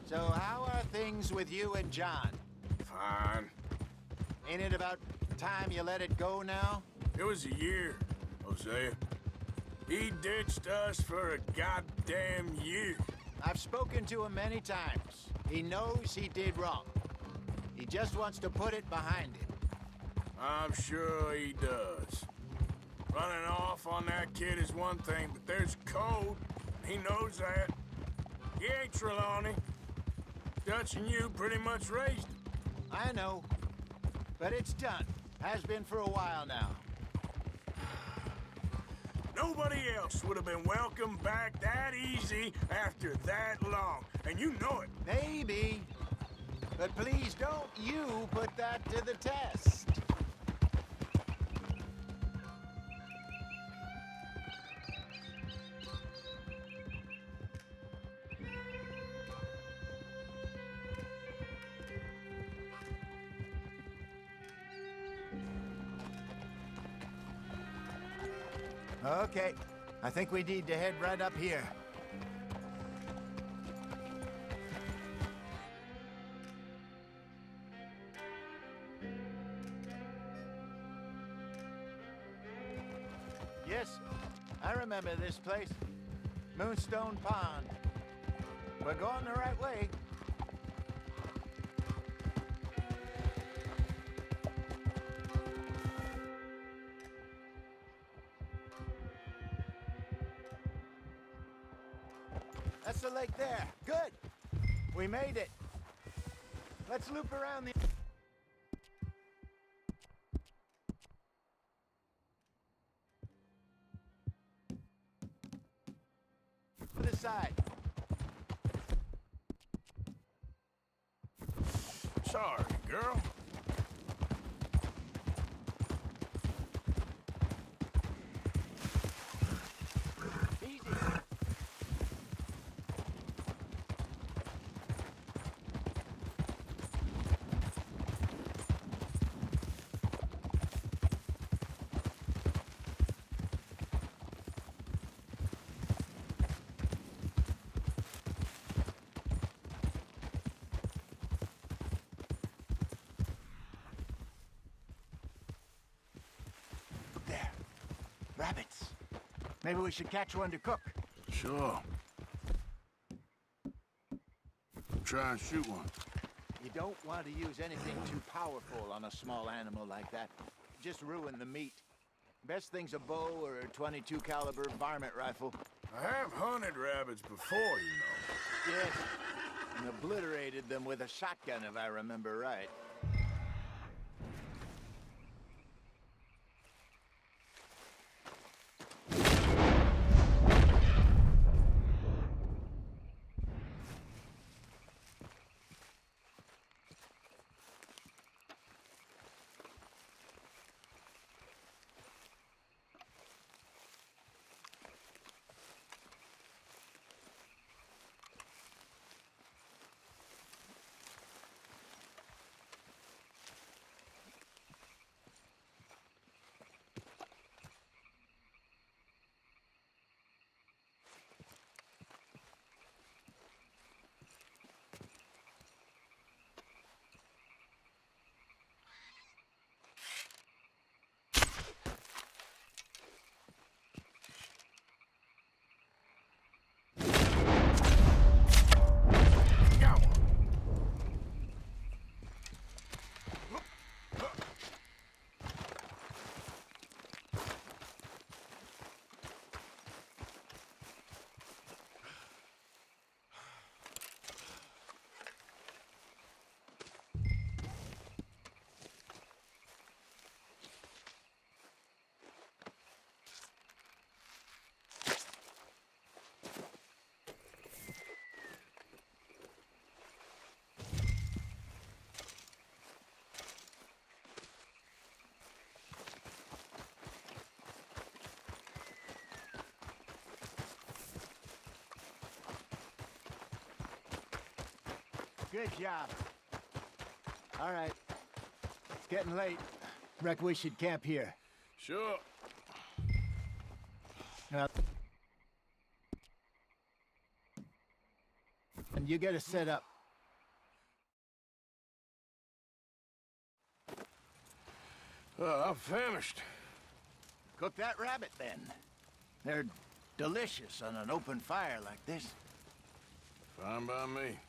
So how are things with you and John? Fine. Ain't it about time you let it go now? It was a year, Hosea. He ditched us for a goddamn year. I've spoken to him many times. He knows he did wrong. He just wants to put it behind him. I'm sure he does. Running off on that kid is one thing, but there's code. He knows that. He ain't Trelawney. Dutch and you pretty much raised him. I know. But it's done. Has been for a while now. Nobody else would have been welcomed back that easy after that long. And you know it. Maybe. But please don't you put that to the test. Okay, I think we need to head right up here. Yes, I remember this place. Moonstone Pond. We're going the right way. That's the lake there. Good. We made it. Let's loop around the... to the side. Sorry, girl. Rabbits. Maybe we should catch one to cook. Sure. Try and shoot one. You don't want to use anything too powerful on a small animal like that. Just ruin the meat. Best thing's a bow or a .22 caliber varmint rifle. I have hunted rabbits before, you know. Yes, and obliterated them with a shotgun, if I remember right. Good job. All right. It's getting late. Reckon we should camp here. Sure. And you get us set up. I'm famished. Cook that rabbit, then. They're delicious on an open fire like this. Fine by me.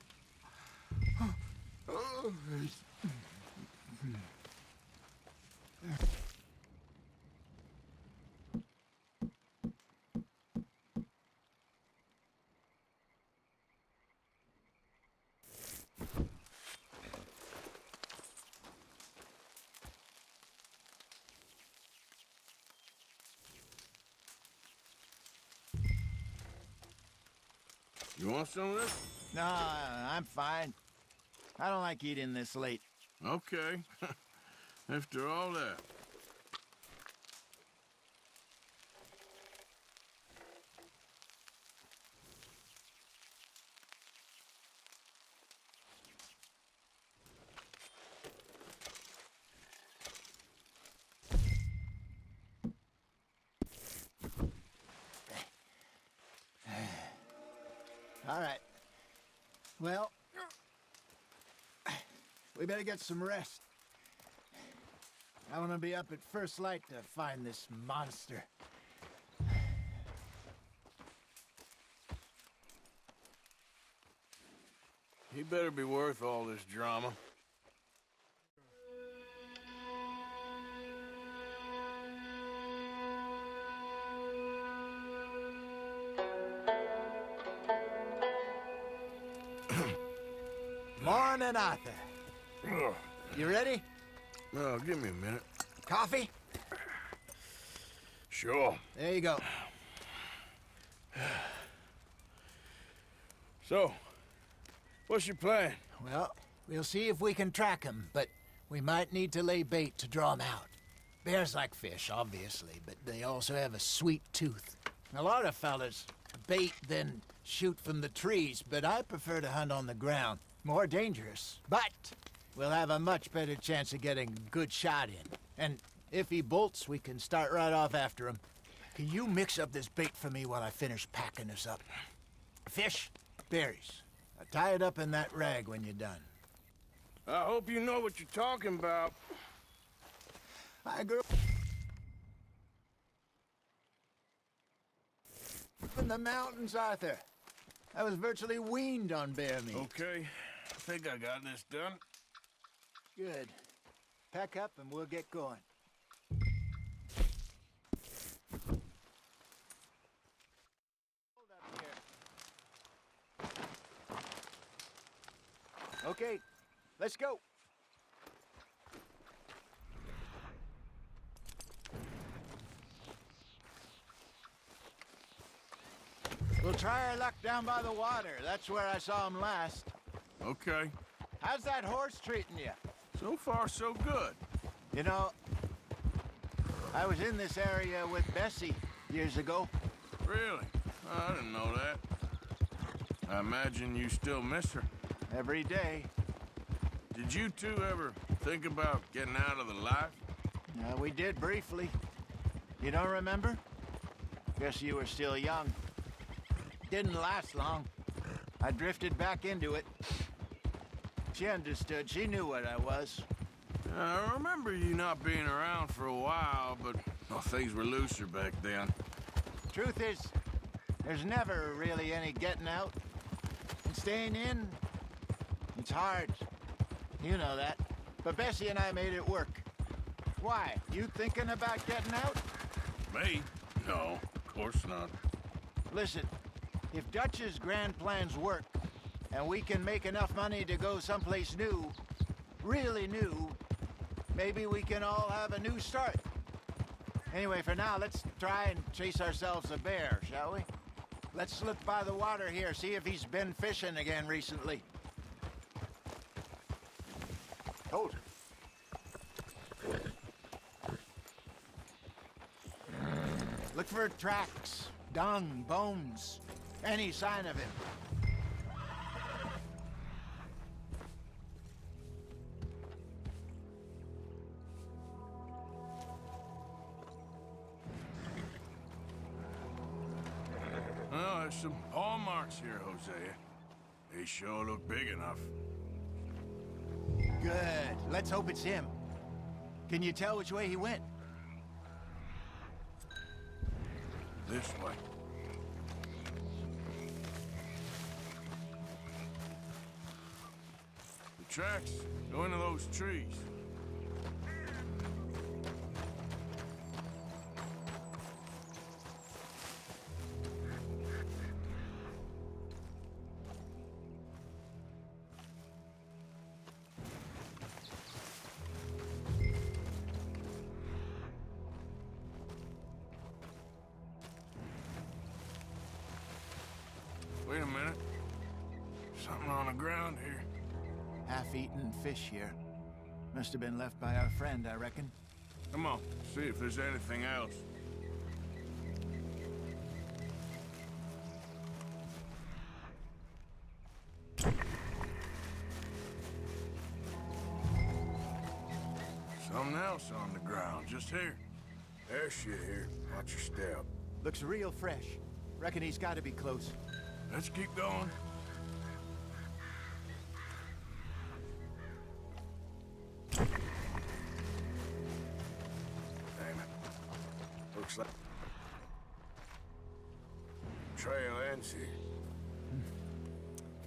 You want some of this? No, I'm fine. I don't like eating this late. Okay. After all that. All right. Well, we better get some rest. I want to be up at first light to find this monster. He better be worth all this drama. Morning, Arthur. You ready? Well, give me a minute. Coffee? Sure. There you go. So, what's your plan? Well, we'll see if we can track him, but we might need to lay bait to draw him out. Bears like fish, obviously, but they also have a sweet tooth. A lot of fellas bait, then shoot from the trees, but I prefer to hunt on the ground. More dangerous, but we'll have a much better chance of getting a good shot in. And if he bolts, we can start right off after him. Can you mix up this bait for me while I finish packing this up? Fish, berries. Now tie it up in that rag when you're done. I hope you know what you're talking about. I grew up in the mountains, Arthur. I was virtually weaned on bear meat. Okay, I think I got this done. Good. Pack up and we'll get going. Okay, let's go. We'll try our luck down by the water. That's where I saw him last. Okay. How's that horse treating you? So far, so good. You know, I was in this area with Bessie years ago. Really? I didn't know that. I imagine you still miss her. Every day. Did you two ever think about getting out of the life? We did briefly. You don't remember? Guess you were still young. Didn't last long. I drifted back into it. She understood. She knew what I was. I remember you not being around for a while, but things were looser back then. Truth is, there's never really any getting out. And staying in, it's hard. You know that. But Bessie and I made it work. Why? You thinking about getting out? Me? No, of course not. Listen, if Dutch's grand plans work, and we can make enough money to go someplace new, really new, maybe we can all have a new start. Anyway, for now, let's try and chase ourselves a bear, shall we? Let's look by the water here, see if he's been fishing again recently. Hold it. Look for tracks, dung, bones, any sign of him. There's some paw marks here, Hosea. They sure look big enough. Good. Let's hope it's him. Can you tell which way he went? This way. The tracks go into those trees. Wait a minute. Something on the ground here. Half-eaten fish here. Must have been left by our friend, I reckon. Come on, see if there's anything else. Something else on the ground, just here. There's shit here. Watch your step. Looks real fresh. Reckon he's got to be close. Let's keep going. Damn it. Looks like trail ends here.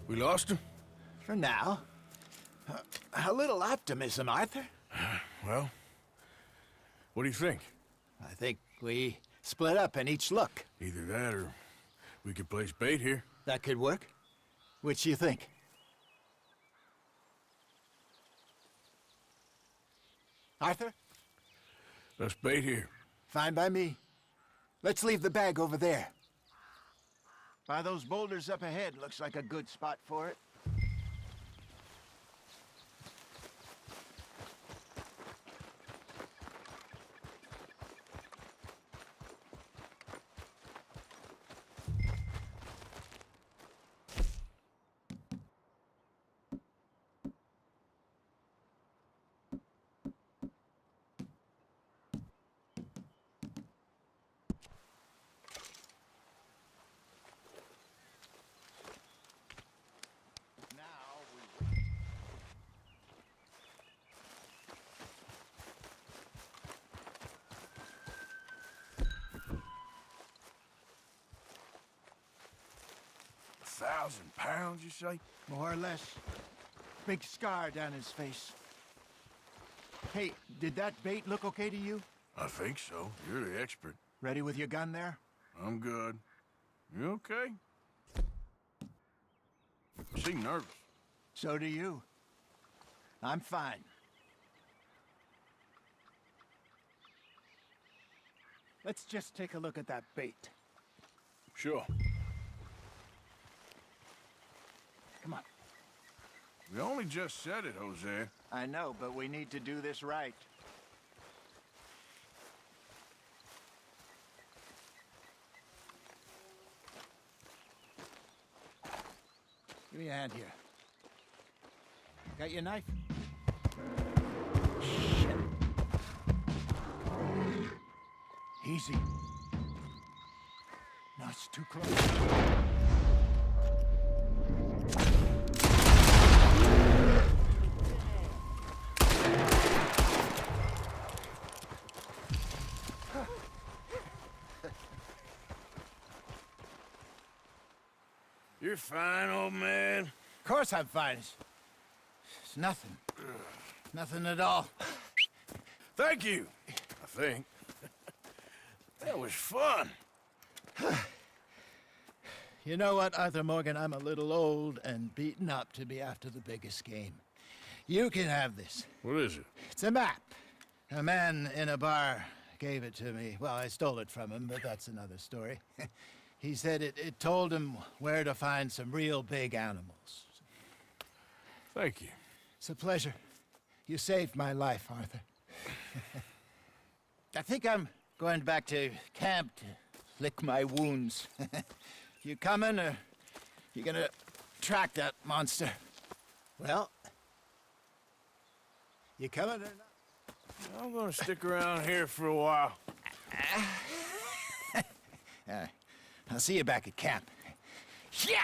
We lost him? For now. A little optimism, Arthur. Well, what do you think? I think we split up and each look. Either that or we could place bait here. That could work. Which you think? Arthur? Let's bait here. Fine by me. Let's leave the bag over there. By those boulders up ahead, looks like a good spot for it. £1,000, you say? More or less. Big scar down his face. Hey, did that bait look okay to you? I think so. You're the expert. Ready with your gun there? I'm good. You okay? You seem nervous. So do you. I'm fine. Let's just take a look at that bait. Sure. Come on. We only just said it, Jose. I know, but we need to do this right. Give me a hand here. Got your knife? Shit. Easy. No, it's too close. You're fine, old man. Of course I'm fine. It's nothing. Nothing at all. Thank you, I think. That was fun. You know what, Arthur Morgan? I'm a little old and beaten up to be after the biggest game. You can have this. What is it? It's a map. A man in a bar gave it to me. Well, I stole it from him, but that's another story. He said it told him where to find some real big animals. Thank you. It's a pleasure. You saved my life, Arthur. I think I'm going back to camp to lick my wounds. You coming, or you gonna track that monster? Well, you coming or not? I'm gonna stick around here for a while. I'll see you back at camp. Yeah!